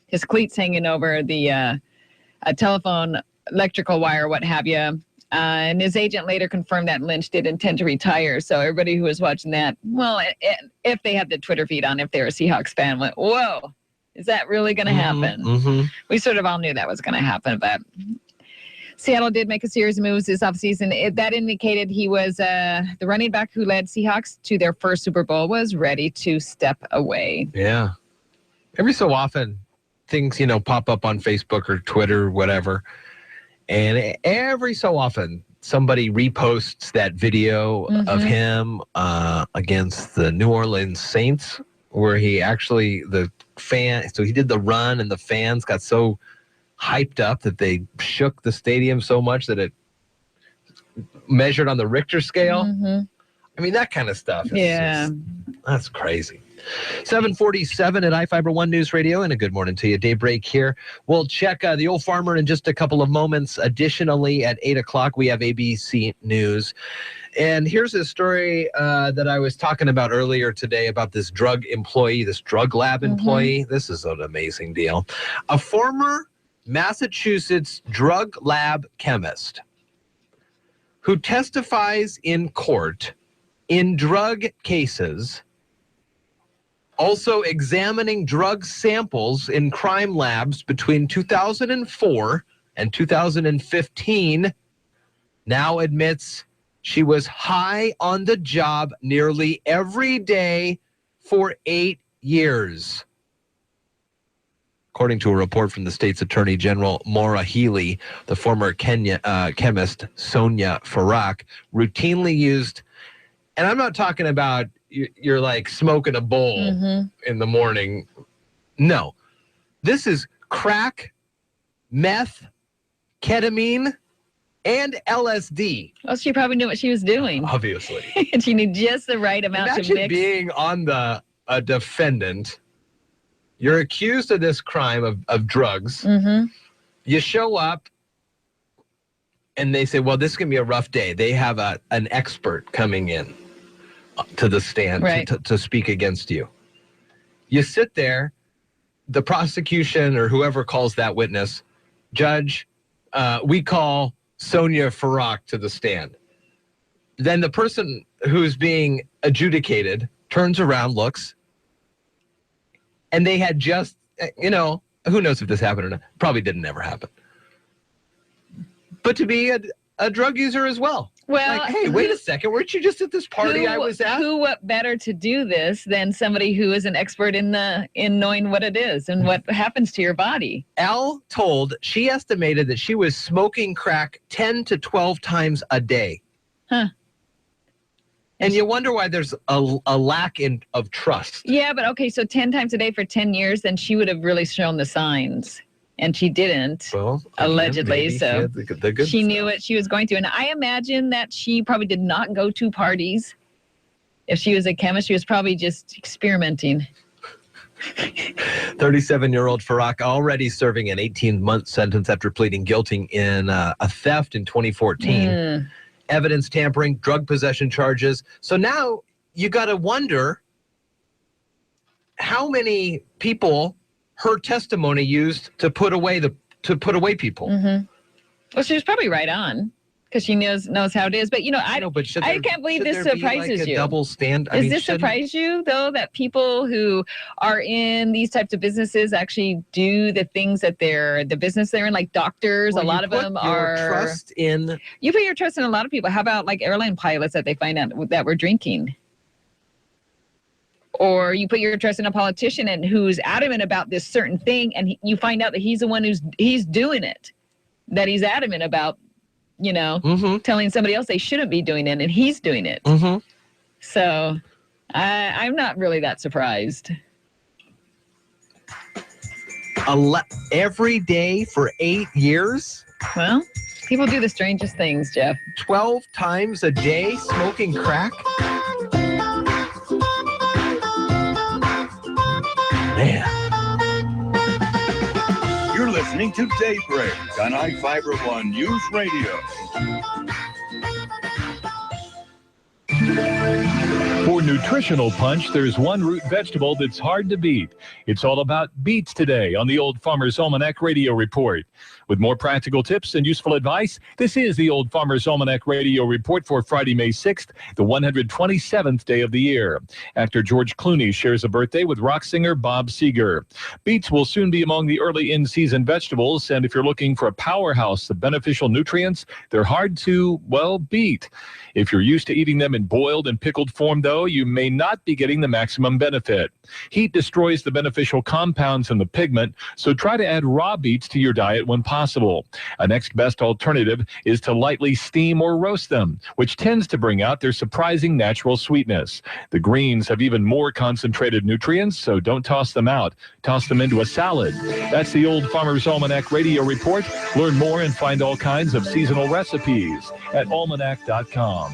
[SPEAKER 5] his cleats hanging over the telephone electrical wire, what have you. And his agent later confirmed that Lynch did intend to retire. So everybody who was watching that, well, if they had the Twitter feed on, if they were a Seahawks fan, went, whoa, is that really going to happen?
[SPEAKER 19] Mm-hmm.
[SPEAKER 5] We sort of all knew that was going to happen, but Seattle did make a series of moves this offseason. That indicated he was the running back who led Seahawks to their first Super Bowl was ready to step away.
[SPEAKER 19] Yeah. Every so often, things, pop up on Facebook or Twitter or whatever. And every so often, somebody reposts that video of him against the New Orleans Saints, where he actually, so he did the run and the fans got so hyped up that they shook the stadium so much that it measured on the Richter scale. I mean, that kind of stuff. That's crazy. 7:47 at iFIBER One News Radio, and a good morning to you. Daybreak here. We'll check the Old Farmer in just a couple of moments. Additionally, at 8 o'clock, we have ABC News. And here's a story that I was talking about earlier today about this drug employee, this drug lab employee. This is an amazing deal. A former Massachusetts drug lab chemist who testifies in court in drug cases, also examining drug samples in crime labs between 2004 and 2015, now admits she was high on the job nearly every day for 8 years. According to a report from the state's Attorney General, Maura Healy, the former chemist Sonia Farak routinely used, and I'm not talking about you're like smoking a bowl in the morning. No, this is crack, meth, ketamine, and LSD.
[SPEAKER 5] Well, she probably knew what she was doing.
[SPEAKER 19] Obviously.
[SPEAKER 5] And she knew just the right amount to
[SPEAKER 19] Imagine
[SPEAKER 5] mix.
[SPEAKER 19] being on a defendant. You're accused of this crime of drugs.
[SPEAKER 5] Mm-hmm.
[SPEAKER 19] You show up, and they say, well, this is going to be a rough day. They have an expert coming in to the stand to speak against you. You sit there, the prosecution or whoever calls that witness, judge, we call Sonia Farrak to the stand. Then the person who's being adjudicated turns around, looks, and they had just, who knows if this happened or not. Probably didn't ever happen. But to be a drug user as well.
[SPEAKER 5] Well,
[SPEAKER 19] like, hey, wait a second. Weren't you just at this party I was at?
[SPEAKER 5] Who better to do this than somebody who is an expert in knowing what it is and what happens to your body?
[SPEAKER 19] Elle told she estimated that she was smoking crack 10 to 12 times a day.
[SPEAKER 5] Huh.
[SPEAKER 19] And you wonder why there's a lack of trust.
[SPEAKER 5] Yeah, but okay, so 10 times a day for 10 years, then she would have really shown the signs. And she didn't, allegedly. So she knew what she was going through. And I imagine that she probably did not go to parties. If she was a chemist, she was probably just experimenting.
[SPEAKER 19] 37-year-old Farrak already serving an 18-month sentence after pleading guilty in a theft in 2014. Evidence tampering, drug possession charges. So now you got to wonder how many people her testimony used to put away people.
[SPEAKER 5] Mm-hmm. Well, she was probably right on because she knows how it is. But I can't believe this surprises you.
[SPEAKER 19] Double stand.
[SPEAKER 5] Does this surprise you though that people who are in these types of businesses actually do the things that the business they're in, like doctors?
[SPEAKER 19] Well,
[SPEAKER 5] a lot of them are.
[SPEAKER 19] Trust in.
[SPEAKER 5] You put your trust in a lot of people. How about like airline pilots that they find out that were drinking? Or you put your trust in a politician and who's adamant about this certain thing, and you find out that he's the one he's doing it, that he's adamant about, telling somebody else they shouldn't be doing it, and he's doing it.
[SPEAKER 19] Mm-hmm.
[SPEAKER 5] So I'm not really that surprised.
[SPEAKER 19] Every day for 8 years?
[SPEAKER 5] Well, people do the strangest things, Jeff.
[SPEAKER 19] 12 times a day smoking crack? Man.
[SPEAKER 9] You're listening to Daybreak on iFIBER ONE News Radio.
[SPEAKER 1] For nutritional punch, there's one root vegetable that's hard to beat. It's all about beets today on the Old Farmer's Almanac Radio Report. With more practical tips and useful advice, this is the Old Farmer's Almanac Radio Report for Friday, May 6th, the 127th day of the year. Actor George Clooney shares a birthday with rock singer Bob Seger. Beets will soon be among the early in-season vegetables, and if you're looking for a powerhouse of beneficial nutrients, they're hard to, beat. If you're used to eating them in boiled and pickled form, though, you may not be getting the maximum benefit. Heat destroys the beneficial compounds in the pigment, so try to add raw beets to your diet when possible. A next best alternative is to lightly steam or roast them, which tends to bring out their surprising natural sweetness. The greens have even more concentrated nutrients, so don't toss them out. Toss them into a salad. That's the Old Farmer's Almanac Radio Report. Learn more and find all kinds of seasonal recipes at almanac.com.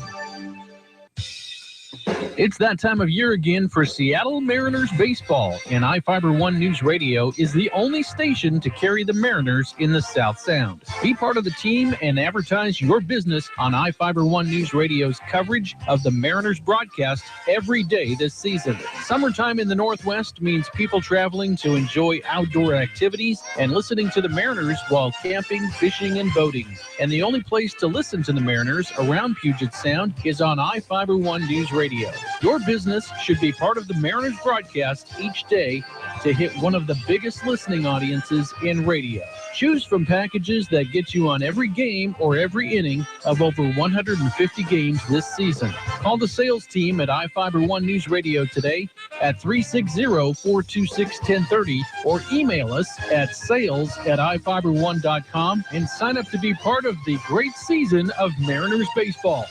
[SPEAKER 13] It's that time of year again for Seattle Mariners baseball, and iFIBER ONE News Radio is the only station to carry the Mariners in the South Sound. Be part of the team and advertise your business on iFIBER ONE News Radio's coverage of the Mariners broadcast every day this season. Summertime in the Northwest means people traveling to enjoy outdoor activities and listening to the Mariners while camping, fishing, and boating. And the only place to listen to the Mariners around Puget Sound is on iFIBER ONE News Radio. Your business should be part of the Mariners broadcast each day to hit one of the biggest listening audiences in radio. Choose from packages that get you on every game or every inning of over 150 games this season. Call the sales team at iFIBER ONE News Radio today at 360-426-1030 or email us at sales@ifiberone.com and sign up to be part of the great season of Mariners baseball.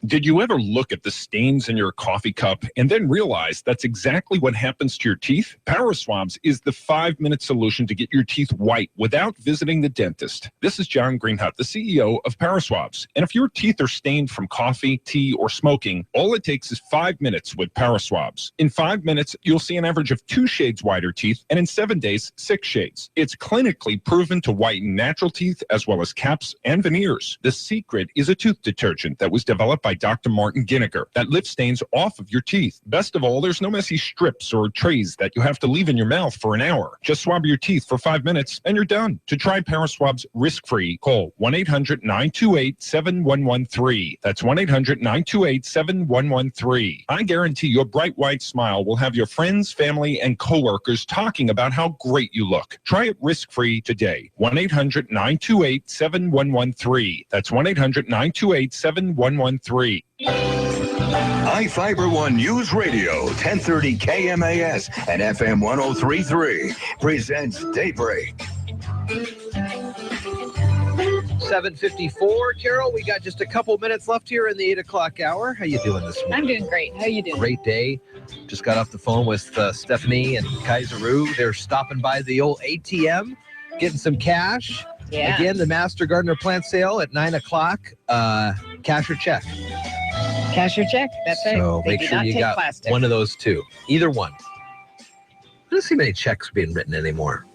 [SPEAKER 17] Did you ever look at the stains in your coffee cup and then realize that's exactly what happens to your teeth? Power Swabs is the 5-minute solution to get your teeth white without visiting the dentist. This is John Greenhut, the CEO of Power Swabs. And if your teeth are stained from coffee, tea, or smoking, all it takes is 5 minutes with Power Swabs. In 5 minutes, you'll see an average of 2 shades whiter teeth, and in 7 days, 6 shades. It's clinically proven to whiten natural teeth as well as caps and veneers. The secret is a tooth detergent that was developed by Dr. Martin Ginniger that lifts stains off of your teeth. Best of all, there's no messy strips or trays that you have to leave in your mouth for an hour. Just swab your teeth for 5 minutes and you're done. To try Power Swabs risk-free, call 1-800-928-7113. That's 1-800-928-7113. I guarantee your bright white smile will have your friends, family, and coworkers talking about how great you look. Try it risk-free today. 1-800-928-7113. That's 1-800-928-7113.
[SPEAKER 9] iFIBER One News Radio, 1030 KMAS and FM 103.3 presents Daybreak.
[SPEAKER 19] 7:54, Carol. We got just a couple minutes left here in the 8 o'clock hour. How you doing this morning?
[SPEAKER 5] I'm doing great. How you doing?
[SPEAKER 19] Great day. Just got off the phone with Stephanie and Kaiseru. They're stopping by the old ATM, getting some cash.
[SPEAKER 5] Yeah.
[SPEAKER 19] Again, the Master Gardener plant sale at 9 o'clock. Cash or check?
[SPEAKER 5] Cash or check. That's right.
[SPEAKER 19] So
[SPEAKER 5] They
[SPEAKER 19] make
[SPEAKER 5] do
[SPEAKER 19] sure
[SPEAKER 5] not
[SPEAKER 19] you
[SPEAKER 5] take
[SPEAKER 19] got
[SPEAKER 5] plastic.
[SPEAKER 19] one of those two. Either one. I don't see many checks being written anymore.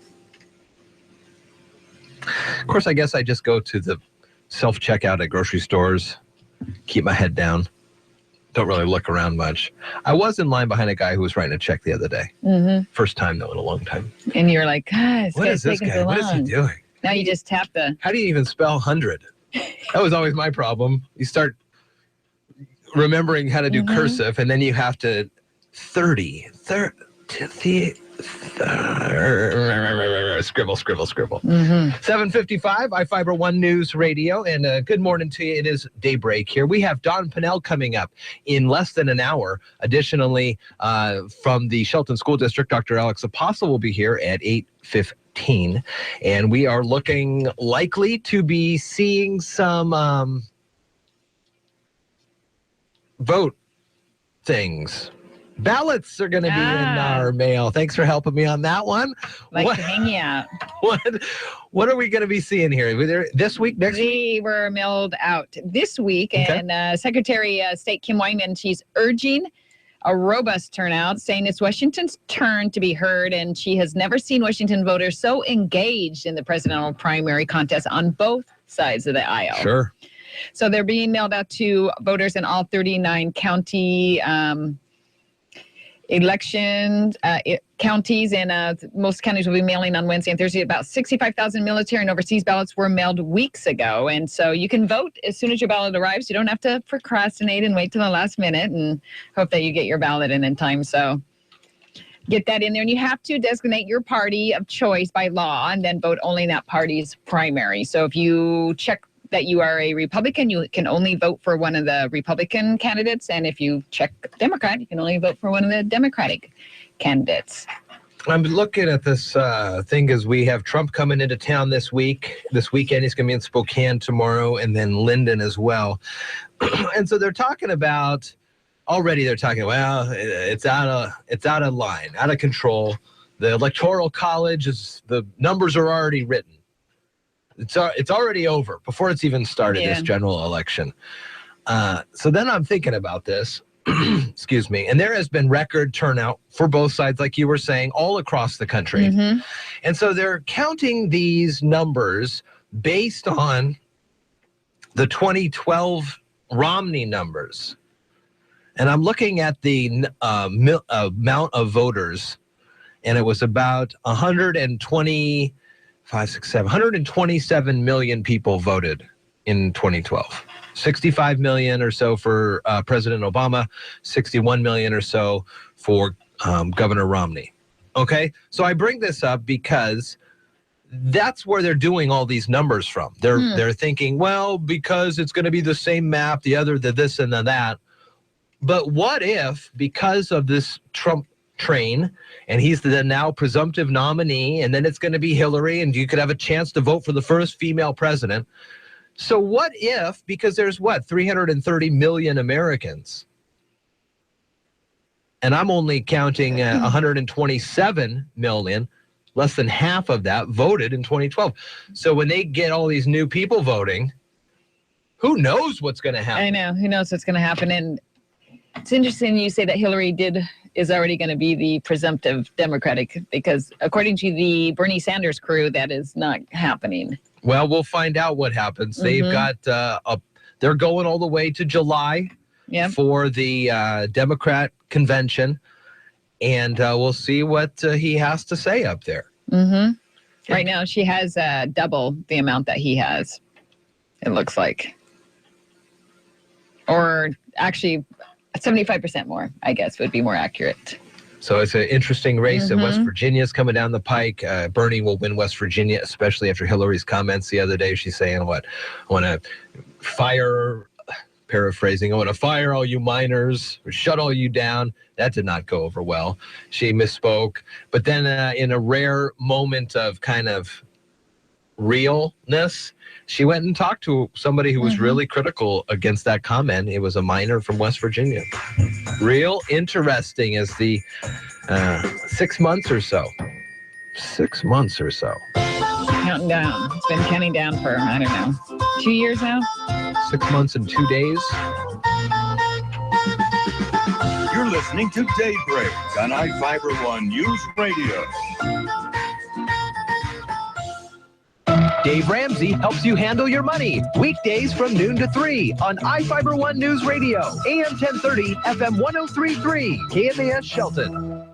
[SPEAKER 19] Of course, I guess I just go to the self-checkout at grocery stores, keep my head down, don't really look around much. I was in line behind a guy who was writing a check the other day.
[SPEAKER 5] Mm-hmm.
[SPEAKER 19] First time, though, in a long time.
[SPEAKER 5] And you're like, guys,
[SPEAKER 19] What is this guy? What is he doing?
[SPEAKER 5] Now you just tap the...
[SPEAKER 19] How do you even spell 100? That was always my problem. You start remembering how to do cursive, and then you have to 30. Scribble. 7:55, iFIBER One News Radio, and good morning to you. It is Daybreak here. We have Don Pinnell coming up in less than an hour. Additionally, from the Shelton School District, Dr. Alex Apostle will be here at 8:15, and we are looking likely to be seeing some vote things. Ballots are going to be in our mail. Thanks for helping me on that one.
[SPEAKER 5] Like to hang out.
[SPEAKER 19] What are we going to be seeing here? This week, next week?
[SPEAKER 5] They were mailed out this week,
[SPEAKER 19] Okay.
[SPEAKER 5] and Secretary of State Kim Wyman, she's urging a robust turnout, saying it's Washington's turn to be heard, and she has never seen Washington voters so engaged in the presidential primary contest on both sides of the aisle.
[SPEAKER 19] Sure.
[SPEAKER 5] So they're being mailed out to voters in all 39 county counties, and most counties will be mailing on Wednesday and Thursday. About 65,000 military and overseas ballots were mailed weeks ago, and so you can vote as soon as your ballot arrives. You don't have to procrastinate and wait till the last minute and hope that you get your ballot in time. So get that in there, and you have to designate your party of choice by law and then vote only in that party's primary. So if you check that you are a Republican, you can only vote for one of the Republican candidates. And if you check Democrat, you can only vote for one of the Democratic candidates.
[SPEAKER 19] I'm looking at this thing as we have Trump coming into town this weekend. He's going to be in Spokane tomorrow, and then Linden as well. And so they're talking about, well, it's out of line, out of control. The Electoral College the numbers are already written. It's already over before it's even started, this general election. So then I'm thinking about this, excuse me, and there has been record turnout for both sides, like you were saying, all across the country.
[SPEAKER 5] Mm-hmm.
[SPEAKER 19] And so they're counting these numbers based on the 2012 Romney numbers. And I'm looking at the amount of voters, and it was about 127 million people voted in 2012. 65 million or so for President Obama, 61 million or so for Governor Romney. Okay, so I bring this up because that's where they're doing all these numbers from. They're thinking, well, because it's going to be the same map, the this and the that. But what if, because of this Trump train, and he's the now presumptive nominee, and then it's going to be Hillary, and you could have a chance to vote for the first female president. So what if, because there's 330 million Americans, and I'm only counting 127 million, less than half of that voted in 2012. So when they get all these new people voting, who knows what's going to happen?
[SPEAKER 5] I know. Who knows what's going to happen? And it's interesting you say that Hillary is already going to be the presumptive Democratic, because according to the Bernie Sanders crew, that is not happening.
[SPEAKER 19] Well, we'll find out what happens. They've got they're going all the way to July for the Democrat convention, and we'll see what he has to say up there.
[SPEAKER 5] Right now, she has double the amount that he has, it looks like. Or actually, 75% more, I guess, would be more accurate.
[SPEAKER 19] So it's an interesting race. West Virginia's coming down the pike. Bernie will win West Virginia, especially after Hillary's comments the other day. She's saying, I want to fire, paraphrasing, I want to fire all you miners, or shut all you down. That did not go over well. She misspoke. But then in a rare moment of kind of realness, she went and talked to somebody who was really critical against that comment. It was a miner from West Virginia. Real interesting as the 6 months or so. 6 months or so.
[SPEAKER 5] Counting down. It's been counting down for, I don't know, 2 years now?
[SPEAKER 19] 6 months and 2 days.
[SPEAKER 9] You're listening to Daybreak on iFIBER ONE News Radio.
[SPEAKER 4] Dave Ramsey helps you handle your money. Weekdays from noon to 3 on iFIBER ONE News Radio. AM 1030, FM 103.3, KMAS Shelton.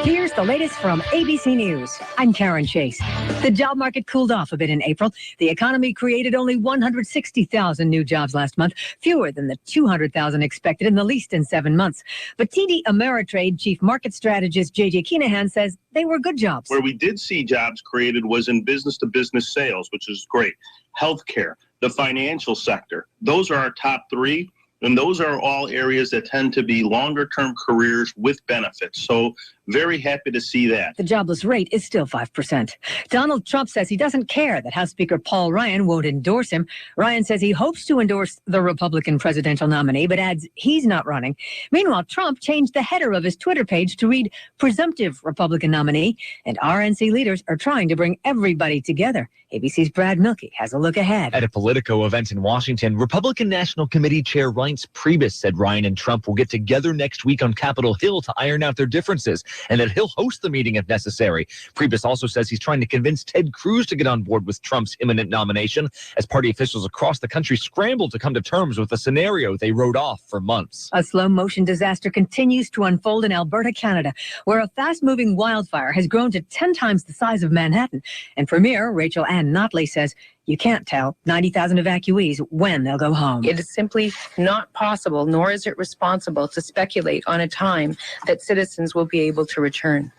[SPEAKER 7] Here's the latest from ABC News. I'm Karen Chase. The job market cooled off a bit in April. The economy created only 160,000 new jobs last month, fewer than the 200,000 expected in the least in 7 months. But TD Ameritrade Chief Market Strategist J.J. Keenahan says they were good jobs.
[SPEAKER 22] Where we did see jobs created was in business-to-business sales, which is great. Healthcare, the financial sector, those are our top three. And those are all areas that tend to be longer-term careers with benefits. So very happy to see that.
[SPEAKER 7] The jobless rate is still 5%. Donald Trump says he doesn't care that House Speaker Paul Ryan won't endorse him. Ryan says he hopes to endorse the Republican presidential nominee, but adds he's not running. Meanwhile, Trump changed the header of his Twitter page to read presumptive Republican nominee, and RNC leaders are trying to bring everybody together. ABC's Brad Milkey has a look ahead.
[SPEAKER 23] At a Politico event in Washington, Republican National Committee Chair Reince Priebus said Ryan and Trump will get together next week on Capitol Hill to iron out their differences, and that he'll host the meeting if necessary. Priebus also says he's trying to convince Ted Cruz to get on board with Trump's imminent nomination, as party officials across the country scramble to come to terms with a scenario they wrote off for months.
[SPEAKER 7] A slow-motion disaster continues to unfold in Alberta, Canada, where a fast-moving wildfire has grown to 10 times the size of Manhattan. And Premier Rachel Ann Notley says you can't tell 90,000 evacuees when they'll go home.
[SPEAKER 24] It is simply not possible, nor is it responsible, to speculate on a time that citizens will be able to return.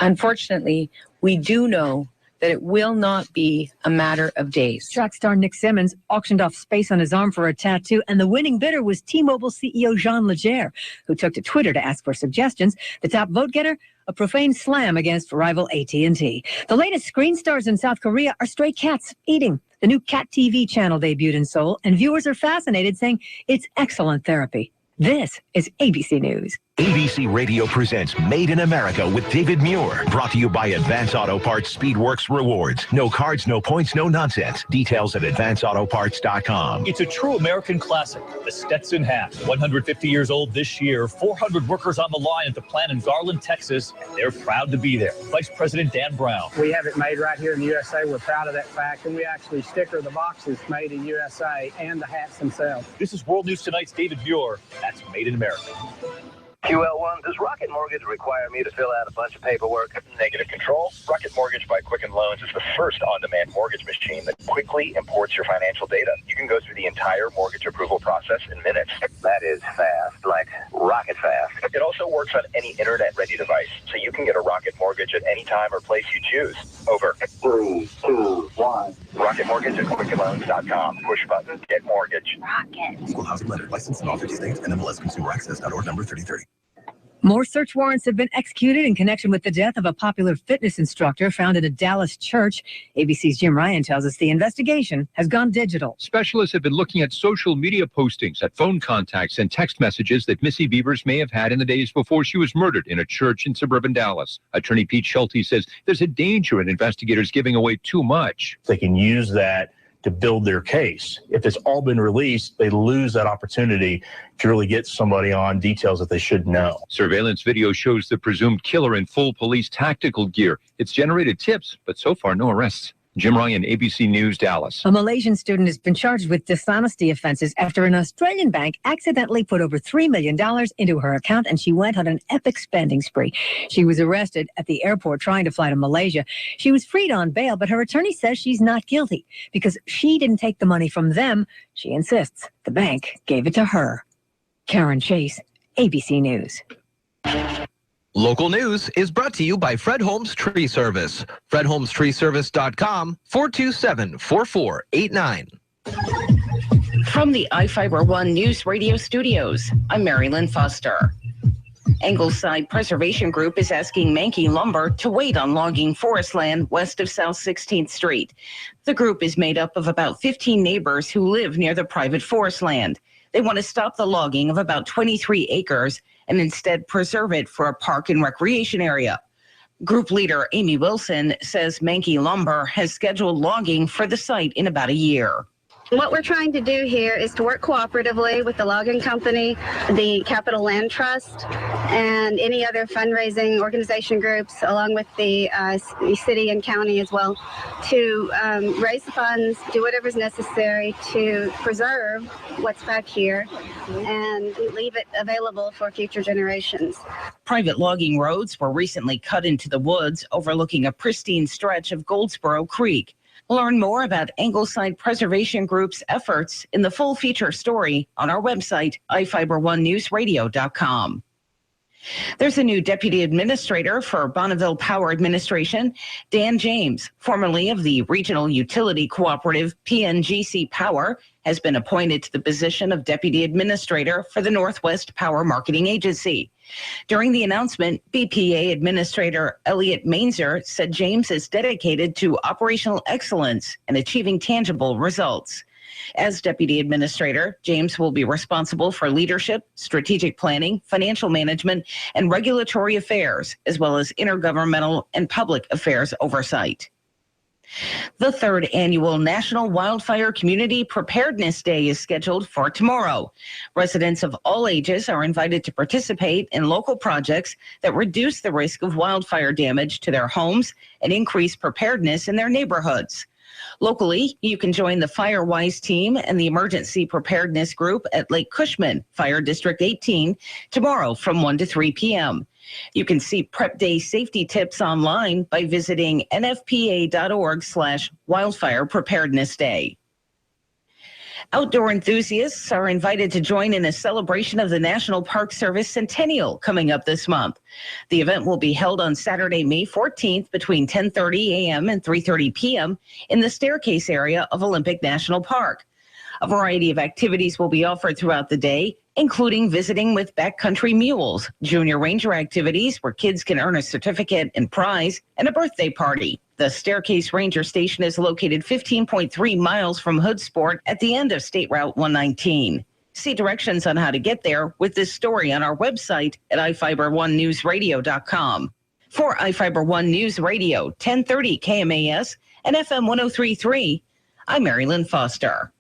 [SPEAKER 24] Unfortunately, we do know that it will not be a matter of days.
[SPEAKER 7] Track star Nick Simmons auctioned off space on his arm for a tattoo, and the winning bidder was T-Mobile CEO Jean Legere, who took to Twitter to ask for suggestions. The top vote getter, a profane slam against rival AT&T. The latest screen stars in South Korea are stray cats eating. The new Cat TV channel debuted in Seoul, and viewers are fascinated, saying it's excellent therapy. This is ABC News.
[SPEAKER 25] ABC Radio presents Made in America with David Muir. Brought to you by Advance Auto Parts Speedworks Rewards. No cards, no points, no nonsense. Details at advanceautoparts.com.
[SPEAKER 26] It's a true American classic, the Stetson hat. 150 years old this year, 400 workers on the line at the plant in Garland, Texas. They're proud to be there. Vice President Dan Brown.
[SPEAKER 27] We have it made right here in the USA. We're proud of that fact, and we actually sticker the boxes made in USA and the hats themselves.
[SPEAKER 26] This is World News Tonight's David Muir. That's Made in America.
[SPEAKER 28] QL1, does Rocket Mortgage require me to fill out a bunch of paperwork? Negative control. Rocket Mortgage by Quicken Loans is the first on-demand mortgage machine that quickly imports your financial data. You can go through the entire mortgage approval process in minutes. That is fast, like rocket fast. It also works on any internet-ready device, so you can get a Rocket Mortgage at any time or place you choose. Over. 3, 2, 1. Rocket Mortgage at QuickenLoans.com. Push button, get mortgage.
[SPEAKER 29] Rocket. Equal housing lender. Licensed in all 50 states. NMLS Consumer Access.org number 3030.
[SPEAKER 7] More search warrants have been executed in connection with the death of a popular fitness instructor found in a Dallas church. ABC's Jim Ryan tells us the investigation has gone digital.
[SPEAKER 2] Specialists have been looking at social media postings, at phone contacts, and text messages that Missy Bevers may have had in the days before she was murdered in a church in suburban Dallas. Attorney Pete Schulte says there's a danger in investigators giving away too much.
[SPEAKER 3] They can use that to build their case. If it's all been released, they lose that opportunity to really get somebody on details that they should know.
[SPEAKER 2] Surveillance video shows the presumed killer in full police tactical gear. It's generated tips, but so far no arrests. Jim Ryan, ABC News, Dallas.
[SPEAKER 7] A Malaysian student has been charged with dishonesty offenses after an Australian bank accidentally put over $3 million into her account, and she went on an epic spending spree. She was arrested at the airport trying to fly to Malaysia. She was freed on bail, but her attorney says she's not guilty because she didn't take the money from them. She insists the bank gave it to her. Karen Chase, ABC News.
[SPEAKER 19] Local news is brought to you by Fred Holmes Tree Service. FredHolmesTreeService.com, 427-4489.
[SPEAKER 8] From the iFIBER ONE News Radio studios, I'm Mary Lynn Foster. Angleside Preservation Group is asking Mankey Lumber to wait on logging forest land west of South 16th Street. The group is made up of about 15 neighbors who live near the private forest land. They want to stop the logging of about 23 acres and instead preserve it for a park and recreation area. Group leader Amy Wilson says Mankey Lumber has scheduled logging for the site in about a year.
[SPEAKER 10] What we're trying to do here is to work cooperatively with the logging company, the Capital Land Trust, and any other fundraising organization groups, along with the city and county as well, to raise the funds, do whatever's necessary to preserve what's back here and leave it available for future generations.
[SPEAKER 8] Private logging roads were recently cut into the woods overlooking a pristine stretch of Goldsboro Creek. Learn more about Angleside Preservation Group's efforts in the full feature story on our website, iFIBER1NewsRadio.com. There's a new deputy administrator for Bonneville Power Administration. Dan James, formerly of the regional utility cooperative PNGC Power, has been appointed to the position of deputy administrator for the Northwest Power Marketing Agency. During the announcement, BPA Administrator Elliot Mainzer said James is dedicated to operational excellence and achieving tangible results. As deputy administrator, James will be responsible for leadership, strategic planning, financial management, and regulatory affairs, as well as intergovernmental and public affairs oversight. The third annual National Wildfire Community Preparedness Day is scheduled for tomorrow. Residents of all ages are invited to participate in local projects that reduce the risk of wildfire damage to their homes and increase preparedness in their neighborhoods. Locally, you can join the FireWise team and the Emergency Preparedness Group at Lake Cushman, Fire District 18, tomorrow from 1 to 3 p.m. You can see Prep Day safety tips online by visiting nfpa.org/wildfire preparedness day. Outdoor enthusiasts are invited to join in a celebration of the National Park Service Centennial coming up this month. The event will be held on Saturday, May 14th between 10:30 a.m. and 3:30 p.m. in the staircase area of Olympic National Park. A variety of activities will be offered throughout the day, including visiting with backcountry mules, junior ranger activities where kids can earn a certificate and prize, and a birthday party. The Staircase Ranger Station is located 15.3 miles from Hoodsport at the end of State Route 119. See directions on how to get there with this story on our website at iFIBER1NewsRadio.com. For iFIBER One News Radio, 1030 KMAS and FM 103.3, I'm Mary Lynn Foster.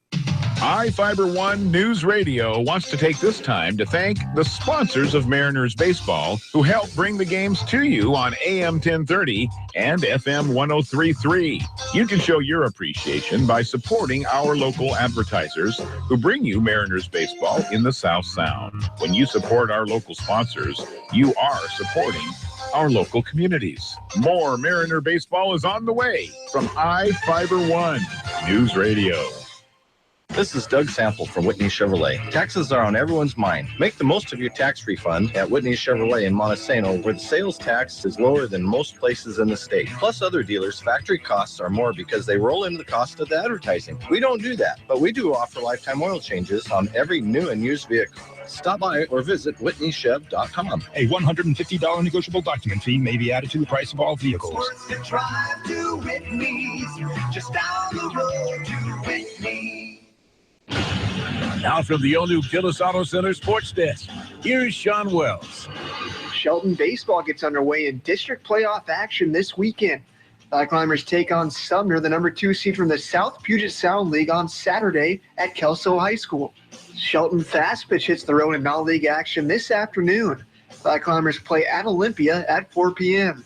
[SPEAKER 6] iFIBER One News Radio wants to take this time to thank the sponsors of Mariners Baseball who help bring the games to you on AM 1030 and FM 103.3. You can show your appreciation by supporting our local advertisers who bring you Mariners Baseball in the South Sound. When you support our local sponsors, you are supporting our local communities. More Mariner Baseball is on the way from iFIBER One News Radio.
[SPEAKER 11] This is Doug Sample from Whitney Chevrolet. Taxes are on everyone's mind. Make the most of your tax refund at Whitney Chevrolet in Montesano, where the sales tax is lower than most places in the state. Plus, other dealers' factory costs are more because they roll into the cost of the advertising. We don't do that, but we do offer lifetime oil changes on every new and used vehicle. Stop by or visit WhitneyChev.com.
[SPEAKER 17] A $150 negotiable document fee may be added to the price of all vehicles.
[SPEAKER 12] Worth the drive to Whitney's, just down the road to Whitney.
[SPEAKER 14] Now from the all-new Gillis Auto Center Sports Desk, here's Sean Wells.
[SPEAKER 15] Shelton baseball gets underway in district playoff action this weekend. The Climbers take on Sumner, the number 2 seed from the South Puget Sound League, on Saturday at Kelso High School. Shelton fast pitch hits the road in non-league action this afternoon. The Climbers play at Olympia at 4 p.m.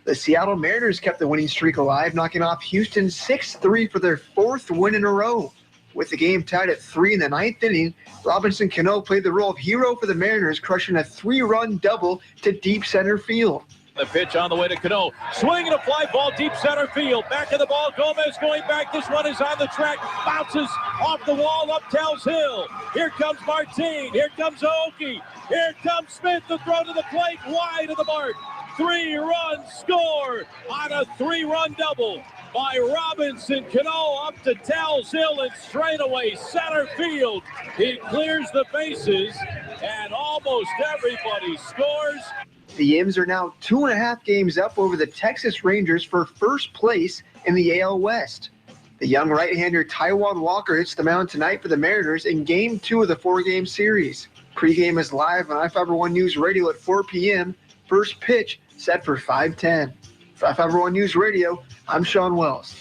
[SPEAKER 15] The Seattle Mariners kept the winning streak alive, knocking off Houston 6-3 for their 4th win in a row. With the game tied at 3 in the 9th inning, Robinson Cano played the role of hero for the Mariners, crushing a 3-run double to deep center field.
[SPEAKER 26] The pitch on the way to Cano. Swing and a fly ball deep center field. Back of the ball. Gomez going back. This one is on the track. Bounces off the wall up Tells Hill. Here comes Martin. Here comes Aoki. Here comes Smith. The throw to the plate. Wide of the mark. 3-run score on a 3-run double by Robinson Cano up to Tells Hill and straightaway center field. He clears the bases and almost everybody scores.
[SPEAKER 15] The Imps are now 2.5 games up over the Texas Rangers for first place in the AL West. The young right-hander Taijuan Walker hits the mound tonight for the Mariners in Game 2 of the 4-game series. Pre-game is live on iFIBER ONE News Radio at 4 p.m. First pitch set for 5:10. For iFIBER ONE News Radio, I'm Sean Wells.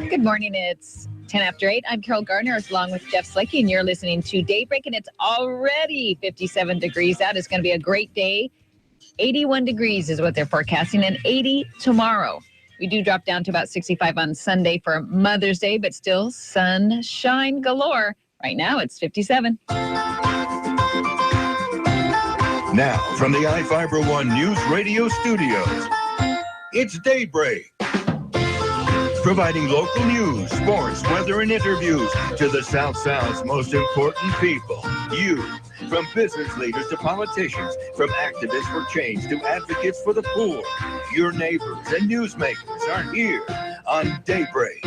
[SPEAKER 5] Good morning. It's 10 after 8. I'm Carol Gardner along with Jeff Slicky, and you're listening to Daybreak, and it's already 57 degrees out. It's going to be a great day. 81 degrees is what they're forecasting, and 80 tomorrow. We do drop down to about 65 on Sunday for Mother's Day, but still sunshine galore. Right now, it's 57.
[SPEAKER 9] Now, from the iFIBER ONE News Radio studios, it's Daybreak. Providing local news, sports, weather, and interviews to the South Sound's most important people. You. From business leaders to politicians, from activists for change to advocates for the poor. Your neighbors and newsmakers are here on Daybreak.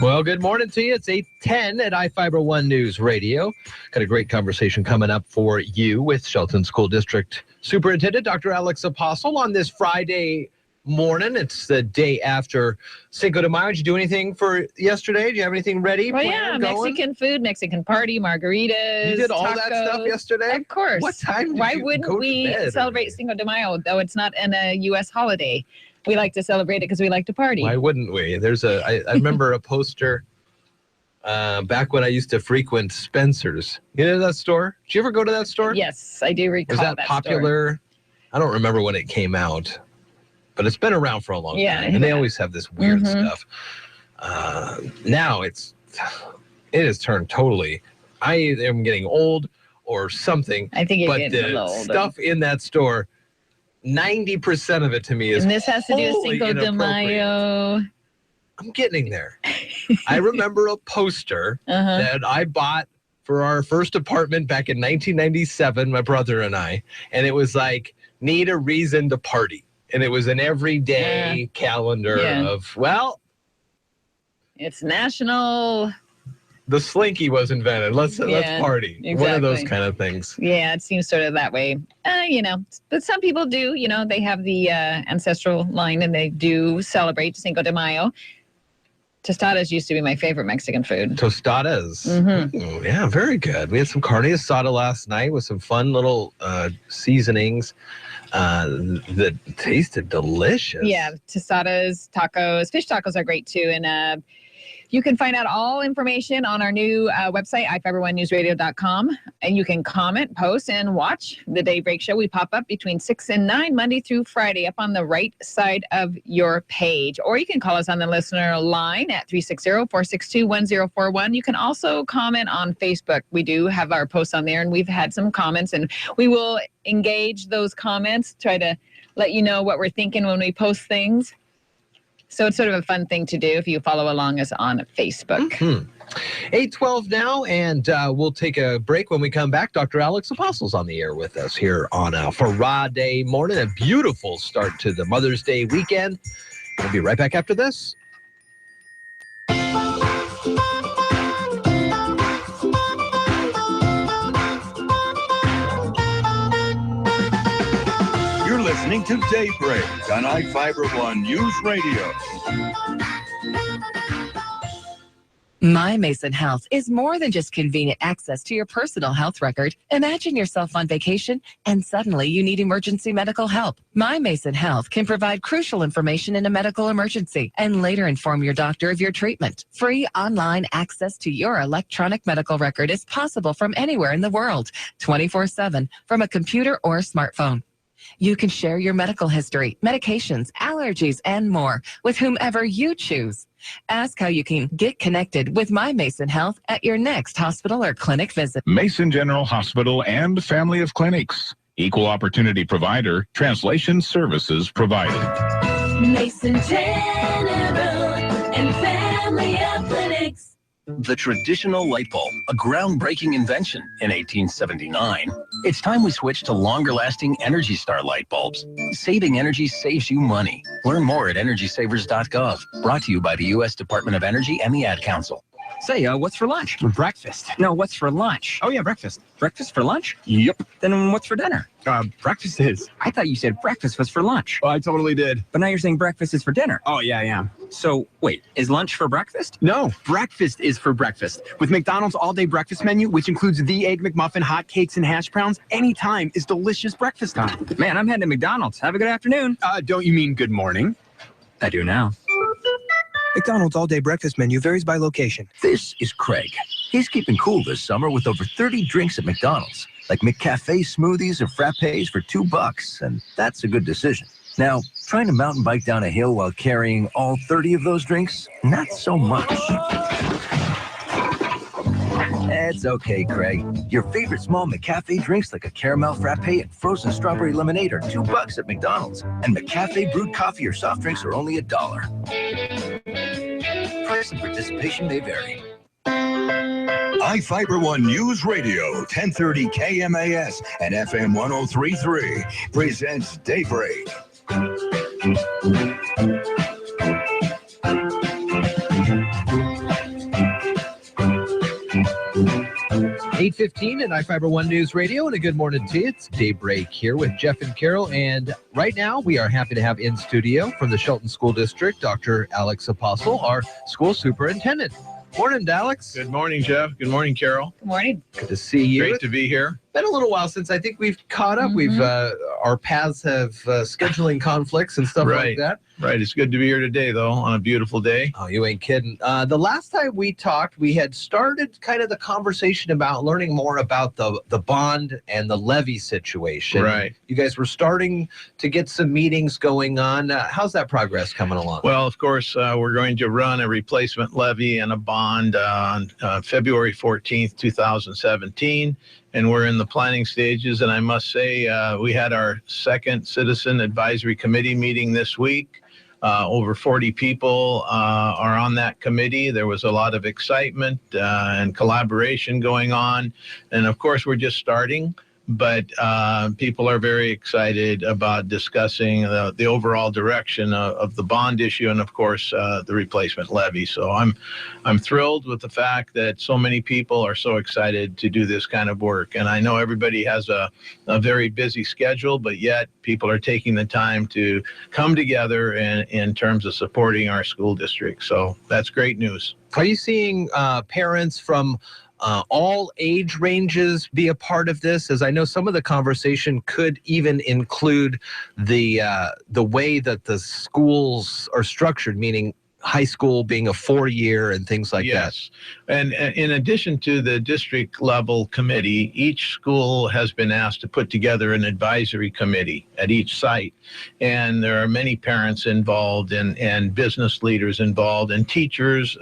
[SPEAKER 19] Well, good morning to you. It's 8:10 at iFIBER ONE News Radio. Got a great conversation coming up for you with Shelton School District Superintendent Dr. Alex Apostle on this Friday morning. It's the day after Cinco de Mayo. Did you do anything for yesterday? Do you have anything ready?
[SPEAKER 5] Well, yeah, Mexican food, Mexican party, margaritas.
[SPEAKER 19] You did all
[SPEAKER 5] tacos.
[SPEAKER 19] that stuff yesterday?
[SPEAKER 5] Of course.
[SPEAKER 19] What time did
[SPEAKER 5] Why
[SPEAKER 19] you
[SPEAKER 5] wouldn't
[SPEAKER 19] go to
[SPEAKER 5] we
[SPEAKER 19] bed?
[SPEAKER 5] celebrate Cinco de Mayo, though it's not a U.S. holiday? We like to celebrate it because we like to party.
[SPEAKER 19] Why wouldn't we? I remember a poster back when I used to frequent Spencer's. You know that store? Did you ever go to that store?
[SPEAKER 5] Yes, I do recall
[SPEAKER 19] Was that popular?
[SPEAKER 5] store.
[SPEAKER 19] I don't remember when it came out, but it's been around for a long time. And they always have this weird stuff. Now it has turned totally. I am getting old or something.
[SPEAKER 5] I think you're getting a
[SPEAKER 19] the
[SPEAKER 5] little older.
[SPEAKER 19] stuff in that store, 90% of it to me is
[SPEAKER 5] And this has to do with
[SPEAKER 19] wholly
[SPEAKER 5] Cinco de
[SPEAKER 19] inappropriate.
[SPEAKER 5] Mayo.
[SPEAKER 19] I'm getting there. I remember a poster that I bought for our first apartment back in 1997, my brother and I, and it was like, need a reason to party. And it was an everyday calendar of, well,
[SPEAKER 5] it's national.
[SPEAKER 19] The Slinky was invented. Let's party.
[SPEAKER 5] Exactly.
[SPEAKER 19] One of those kind of things.
[SPEAKER 5] Yeah, it seems sort of that way. But some people do, they have the ancestral line and they do celebrate Cinco de Mayo. Tostadas used to be my favorite Mexican food.
[SPEAKER 19] Tostadas. Ooh, yeah, very good. We had some carne asada last night with some fun little seasonings that tasted delicious.
[SPEAKER 5] Yeah, tostadas, tacos. Fish tacos are great too. And You can find out all information on our new website, iFIBER1newsradio.com, and you can comment, post, and watch the Daybreak Show. We pop up between 6 and 9, Monday through Friday, up on the right side of your page. Or you can call us on the listener line at 360-462-1041. You can also comment on Facebook. We do have our posts on there, and we've had some comments, and we will engage those comments, try to let you know what we're thinking when we post things. So it's sort of a fun thing to do if you follow along us on Facebook.
[SPEAKER 19] 8:12 now, and we'll take a break. When we come back, Dr. Alex Apostle's on the air with us here on Friday morning. A beautiful start to the Mother's Day weekend. We'll be right back after this.
[SPEAKER 9] You're listening to Daybreak on iFIBER One News Radio.
[SPEAKER 1] My Mason Health is more than just convenient access to your personal health record. Imagine yourself on vacation and suddenly you need emergency medical help. My Mason Health can provide crucial information in a medical emergency and later inform your doctor of your treatment. Free online access to your electronic medical record is possible from anywhere in the world, 24/7, from a computer or smartphone. You can share your medical history, medications, allergies, and more with whomever you choose. Ask how you can get connected with My Mason Health at your next hospital or clinic visit.
[SPEAKER 6] Mason General Hospital and family of clinics. Equal opportunity provider. Translation services provided.
[SPEAKER 12] Mason General and family of clinics.
[SPEAKER 4] The traditional light bulb, a groundbreaking invention in 1879. It's time we switch to longer-lasting Energy Star light bulbs. Saving energy saves you money. Learn more at EnergySavers.gov. Brought to you by the U.S. Department of Energy and the Ad Council.
[SPEAKER 13] Say, what's for lunch? Breakfast. No, what's for lunch? Oh, yeah, breakfast. Breakfast for lunch? Yep. Then what's for dinner? Breakfast is. I thought you said breakfast was for lunch. Oh, I totally did. But now you're saying breakfast is for dinner. Oh, yeah. So, wait, is lunch for breakfast? No, breakfast is for breakfast. With McDonald's all-day breakfast menu, which includes the Egg McMuffin, hot cakes, and hash browns, anytime is delicious breakfast time. Man, I'm heading to McDonald's. Have a good afternoon. Don't you mean good morning? I do now.
[SPEAKER 16] McDonald's all-day breakfast menu varies by location.
[SPEAKER 18] This is Craig. He's keeping cool this summer with over 30 drinks at McDonald's, like McCafe smoothies or frappes for $2, and that's a good decision. Now, trying to mountain bike down a hill while carrying all 30 of those drinks? Not so much. It's okay, Craig. Your favorite small McCafe drinks like a caramel frappe and frozen strawberry lemonade are $2 at McDonald's. And McCafe brewed coffee or soft drinks are only $1. Price and participation may vary.
[SPEAKER 9] iFIBER One News Radio, 1030 KMAS and FM 103.3 presents Daybreak.
[SPEAKER 19] 8:15 at iFIBER One News Radio, and a good morning to you. It's Daybreak here with Jeff and Carol, and right now we are happy to have in studio from the Shelton School District, Dr. Alex Apostle, our school superintendent. Morning, Alex.
[SPEAKER 20] Good morning, Jeff. Good morning, Carol.
[SPEAKER 5] Good morning.
[SPEAKER 19] Good to see you.
[SPEAKER 20] Great to be here.
[SPEAKER 19] Been a little while since I think we've caught up. We've our paths have scheduling conflicts and stuff like that.
[SPEAKER 20] Right. It's good to be here today, though, on a beautiful day.
[SPEAKER 19] Oh, you ain't kidding. The last time we talked, we had started kind of the conversation about learning more about the bond and the levy situation.
[SPEAKER 20] Right.
[SPEAKER 19] You guys were starting to get some meetings going on. How's that progress coming along?
[SPEAKER 20] Well, of course, we're going to run a replacement levy and a bond on February 14th, 2017. And we're in the planning stages. And I must say, we had our second Citizen Advisory Committee meeting this week. Over 40 people are on that committee. There was a lot of excitement and collaboration going on. And of course, we're just starting. But people are very excited about discussing the overall direction of the bond issue and, of course, the replacement levy. So I'm thrilled with the fact that so many people are so excited to do this kind of work. And I know everybody has a very busy schedule, but yet people are taking the time to come together in terms of supporting our school district. So that's great news.
[SPEAKER 19] Are you seeing parents from all age ranges be a part of this? As I know, some of the conversation could even include the way that the schools are structured, meaning high school being a 4-year and things like that.
[SPEAKER 20] Yes. And in addition to the district level committee, each school has been asked to put together an advisory committee at each site. And there are many parents involved and business leaders involved and teachers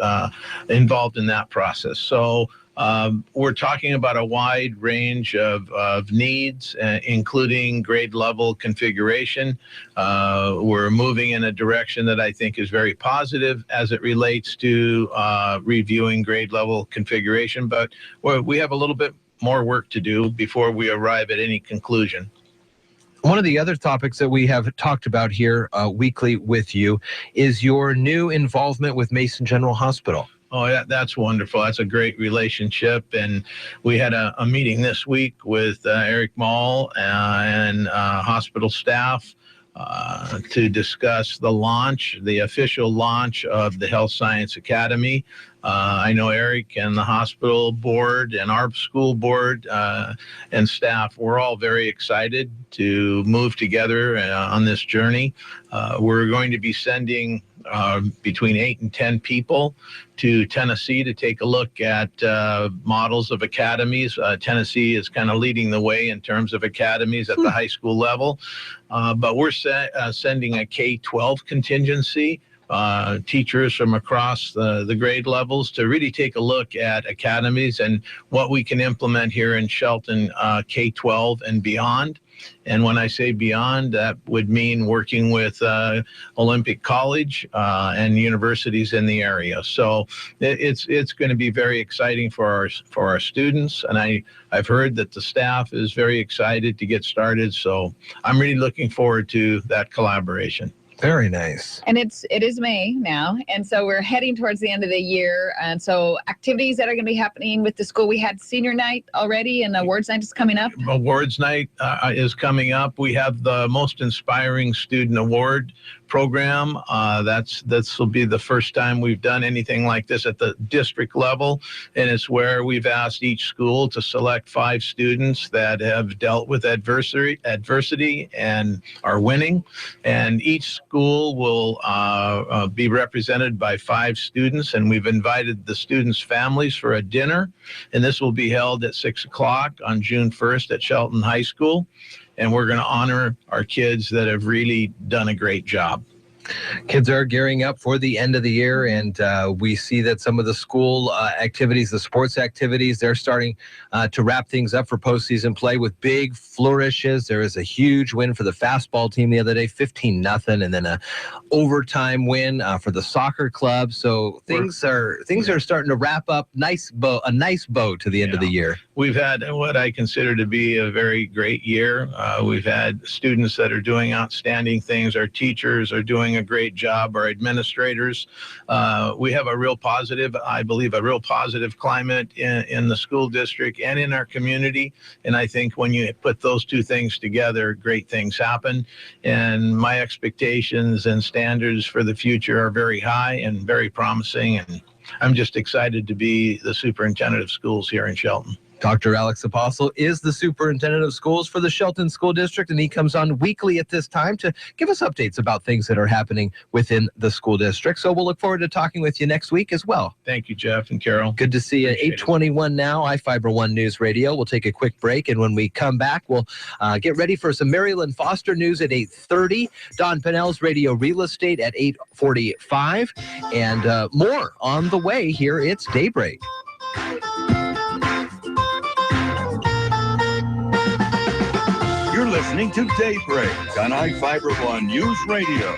[SPEAKER 20] involved in that process. So we're talking about a wide range of needs, including grade level configuration. We're moving in a direction that I think is very positive as it relates to reviewing grade level configuration, but we have a little bit more work to do before we arrive at any conclusion.
[SPEAKER 19] One of the other topics that we have talked about here weekly with you is your new involvement with Mason General Hospital.
[SPEAKER 20] Oh, that's wonderful. That's a great relationship. And we had a meeting this week with Eric Mall and hospital staff to discuss the official launch of the Health Science Academy. I know Eric and the hospital board and our school board and staff, we're all very excited to move together on this journey. We're going to be sending between 8 and 10 people to Tennessee to take a look at models of academies. Tennessee is kind of leading the way in terms of academies at the high school level, but we're sending a K-12 contingency, teachers from across the grade levels to really take a look at academies and what we can implement here in Shelton K-12 and beyond. And when I say beyond, that would mean working with Olympic College and universities in the area. So it's going to be very exciting for our students. And I've heard that the staff is very excited to get started. So I'm really looking forward to that collaboration.
[SPEAKER 19] Very nice.
[SPEAKER 5] And it is May now, and so we're heading towards the end of the year. And so activities that are going to be happening with the school. We had senior night already, and awards night is coming up.
[SPEAKER 20] Awards night is coming up. We have the Most Inspiring Student Award program. This will be the first time we've done anything like this at the district level, and it's where we've asked each school to select 5 students that have dealt with adversity and are winning, and each school will be represented by 5 students, and we've invited the students' families for a dinner, and this will be held at 6 o'clock on June 1st at Shelton High School. And we're going to honor our kids that have really done a great job.
[SPEAKER 19] Kids are gearing up for the end of the year, and we see that some of the school activities, the sports activities, they're starting to wrap things up for postseason play with big flourishes. There is a huge win for the fastball team the other day, 15-0, and then a overtime win for the soccer club. So things are starting to wrap up. A nice bow to the end of the year.
[SPEAKER 20] We've had what I consider to be a very great year. We've had students that are doing outstanding things. Our teachers are doing a great job. Our administrators. We have I believe a real positive climate in the school district and in our community. And I think when you put those two things together, great things happen. And my expectations and standards for the future are very high and very promising. And I'm just excited to be the superintendent of schools here in Shelton.
[SPEAKER 19] Dr. Alex Apostle is the superintendent of schools for the Shelton School District, and he comes on weekly at this time to give us updates about things that are happening within the school district. So we'll look forward to talking with you next week as well.
[SPEAKER 20] Thank you, Jeff and Carol.
[SPEAKER 19] Good to see you. 8:21 now, iFIBER ONE News Radio. We'll take a quick break, and when we come back, we'll get ready for some Maryland Foster news at 8:30, Don Pennell's Radio Real Estate at 8:45, and more on the way here. It's Daybreak.
[SPEAKER 9] You're listening to Daybreak on iFIBER ONE News Radio.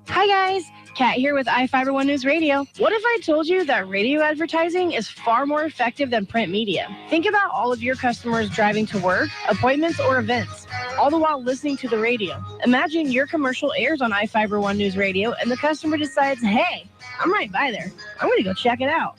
[SPEAKER 3] Hi guys, Kat here with iFIBER ONE News Radio. What if I told you that radio advertising is far more effective than print media? Think about all of your customers driving to work, appointments, or events, all the while listening to the radio. Imagine your commercial airs on iFIBER ONE News Radio and the customer decides, hey, I'm right by there. I'm going to go check it out.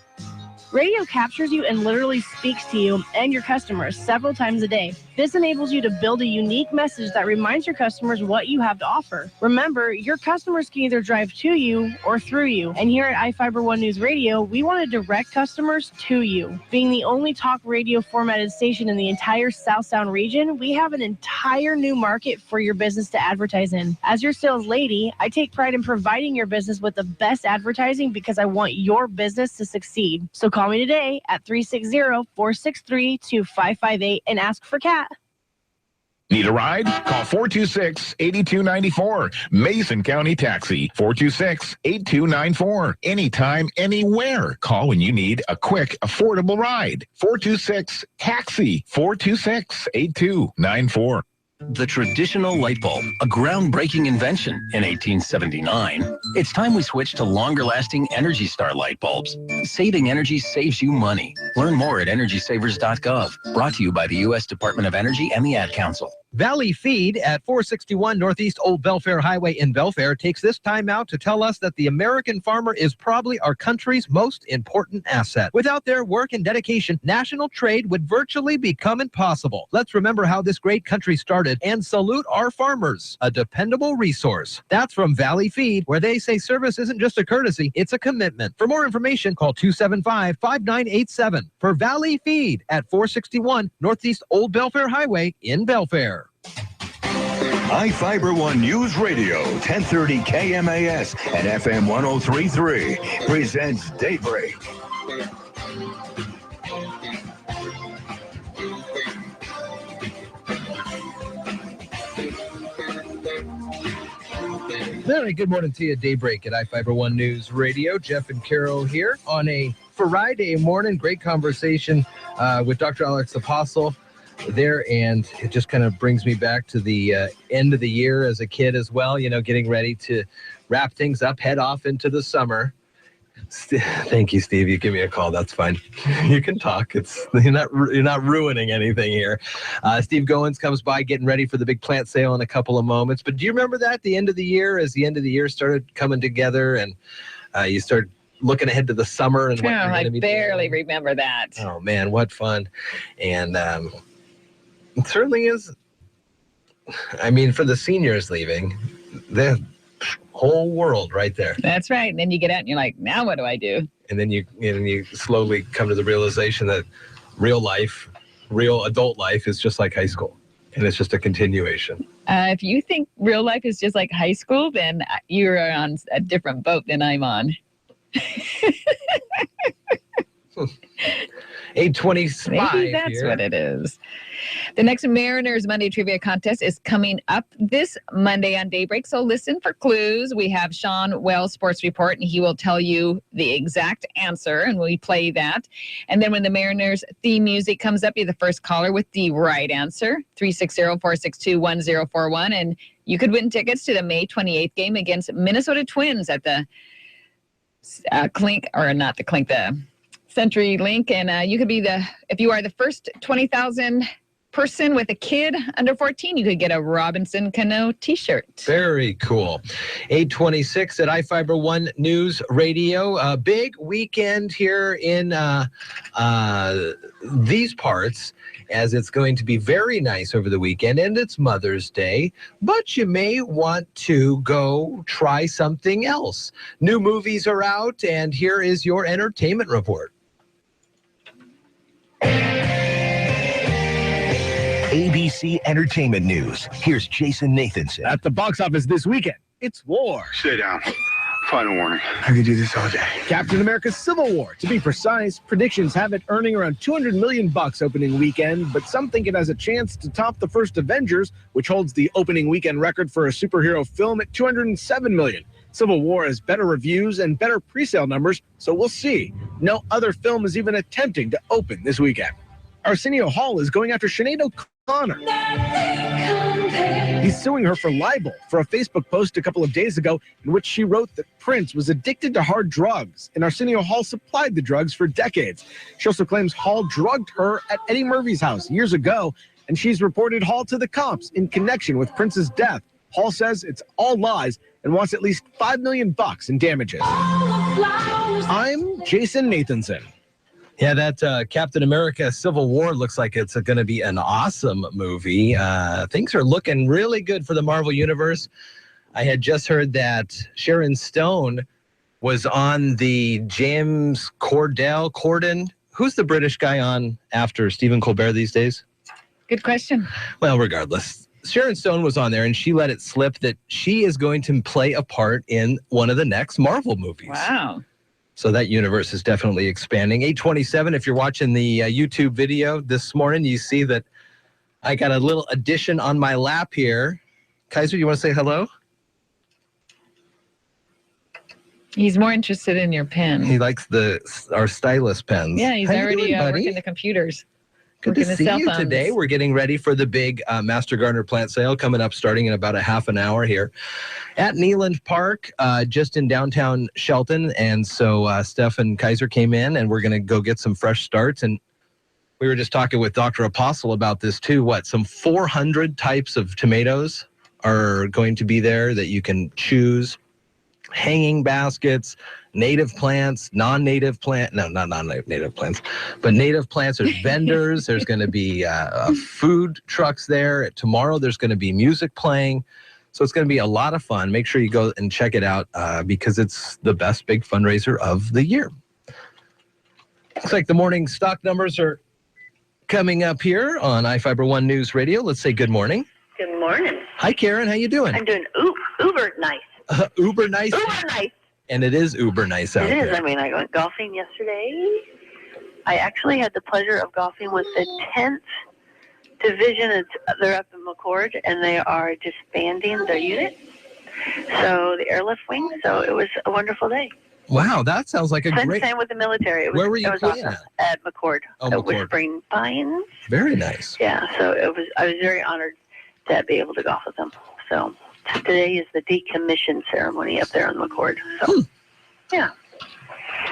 [SPEAKER 3] Radio captures you and literally speaks to you and your customers several times a day. This enables you to build a unique message that reminds your customers what you have to offer. Remember, your customers can either drive to you or through you. And here at iFIBER ONE News Radio, we want to direct customers to you. Being the only talk radio formatted station in the entire South Sound region, we have an entire new market for your business to advertise in. As your sales lady, I take pride in providing your business with the best advertising because I want your business to succeed. So call me today at 360-463-2558 and ask for Kat.
[SPEAKER 6] Need a ride? Call 426-8294. Mason County Taxi, 426-8294. Anytime, anywhere. Call when you need a quick, affordable ride. 426-TAXI, 426-8294.
[SPEAKER 4] The traditional light bulb, a groundbreaking invention in 1879. It's time we switch to longer-lasting Energy Star light bulbs. Saving energy saves you money. Learn more at EnergySavers.gov. Brought to you by the U.S. Department of Energy and the Ad Council.
[SPEAKER 19] Valley Feed at 461 Northeast Old Belfair Highway in Belfair takes this time out to tell us that the American farmer is probably our country's most important asset. Without their work and dedication, national trade would virtually become impossible. Let's remember how this great country started and salute our farmers, a dependable resource. That's from Valley Feed, where they say service isn't just a courtesy, it's a commitment. For more information, call 275-5987 for Valley Feed at 461 Northeast Old Belfair Highway in Belfair.
[SPEAKER 9] iFIBER ONE News Radio, 1030 KMAS and FM 103.3 presents Daybreak.
[SPEAKER 19] All right, good morning to you, Daybreak at iFIBER ONE News Radio. Jeff and Carol here on a Friday morning. Great conversation with Dr. Alex Apostle there, and it just kind of brings me back to the end of the year as a kid as well, you know, getting ready to wrap things up, head off into the summer. Thank you, Steve. You give me a call. That's fine. You can talk. You're not ruining anything here. Steve Goins comes by getting ready for the big plant sale in a couple of moments. But do you remember that the end of the year, as the end of the year started coming together and you started looking ahead to the summer and what you're going to be
[SPEAKER 5] barely remember that.
[SPEAKER 19] Oh man, what fun. And it certainly is. I mean, for the seniors leaving, the whole world right there.
[SPEAKER 5] That's right. And then you get out and you're like, now what do I do?
[SPEAKER 19] And then you slowly come to the realization that real life, real adult life is just like high school. And it's just a continuation.
[SPEAKER 5] If you think real life is just like high school, then you're on a different boat than I'm on.
[SPEAKER 19] 8:25.
[SPEAKER 5] Maybe that's
[SPEAKER 19] here.
[SPEAKER 5] what it is. The next Mariners Monday Trivia Contest is coming up this Monday on Daybreak, so listen for clues. We have Sean Wells Sports Report, and he will tell you the exact answer, and we play that. And then when the Mariners theme music comes up, you're the first caller with the right answer, 360-462-1041, and you could win tickets to the May 28th game against Minnesota Twins at the the Century Link, and you could be if you are the first 20,000 person with a kid under 14, you could get a Robinson Cano t-shirt.
[SPEAKER 19] Very cool. 8:26 at iFIBER ONE News Radio. Big weekend here in these parts, as it's going to be very nice over the weekend, and it's Mother's Day, but you may want to go try something else. New movies are out, and here is your entertainment report.
[SPEAKER 2] ABC Entertainment News. Here's Jason Nathanson.
[SPEAKER 21] At the box office this weekend, it's War.
[SPEAKER 22] Sit down. Final warning.
[SPEAKER 21] I could do this all day. Captain America Civil War. To be precise, predictions have it earning around $200 million opening weekend, but some think it has a chance to top the first Avengers, which holds the opening weekend record for a superhero film at $207 million. Civil War has better reviews and better pre-sale numbers, so we'll see. No other film is even attempting to open this weekend. Arsenio Hall is going after Sinead O'Connor. He's suing her for libel for a Facebook post a couple of days ago in which she wrote that Prince was addicted to hard drugs, and Arsenio Hall supplied the drugs for decades. She also claims Hall drugged her at Eddie Murphy's house years ago, and she's reported Hall to the cops in connection with Prince's death. Hall says it's all lies and wants at least $5 million in damages. I'm Jason Nathanson.
[SPEAKER 19] Yeah, that Captain America Civil War looks like it's going to be an awesome movie. Things are looking really good for the Marvel Universe. I had just heard that Sharon Stone was on the James Corden. Who's the British guy on after Stephen Colbert these days?
[SPEAKER 5] Good question.
[SPEAKER 19] Well, regardless, Sharon Stone was on there, and she let it slip that she is going to play a part in one of the next Marvel movies.
[SPEAKER 5] Wow.
[SPEAKER 19] So that universe is definitely expanding. 8:27, if you're watching the YouTube video this morning, you see that I got a little addition on my lap here. Kaiser, you want to say hello?
[SPEAKER 5] He's more interested in your pen.
[SPEAKER 19] He likes our stylus pens.
[SPEAKER 5] Yeah, he's
[SPEAKER 19] How you
[SPEAKER 5] already
[SPEAKER 19] doing, buddy?
[SPEAKER 5] working the computers.
[SPEAKER 19] Good to
[SPEAKER 5] working the
[SPEAKER 19] see
[SPEAKER 5] cell
[SPEAKER 19] you
[SPEAKER 5] phones.
[SPEAKER 19] today. We're getting ready for the big Master Gardener plant sale coming up starting in about a half an hour here at Neeland Park, just in downtown Shelton. And so Steph and Kaiser came in, and we're going to go get some fresh starts. And we were just talking with Dr. Apostle about this too. Some 400 types of tomatoes are going to be there that you can choose. Hanging baskets, native plants, non-native plant. No, not non-native plants, but native plants. There's vendors. There's going to be food trucks there. Tomorrow there's going to be music playing. So it's going to be a lot of fun. Make sure you go and check it out because it's the best big fundraiser of the year. Looks like the morning stock numbers are coming up here on iFIBER One News Radio. Let's say good morning.
[SPEAKER 7] Good morning.
[SPEAKER 19] Hi, Karen. How you doing?
[SPEAKER 7] I'm doing uber nice.
[SPEAKER 19] Uber nice.
[SPEAKER 7] Uber nice.
[SPEAKER 19] And it is uber nice out there.
[SPEAKER 7] It is. I mean, I went golfing yesterday. I actually had the pleasure of golfing with the 10th division. They're up in McCord, and they are disbanding their unit. So the airlift wing. So it was a wonderful day.
[SPEAKER 19] Wow, that sounds like a great.
[SPEAKER 7] Same with the military.
[SPEAKER 19] Where were you
[SPEAKER 7] playing
[SPEAKER 19] awesome.
[SPEAKER 7] at McCord.
[SPEAKER 19] Oh,
[SPEAKER 7] at
[SPEAKER 19] McCord.
[SPEAKER 7] Whispering Pines.
[SPEAKER 19] Very nice.
[SPEAKER 7] Yeah. So I was very honored to be able to golf with them. So today is the decommission ceremony up there on McCord. So, yeah.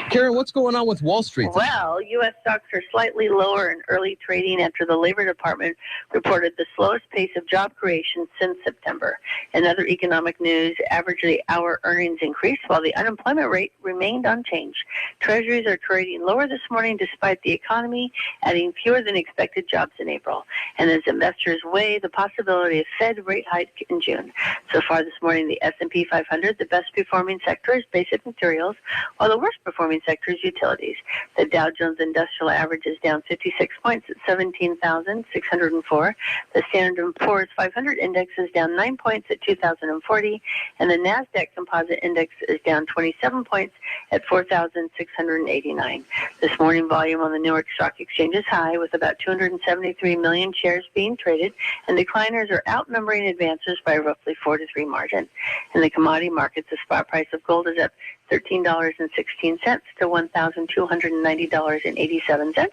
[SPEAKER 19] Karen, what's going on with Wall Street?
[SPEAKER 7] Well, U.S. stocks are slightly lower in early trading after the Labor Department reported the slowest pace of job creation since September. In other economic news, average hour earnings increased while the unemployment rate remained unchanged. Treasuries are trading lower this morning despite the economy adding fewer than expected jobs in April. And as investors weigh the possibility of Fed rate hike in June. So far this morning, the S&P 500, the best performing sector is basic materials, while the worst performing sector is utilities. The Dow Jones Industrial Average is down 56 points at 17,604. The Standard & Poor's 500 Index is down 9 points at 2,040. And the NASDAQ Composite Index is down 27 points at 4,689. This morning, volume on the New York Stock Exchange is high with about 273 million shares being traded, and decliners are outnumbering advancers by roughly 4-3 margin. In the commodity markets, the spot price of gold is up $13.16 to $1,290.87.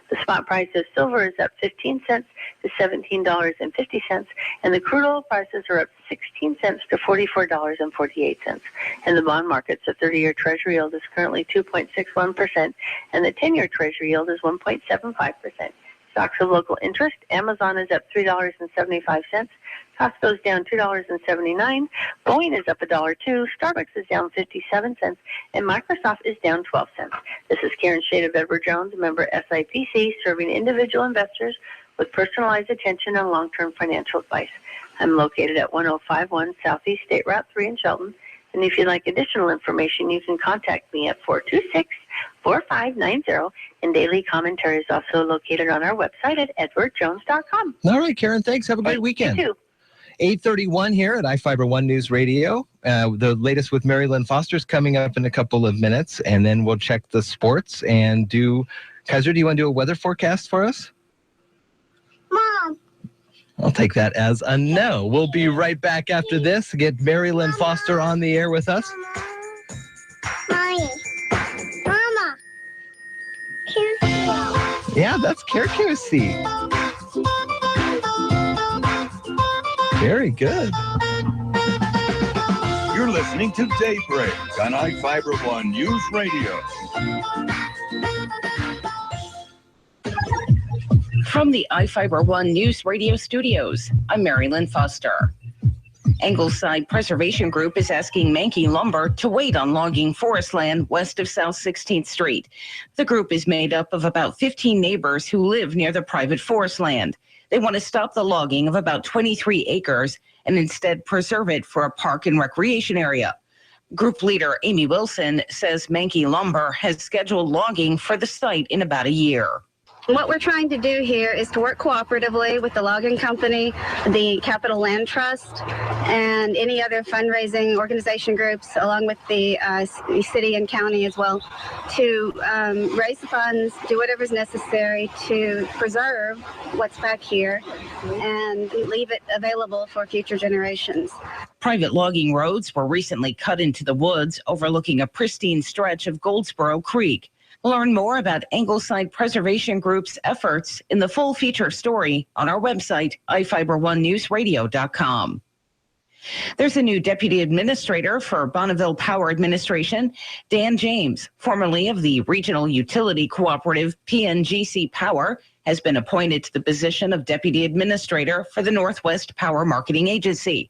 [SPEAKER 7] The spot price of silver is up 15 cents to $17.50, and the crude oil prices are up 16 cents to $44.48. In the bond markets, the 30-year Treasury yield is currently 2.61%, and the 10-year Treasury yield is 1.75%. Stocks of local interest, Amazon is up $3.75. Costco's down $2.79. Boeing is up $1.02. Starbucks is down 57 cents. And Microsoft is down 12 cents. This is Karen Shade of Edward Jones, member SIPC, serving individual investors with personalized attention and long-term financial advice. I'm located at 1051 Southeast State Route 3 in Shelton. And if you'd like additional information, you can contact me at 426-4590. And daily commentary is also located on our website at edwardjones.com.
[SPEAKER 19] All right, Karen, thanks. Have a great weekend.
[SPEAKER 7] You too.
[SPEAKER 19] 8:31 here at iFIBER One News Radio. The latest with Mary Lynn Foster is coming up in a couple of minutes, and then we'll check the sports and do. Kaiser, do you want to do a weather forecast for us?
[SPEAKER 8] Mom.
[SPEAKER 19] I'll take that as a no. We'll be right back after this. Get Mary Lynn Foster on the air with us.
[SPEAKER 8] Mommy. Mama.
[SPEAKER 19] Yeah, that's Kirkusi. Very good.
[SPEAKER 9] You're listening to Daybreak on iFIBER One News Radio.
[SPEAKER 10] From the iFIBER One News Radio studios, I'm Mary Lynn Foster. Angleside Preservation Group is asking Mankey Lumber to wait on logging forest land west of South 16th Street. The group is made up of about 15 neighbors who live near the private forest land. They want to stop the logging of about 23 acres and instead preserve it for a park and recreation area. Group leader Amy Wilson says Mankey Lumber has scheduled logging for the site in about a year.
[SPEAKER 11] What we're trying to do here is to work cooperatively with the logging company, the Capital Land Trust, and any other fundraising organization groups, along with the city and county as well, to raise the funds, do whatever's necessary to preserve what's back here and leave it available for future generations.
[SPEAKER 10] Private logging roads were recently cut into the woods overlooking a pristine stretch of Goldsboro Creek. Learn more about Angleside Preservation Group's efforts in the full feature story on our website, iFIBER1newsradio.com. There's a new deputy administrator for Bonneville Power Administration. Dan James, formerly of the regional utility cooperative PNGC Power, has been appointed to the position of deputy administrator for the Northwest Power Marketing Agency.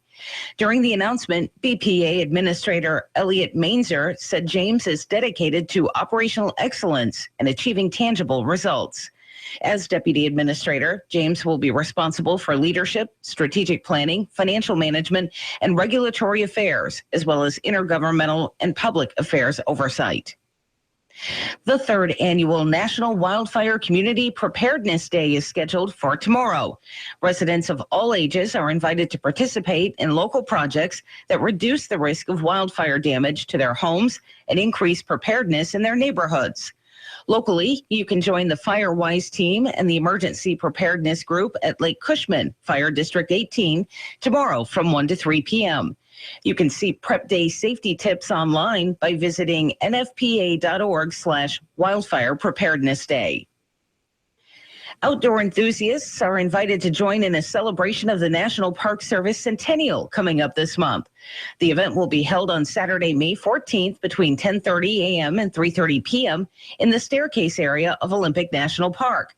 [SPEAKER 10] During the announcement, BPA Administrator Elliot Mainzer said James is dedicated to operational excellence and achieving tangible results. As Deputy Administrator, James will be responsible for leadership, strategic planning, financial management, and regulatory affairs, as well as intergovernmental and public affairs oversight. The third annual National Wildfire Community Preparedness Day is scheduled for tomorrow. Residents of all ages are invited to participate in local projects that reduce the risk of wildfire damage to their homes and increase preparedness in their neighborhoods. Locally, you can join the FireWise team and the Emergency Preparedness Group at Lake Cushman, Fire District 18, tomorrow from 1 to 3 p.m. You can see Prep Day safety tips online by visiting nfpa.org/wildfire preparedness day. Outdoor enthusiasts are invited to join in a celebration of the National Park Service Centennial coming up this month. The event will be held on Saturday, May 14th between 10:30 a.m. and 3:30 p.m. in the staircase area of Olympic National Park.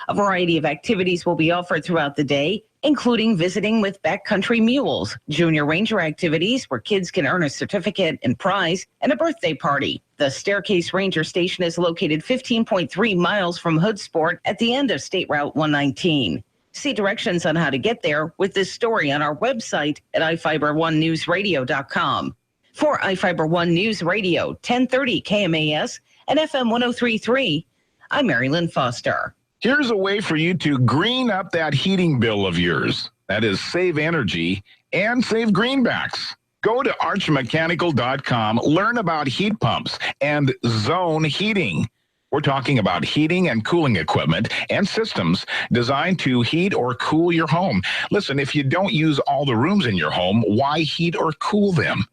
[SPEAKER 10] A variety of activities will be offered throughout the day, including visiting with backcountry mules, junior ranger activities where kids can earn a certificate and prize, and a birthday party. The Staircase Ranger Station is located 15.3 miles from Hoodsport at the end of State Route 119. See directions on how to get there with this story on our website at iFIBER1newsradio.com. For iFiber One News Radio, 1030 KMAS and FM 103.3, I'm Marilyn Foster.
[SPEAKER 6] Here's a way for you to green up that heating bill of yours. That is, save energy and save greenbacks. Go to archmechanical.com, learn about heat pumps and zone heating. We're talking about heating and cooling equipment and systems designed to heat or cool your home. Listen, if you don't use all the rooms in your home, why heat or cool them?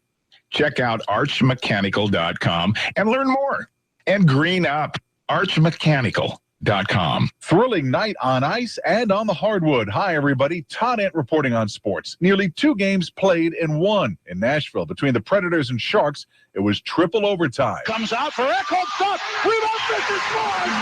[SPEAKER 6] Check out archmechanical.com and learn more. And green up. Archmechanical.com.
[SPEAKER 17] Thrilling night on ice and on the hardwood. Hi, everybody. Todd Ent reporting on sports. Nearly 2 games played in one in Nashville between the Predators and Sharks. It was triple overtime.
[SPEAKER 26] Comes out for Echo. Stop. Rebound. Fisher scores.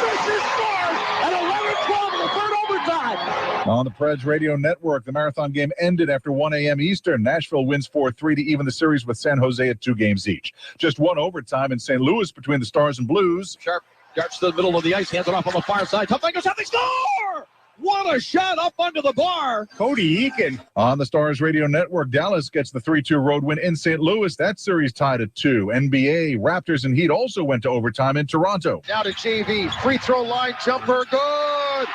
[SPEAKER 26] Fisher scores. And 11-12 in the third overtime.
[SPEAKER 17] On the Preds Radio Network, the marathon game ended after 1 a.m. Eastern. Nashville wins 4-3 to even the series with San Jose at 2 games each. Just one overtime in St. Louis between the Stars and Blues.
[SPEAKER 26] Sharp darts to the middle of the ice, hands it off on the far side. Tough thing goes out, they score! What a shot up under the bar.
[SPEAKER 17] Cody Eakin. On the Stars Radio Network, Dallas gets the 3-2 road win in St. Louis. That series tied at 2. NBA, Raptors, and Heat also went to overtime in Toronto.
[SPEAKER 26] Now to JV, free throw line jumper, good!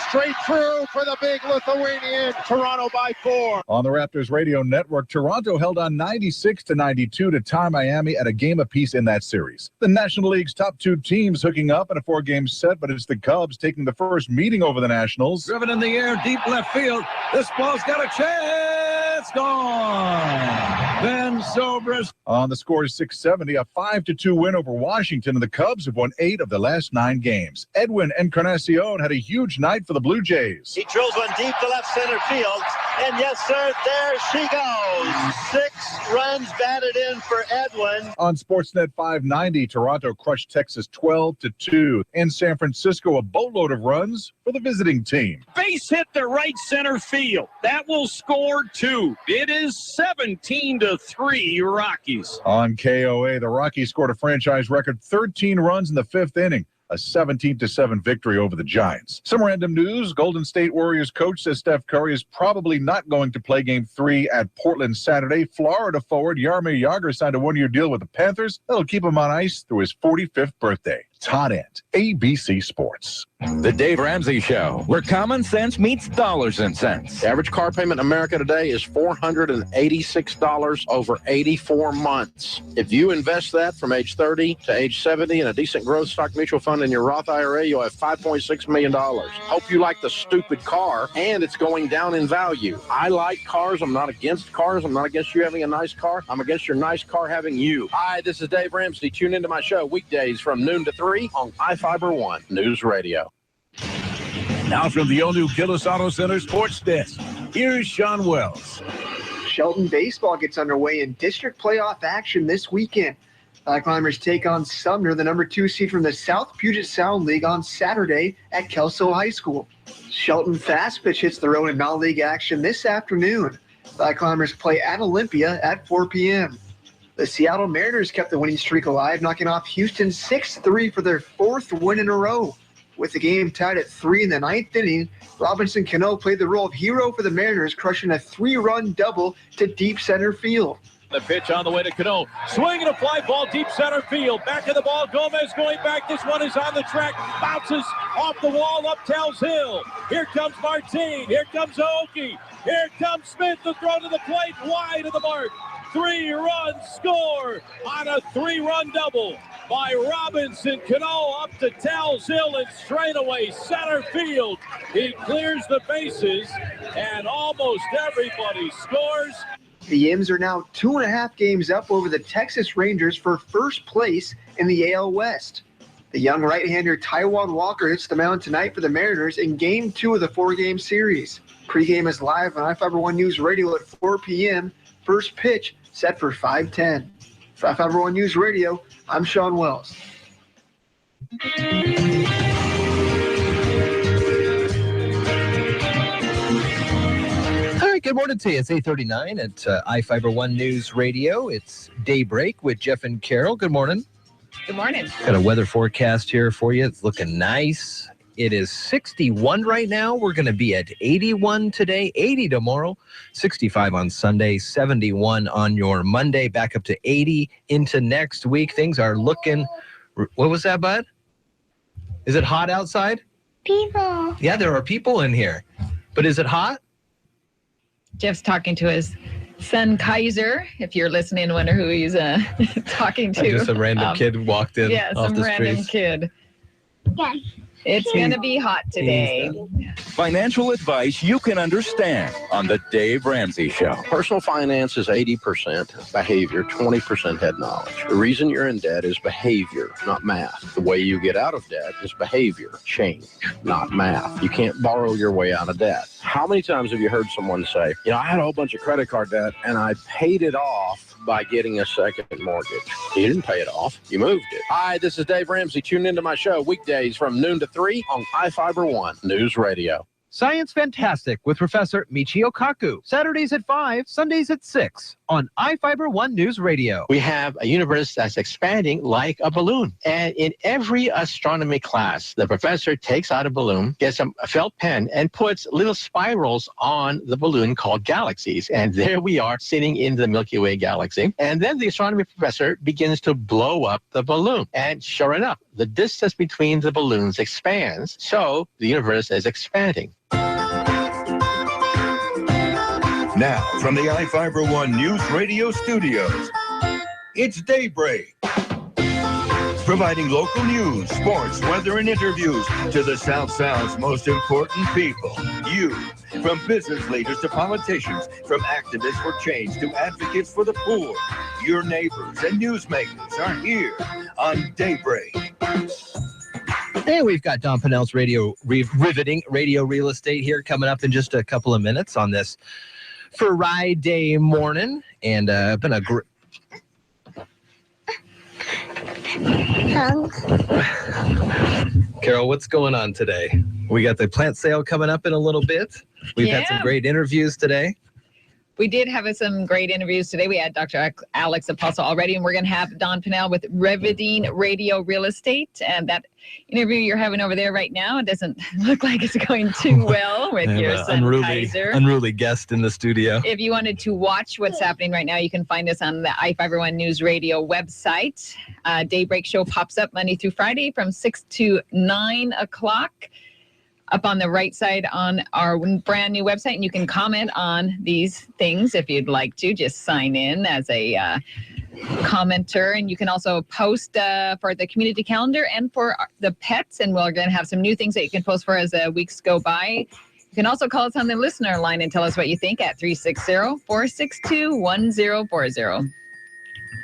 [SPEAKER 26] Straight through for the big Lithuanian. Toronto by 4.
[SPEAKER 17] On the Raptors Radio Network, Toronto held on 96-92 to tie Miami at a game apiece in that series. The National League's top 2 teams hooking up in a 4-game set, but it's the Cubs taking the first meeting over the Nationals.
[SPEAKER 26] Driven in the air, deep left field. This ball's got a chance. Gone. Ben Zobrist.
[SPEAKER 17] On the score is 670, a 5-2 win over Washington, and the Cubs have won 8 of the last 9 games. Edwin Encarnacion had a huge night for the Blue Jays.
[SPEAKER 23] He drills one deep to left center field.
[SPEAKER 1] And yes, sir, there she goes. 6 runs batted in for Edwin.
[SPEAKER 17] On Sportsnet 590, Toronto crushed Texas 12-2. In San Francisco, a boatload of runs for the visiting team.
[SPEAKER 26] Base hit to right center field. That will score 2. It is 17-3 Rockies.
[SPEAKER 17] On KOA, the Rockies scored a franchise record 13 runs in the 5th inning. A 17-7 victory over the Giants. Some random news. Golden State Warriors coach says Steph Curry is probably not going to play Game 3 at Portland Saturday. Florida forward Jaromir Jagr signed a 1-year deal with the Panthers. That'll keep him on ice through his 45th birthday. Todd Ent, ABC Sports.
[SPEAKER 14] The Dave Ramsey Show, where common sense meets dollars and cents.
[SPEAKER 15] The average car payment in America today is $486 over 84 months. If you invest that from age 30 to age 70 in a decent growth stock mutual fund in your Roth IRA, you'll have $5.6 million. Hope you like the stupid car, and it's going down in value. I like cars. I'm not against cars. I'm not against you having a nice car. I'm against your nice car having you. Hi, this is Dave Ramsey. Tune into my show weekdays from noon to 3 on iFIBER ONE News Radio.
[SPEAKER 14] Now from the all-new Gillis Auto Center Sports Desk, here's Sean Wells.
[SPEAKER 23] Shelton baseball gets underway in district playoff action this weekend. Climbers take on Sumner, the number 2 seed from the South Puget Sound League, on Saturday at Kelso High School. Shelton fast pitch hits the road in non-league action this afternoon. Climbers play at Olympia at 4 p.m. The Seattle Mariners kept the winning streak alive, knocking off Houston 6-3 for their 4th win in a row. With the game tied at 3 in the 9th inning, Robinson Cano played the role of hero for the Mariners, crushing a 3-run double to deep center field.
[SPEAKER 26] The pitch on the way to Cano. Swinging a fly ball deep center field. Back of the ball. Gomez going back. This one is on the track. Bounces off the wall up Tells Hill. Here comes Martin. Here comes Aoki. Here comes Smith. The throw to the plate. Wide of the mark. 3-run score on a 3-run double by Robinson Cano up to Tells Hill and straightaway center field. He clears the bases and almost everybody scores.
[SPEAKER 23] The Yims are now 2.5 games up over the Texas Rangers for first place in the AL West. The young right-hander Taijuan Walker hits the mound tonight for the Mariners in Game 2 of the 4-game series. Pre-game is live on iFIBER ONE News Radio at 4 p.m. First pitch set for 5:10. For iFIBER ONE News Radio, I'm Sean Wells.
[SPEAKER 19] All right, good morning to you. It's 8:39 at iFIBER ONE News Radio. It's Daybreak with Jeff and Carol. Good morning.
[SPEAKER 5] Good morning.
[SPEAKER 19] Got a weather forecast here for you. It's looking nice. It is 61 right now. We're going to be at 81 today, 80 tomorrow, 65 on Sunday, 71 on your Monday, back up to 80 into next week. Things are looking... What was that, bud? Is it hot outside?
[SPEAKER 8] People.
[SPEAKER 19] Yeah, there are people in here. But is it hot?
[SPEAKER 5] Jeff's talking to his son Kaiser. If you're listening, wonder who he's talking to.
[SPEAKER 19] Just some random kid walked in off the street.
[SPEAKER 5] Yeah, some random kid.
[SPEAKER 8] Yes.
[SPEAKER 5] It's going to be hot today.
[SPEAKER 14] Financial advice you can understand on the Dave Ramsey Show.
[SPEAKER 15] Personal finance is 80% behavior, 20% head knowledge. The reason you're in debt is behavior, not math. The way you get out of debt is behavior, change, not math. You can't borrow your way out of debt. How many times have you heard someone say, I had a whole bunch of credit card debt and I paid it off by getting a second mortgage? You didn't pay it off. You moved it. Hi, this is Dave Ramsey. Tune into my show weekdays from noon to 3 on iFIBER ONE News Radio.
[SPEAKER 19] Science Fantastic with Professor Michio Kaku. Saturdays at 5, Sundays at 6 on iFIBER ONE News Radio.
[SPEAKER 24] We have a universe that's expanding like a balloon. And in every astronomy class, the professor takes out a balloon, gets a felt pen, and puts little spirals on the balloon called galaxies. And there we are sitting in the Milky Way galaxy. And then the astronomy professor begins to blow up the balloon. And sure enough, the distance between the balloons expands. So the universe is expanding.
[SPEAKER 9] Now, from the iFIBER ONE News Radio studios, it's Daybreak. Providing local news, sports, weather, and interviews to the South Sound's most important people. You. From business leaders to politicians, from activists for change to advocates for the poor. Your neighbors and newsmakers are here on Daybreak.
[SPEAKER 19] And we've got Don Pennell's riveting radio real estate here coming up in just a couple of minutes on this Friday morning. And been a great... Carol, what's going on today? We got the plant sale coming up in a little bit. We've had some great interviews today.
[SPEAKER 5] We did have some great interviews today. We had Dr. Alex Apostle already, and we're going to have Don Pennell with Riveting Radio Real Estate. And that interview you're having over there right now, it doesn't look like it's going too well with your sanitizer.
[SPEAKER 19] Unruly guest in the studio.
[SPEAKER 5] If you wanted to watch what's happening right now, you can find us on the iFIBER One News Radio website. Daybreak show pops up Monday through Friday from 6 to 9 o'clock. Up on the right side on our brand new website, and you can comment on these things if you'd like to. Just sign in as a commenter, and you can also post for the community calendar and for the pets, and we're going to have some new things that you can post for as the weeks go by. You can also call us on the listener line and tell us what you think at 360-462-1040.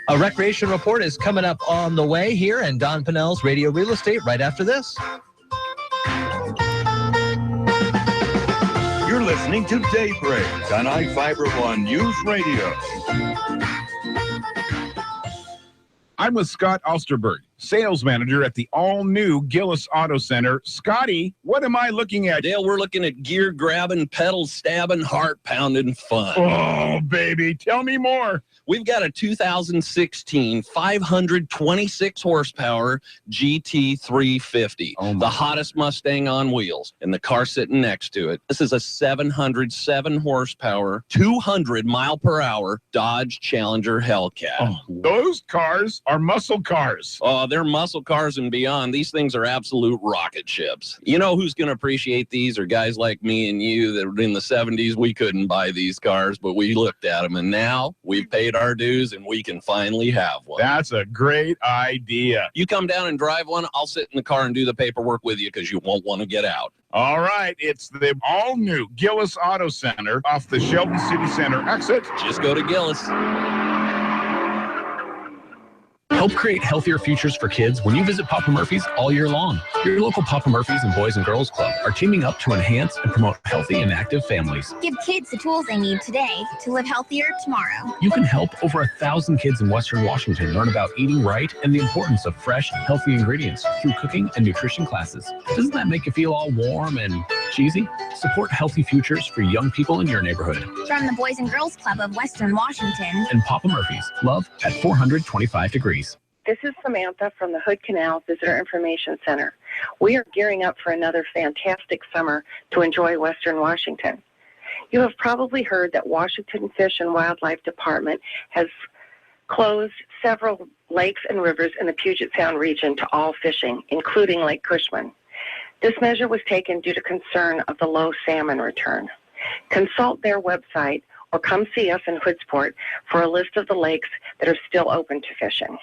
[SPEAKER 19] A recreation report is coming up on the way here, and Don Pennell's Radio Real Estate right after this.
[SPEAKER 9] You're listening to Daybreak on iFIBER One News Radio.
[SPEAKER 6] I'm with Scott Alsterberg, sales manager at the all-new Gillis Auto Center. Scotty, what am I looking at?
[SPEAKER 12] Dale, we're looking at gear-grabbing, pedal-stabbing, heart-pounding fun.
[SPEAKER 6] Oh, baby, tell me more.
[SPEAKER 12] We've got a 2016 526 horsepower GT350, the hottest Mustang on wheels, and the car sitting next to it. This is a 707 horsepower, 200 mile per hour Dodge Challenger Hellcat.
[SPEAKER 6] Oh, those cars are muscle cars.
[SPEAKER 12] Oh, they're muscle cars and beyond. These things are absolute rocket ships. You know who's going to appreciate these are guys like me and you that in the 70s, we couldn't buy these cars, but we looked at them, and now we've paid our dues and we can finally have one.
[SPEAKER 6] That's a great idea.
[SPEAKER 12] You come down and drive one, I'll sit in the car and do the paperwork with you because you won't want to get out.
[SPEAKER 6] All right, it's the all-new Gillis Auto Center off the Shelton City Center exit.
[SPEAKER 12] Just go to Gillis.
[SPEAKER 13] Help create healthier futures for kids when you visit Papa Murphy's all year long. Your local Papa Murphy's and Boys and Girls Club are teaming up to enhance and promote healthy and active families.
[SPEAKER 16] Give kids the tools they need today to live healthier tomorrow.
[SPEAKER 13] You can help over 1,000 kids in Western Washington learn about eating right and the importance of fresh, healthy ingredients through cooking and nutrition classes. Doesn't that make you feel all warm and cheesy? Support healthy futures for young people in your neighborhood.
[SPEAKER 16] From the Boys and Girls Club of Western Washington
[SPEAKER 13] And Papa Murphy's, love at 425 degrees.
[SPEAKER 18] This is Samantha from the Hood Canal Visitor Information Center. We are gearing up for another fantastic summer to enjoy Western Washington. You have probably heard that Washington Fish and Wildlife Department has closed several lakes and rivers in the Puget Sound region to all fishing, including Lake Cushman. This measure was taken due to concern of the low salmon return. Consult their website or come see us in Hoodsport for a list of the lakes that are still open to fishing.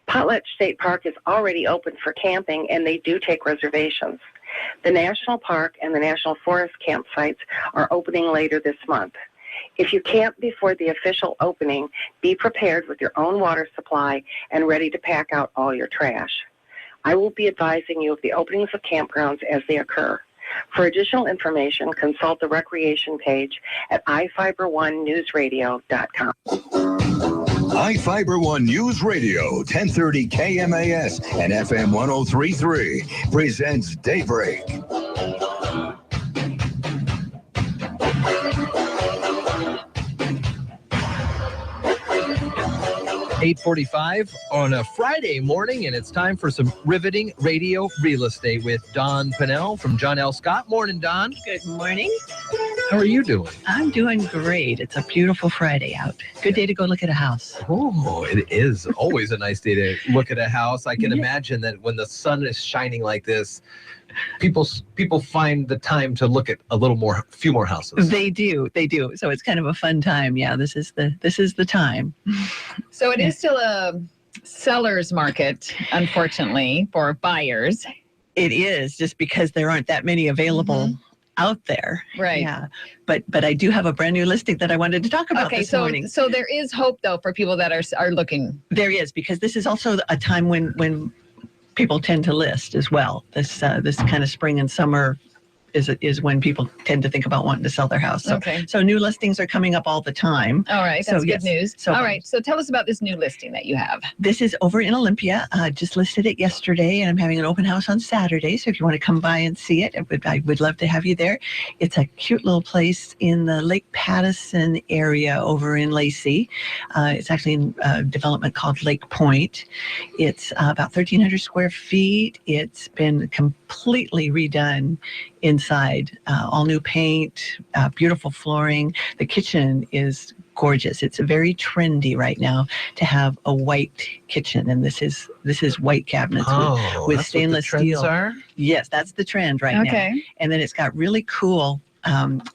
[SPEAKER 18] Potlatch State Park is already open for camping, and they do take reservations. The National Park and the National Forest campsites are opening later this month. If you camp before the official opening, be prepared with your own water supply and ready to pack out all your trash. I will be advising you of the openings of campgrounds as they occur. For additional information, consult the recreation page at iFIBER1newsradio.com.
[SPEAKER 9] iFIBER One News Radio, 1030 KMAS and FM 103.3 presents Daybreak.
[SPEAKER 19] 8:45 on a Friday morning, and it's time for some riveting radio real estate with Don Pennell from John L. Scott. Morning, Don.
[SPEAKER 20] Good morning.
[SPEAKER 19] How are you doing?
[SPEAKER 20] I'm doing great. It's a beautiful Friday out. Good day to go look at a house.
[SPEAKER 19] Oh, it is always a nice day to look at a house. I can imagine that when the sun is shining like this, people find the time to look at a few more houses.
[SPEAKER 20] They do. So it's kind of a fun time. Yeah, this is the time.
[SPEAKER 5] So it is still a seller's market, unfortunately, for buyers.
[SPEAKER 20] It is, just because there aren't that many available out there.
[SPEAKER 5] Right.
[SPEAKER 20] Yeah. But I do have a brand new listing that I wanted to talk about this morning.
[SPEAKER 5] So there is hope, though, for people that are looking.
[SPEAKER 20] There is, because this is also a time when people tend to list as well. This kind of spring and summer is when people tend to think about wanting to sell their house. So,
[SPEAKER 5] Okay.
[SPEAKER 20] so new listings are coming up all the time.
[SPEAKER 5] All right,
[SPEAKER 20] So,
[SPEAKER 5] that's
[SPEAKER 20] yes.
[SPEAKER 5] good news.
[SPEAKER 20] So,
[SPEAKER 5] all right, so tell us about this new listing that you have.
[SPEAKER 20] This is over in Olympia. Just listed it yesterday, and I'm having an open house on Saturday. So if you want to come by and see it, I would love to have you there. It's a cute little place in the Lake Pattison area over in Lacey. It's actually in a development called Lake Point. It's about 1,300 square feet. It's been completely redone inside, all new paint, beautiful flooring. The kitchen is gorgeous. It's very trendy right now to have a white kitchen, and this is white cabinets with stainless steel. Are? Yes, that's the trend right now. And then it's got really cool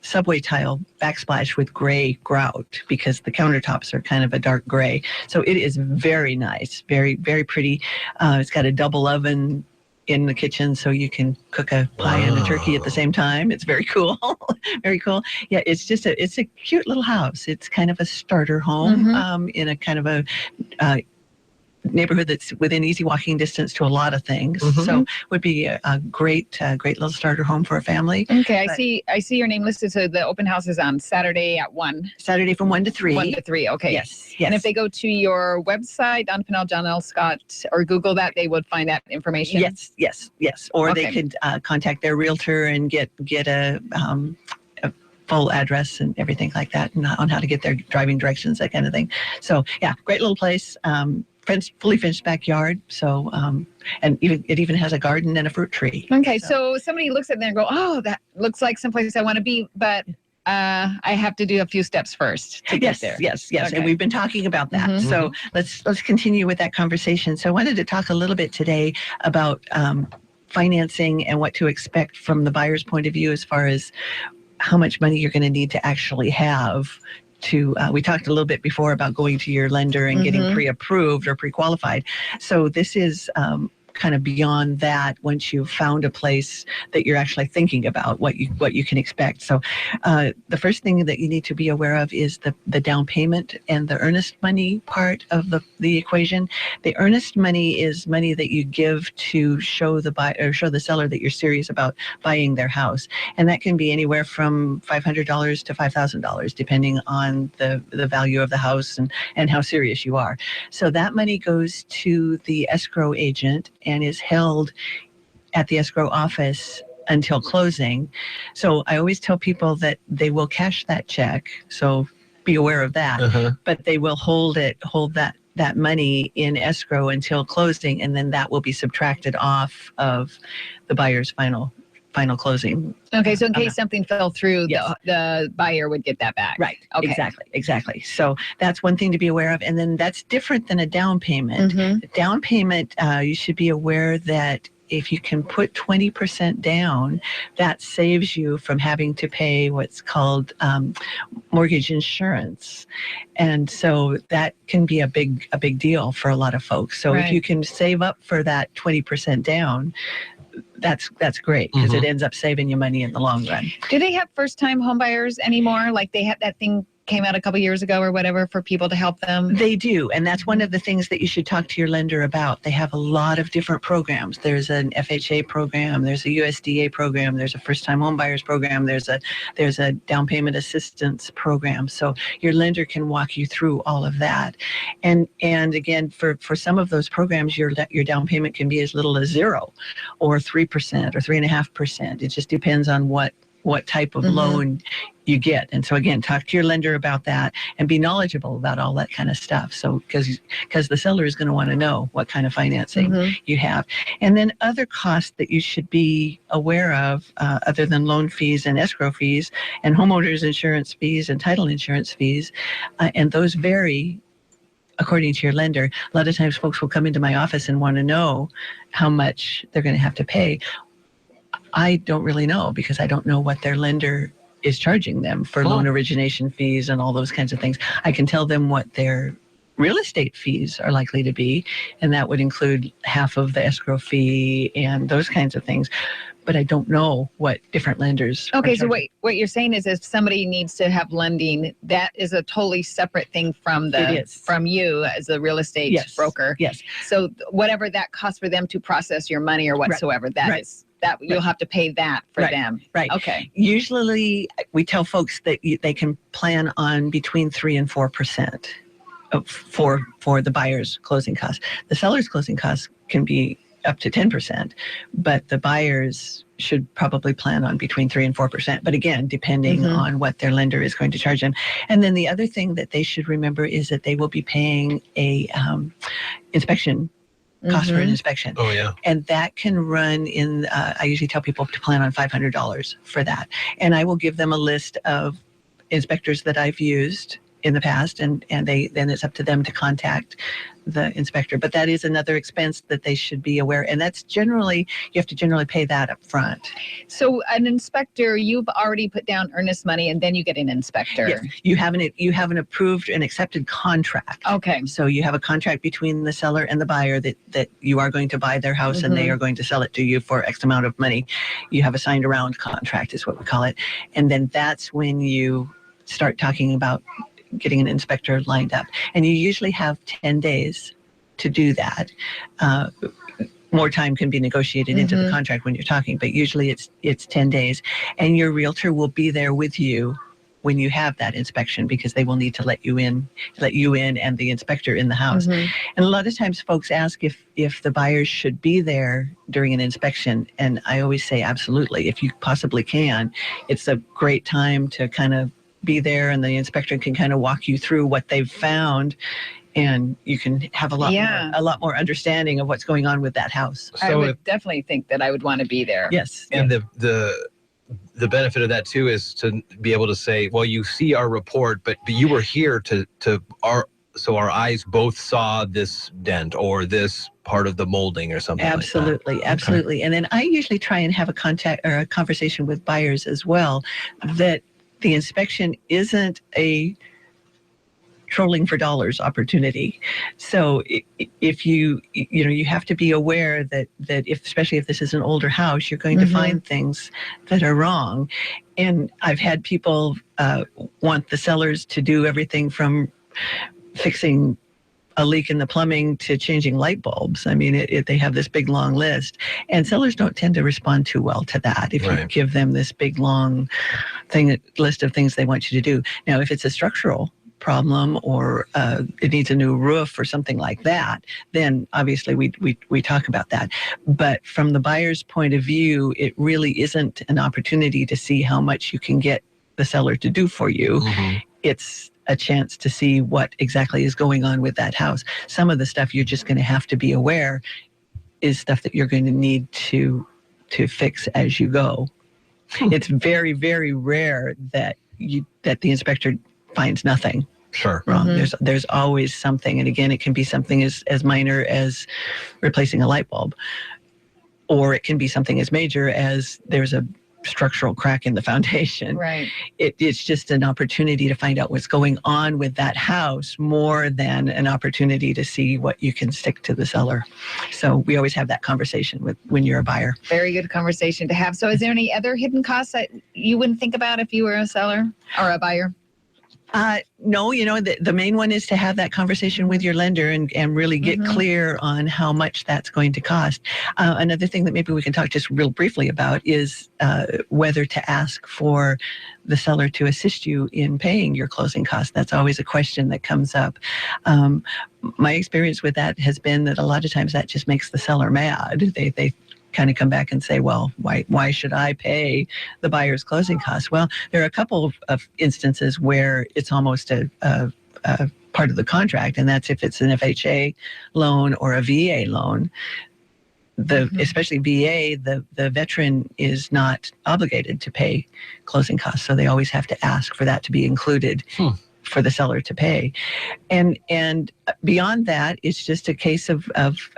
[SPEAKER 20] subway tile backsplash with gray grout because the countertops are kind of a dark gray. So it is very nice, very, very pretty. It's got a double oven in the kitchen, so you can cook a pie and a turkey at the same time. It's very cool. Very cool. Yeah, it's a cute little house. It's kind of a starter home in a kind of a neighborhood that's within easy walking distance to a lot of things. So would be a great little starter home for a family.
[SPEAKER 5] Okay, I see your name listed. So the open house is on Saturday at 1.
[SPEAKER 20] Saturday from 1 to 3.
[SPEAKER 5] 1 to 3. Okay.
[SPEAKER 20] Yes.
[SPEAKER 5] And if they go to your website, Don Pinnell, John L. Scott, or Google that, they would find that information.
[SPEAKER 20] Yes. Or they could contact their realtor and get a full address and everything like that, and on how to get their driving directions, that kind of thing. So yeah, great little place. Fully fenced backyard. So, and it even has a garden and a fruit tree.
[SPEAKER 5] Okay, so somebody looks at it and go, "Oh, that looks like someplace I want to be," but I have to do a few steps first to get there.
[SPEAKER 20] Yes.
[SPEAKER 5] Okay.
[SPEAKER 20] And we've been talking about that. So let's continue with that conversation. So I wanted to talk a little bit today about financing and what to expect from the buyer's point of view as far as how much money you're going to need to actually have to, we talked a little bit before about going to your lender and getting pre-approved or pre-qualified. So this is kind of beyond that once you've found a place that you're actually thinking about what you can expect. So the first thing that you need to be aware of is the down payment and the earnest money part of the equation. The earnest money is money that you give to show the buyer or show the seller that you're serious about buying their house. And that can be anywhere from $500 to $5,000 depending on the value of the house and how serious you are. So that money goes to the escrow agent and is held at the escrow office until closing. So I always tell people that they will cash that check. So be aware of that. But they will hold that money in escrow until closing, and then that will be subtracted off of the buyer's final closing.
[SPEAKER 5] Okay, so in case something fell through, the buyer would get that back.
[SPEAKER 20] Right.
[SPEAKER 5] Okay.
[SPEAKER 20] Exactly. So that's one thing to be aware of. And then that's different than a down payment. The down payment, you should be aware that if you can put 20% down, that saves you from having to pay what's called mortgage insurance. And so that can be a big deal for a lot of folks. So if you can save up for that 20% down, that's great because it ends up saving you money in the long run.
[SPEAKER 5] Do they have first-time home buyers anymore? Like they had that thing came out a couple years ago or whatever for people to help them?
[SPEAKER 20] They do. And that's one of the things that you should talk to your lender about. They have a lot of different programs. There's an FHA program. There's a USDA program. There's a first-time home buyers program. There's a down payment assistance program. So your lender can walk you through all of that. And again, for some of those programs, your down payment can be as little as 0 or 3% or 3.5%. It just depends on what type of loan you get. And so again, talk to your lender about that and be knowledgeable about all that kind of stuff. So because the seller is going to want to know what kind of financing you have. And then other costs that you should be aware of other than loan fees and escrow fees and homeowners insurance fees and title insurance fees. And those vary according to your lender. A lot of times folks will come into my office and want to know how much they're going to have to pay. I don't really know because I don't know what their lender is charging them for loan origination fees and all those kinds of things. I can tell them what their real estate fees are likely to be, and that would include half of the escrow fee and those kinds of things. but I don't know what different lenders.
[SPEAKER 5] Okay, so what you're saying is if somebody needs to have lending, that is a totally separate thing from from you as a real estate broker.
[SPEAKER 20] Yes.
[SPEAKER 5] So whatever that costs for them to process your money or whatsoever, that you'll have to pay that for them.
[SPEAKER 20] Right.
[SPEAKER 5] Okay.
[SPEAKER 20] Usually we tell folks that they can plan on between 3 and 4% for the buyer's closing costs. The seller's closing costs can be up to 10%, but the buyers should probably plan on between 3 and 4%. But again, depending on what their lender is going to charge them. And then the other thing that they should remember is that they will be paying a inspection cost for an inspection.
[SPEAKER 19] Oh, yeah.
[SPEAKER 20] And that can run in, I usually tell people to plan on $500 for that. And I will give them a list of inspectors that I've used in the past, and then it's up to them to contact the inspector. But that is another expense that they should be aware. And that's generally, you have to generally pay that up front.
[SPEAKER 5] So an inspector, you've already put down earnest money and then you get an inspector.
[SPEAKER 20] Yes, you have an approved and accepted contract.
[SPEAKER 5] Okay.
[SPEAKER 20] So you have a contract between the seller and the buyer that you are going to buy their house and they are going to sell it to you for X amount of money. You have a signed around contract is what we call it. And then that's when you start talking about getting an inspector lined up. And you usually have 10 days to do that. More time can be negotiated into the contract when you're talking, but usually it's 10 days. And your realtor will be there with you when you have that inspection, because they will need to let you in and the inspector in the house. And a lot of times folks ask if the buyers should be there during an inspection. And I always say, absolutely. If you possibly can, it's a great time to kind of be there, and the inspector can kind of walk you through what they've found, and you can have a lot more understanding of what's going on with that house.
[SPEAKER 5] So I would definitely think that I would want to be there.
[SPEAKER 20] Yes.
[SPEAKER 19] And the benefit of that too is to be able to say, well, you see our report, but you were here so our eyes both saw this dent or this part of the molding or something
[SPEAKER 20] Absolutely,
[SPEAKER 19] like that.
[SPEAKER 20] Absolutely. And then I usually try and have a conversation with buyers as well, that the inspection isn't a trolling for dollars opportunity. So if you have to be aware that especially if this is an older house, you're going to find things that are wrong. And I've had people want the sellers to do everything from fixing a leak in the plumbing to changing light bulbs. I mean, they have this big long list, and sellers don't tend to respond too well to that if you give them this big long list of things they want you to do. Now, if it's a structural problem or it needs a new roof or something like that, then obviously we talk about that. But from the buyer's point of view, it really isn't an opportunity to see how much you can get the seller to do for you. It's a chance to see what exactly is going on with that house. Some of the stuff you're just going to have to be aware is stuff that you're going to need to fix as you go. It's very, very rare that the inspector finds nothing wrong. There's always something. And again, it can be something as minor as replacing a light bulb, or it can be something as major as there's a structural crack in the foundation.
[SPEAKER 5] Right.
[SPEAKER 20] It's just an opportunity to find out what's going on with that house more than an opportunity to see what you can stick to the seller. So we always have that conversation when you're a buyer.
[SPEAKER 5] Very good conversation to have. So is there any other hidden costs that you wouldn't think about if you were a seller or a buyer?
[SPEAKER 20] No, the main one is to have that conversation with your lender and really get clear on how much that's going to cost. Another thing that maybe we can talk just real briefly about is whether to ask for the seller to assist you in paying your closing costs. That's always a question that comes up. My experience with that has been that a lot of times that just makes the seller mad. They kind of come back and say, well, why should I pay the buyer's closing costs? Well, there are a couple of instances where it's almost a part of the contract, and that's if it's an FHA loan or a VA loan. Especially VA, the veteran is not obligated to pay closing costs, so they always have to ask for that to be included for the seller to pay. And beyond that, it's just a case of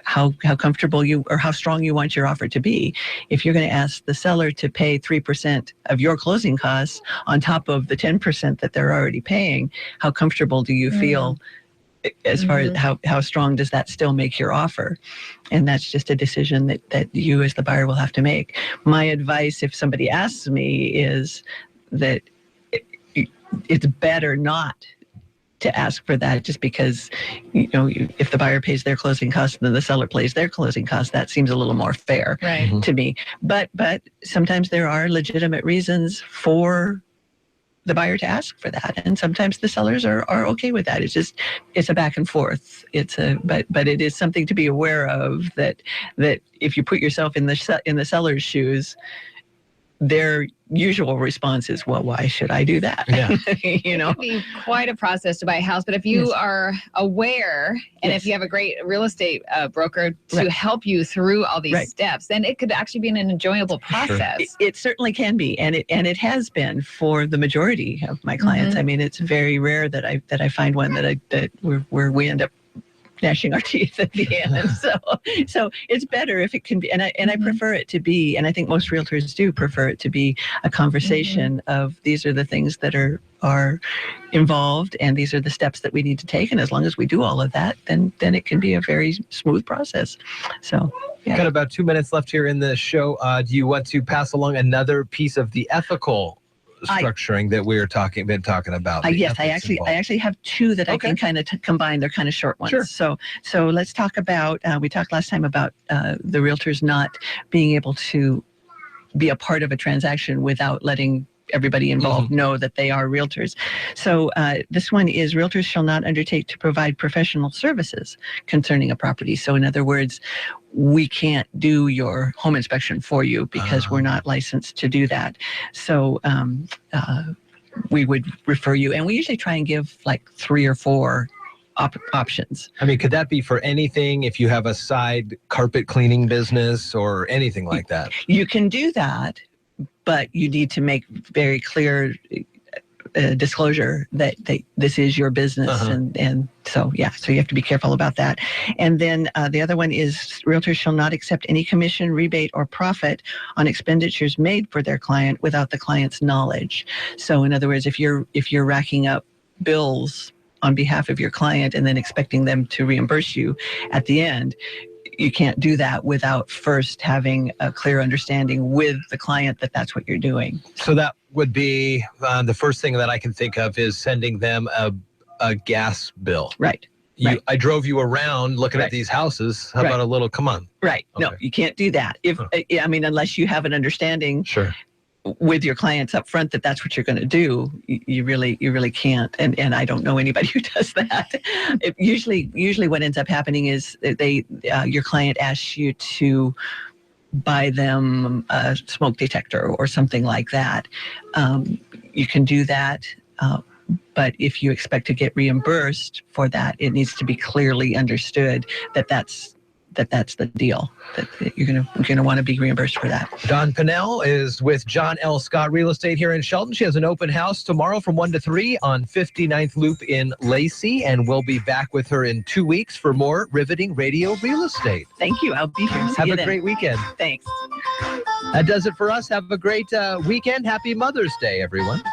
[SPEAKER 20] how comfortable you or how strong you want your offer to be. If you're going to ask the seller to pay 3% of your closing costs on top of the 10% that they're already paying, how comfortable do you feel as far as how strong does that still make your offer? And that's just a decision that you as the buyer will have to make. My advice, if somebody asks me, is that it's better not to ask for that, just because, if the buyer pays their closing costs, then the seller pays their closing costs. That seems a little more fair to me. But sometimes there are legitimate reasons for the buyer to ask for that, and sometimes the sellers are okay with that. It's a back and forth. But it is something to be aware of, that if you put yourself in the seller's shoes, their usual response is, well, why should I do that?
[SPEAKER 5] Yeah. It can be quite a process to buy a house, but if you are aware, and if you have a great real estate broker to help you through all these steps, then it could actually be an enjoyable process.
[SPEAKER 20] Sure. It certainly can be, and it has been for the majority of my clients. I mean, it's very rare that I find one where we end up gnashing our teeth at the end. So it's better if it can be, and I prefer it to be, and I think most realtors do prefer it to be, a conversation of, these are the things that are involved, and these are the steps that we need to take. And as long as we do all of that, then it can be a very smooth process. So yeah.
[SPEAKER 19] Got about 2 minutes left here in the show. Do you want to pass along another piece of the ethical structuring that we're been talking about?
[SPEAKER 20] Yes, I actually have two that I can kind of combine. They're kind of short ones. Sure. So let's talk about, we talked last time about the realtors not being able to be a part of a transaction without letting everybody involved know that they are realtors. So this one is, realtors shall not undertake to provide professional services concerning a property. So in other words, we can't do your home inspection for you because we're not licensed to do that. So we would refer you, and we usually try and give like 3 or 4 options.
[SPEAKER 19] I mean, could that be for anything? If you have a side carpet cleaning business or anything like that?
[SPEAKER 20] You can do that, but you need to make very clear disclosure that this is your business. And so you have to be careful about that. And then the other one is, realtors shall not accept any commission, rebate, or profit on expenditures made for their client without the client's knowledge. So in other words, if you're racking up bills on behalf of your client and then expecting them to reimburse you at the end, you can't do that without first having a clear understanding with the client that that's what you're doing.
[SPEAKER 19] So that would be the first thing that I can think of is sending them a gas bill.
[SPEAKER 20] Right.
[SPEAKER 19] I drove you around looking at these houses. How about a little, come on.
[SPEAKER 20] Right. Okay. No, you can't do that. Unless you have an understanding with your clients up front that that's what you're going to do, you really can't. And I don't know anybody who does that. Usually what ends up happening is your client asks you to buy them a smoke detector or something like that. You can do that. But if you expect to get reimbursed for that, it needs to be clearly understood that that's the deal, that you're gonna want to be reimbursed for that.
[SPEAKER 19] Dawn Pinnell is with John L. Scott Real Estate here in Shelton. She has an open house tomorrow from 1 to 3 on 59th Loop in Lacey, and we'll be back with her in 2 weeks for more riveting radio real estate.
[SPEAKER 20] Thank you. I'll be here.
[SPEAKER 19] Have a great weekend.
[SPEAKER 20] Thanks.
[SPEAKER 19] That does it for us. Have a great weekend. Happy Mother's Day, everyone.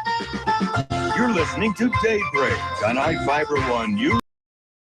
[SPEAKER 9] You're listening to Daybreak on iFIBER ONE News.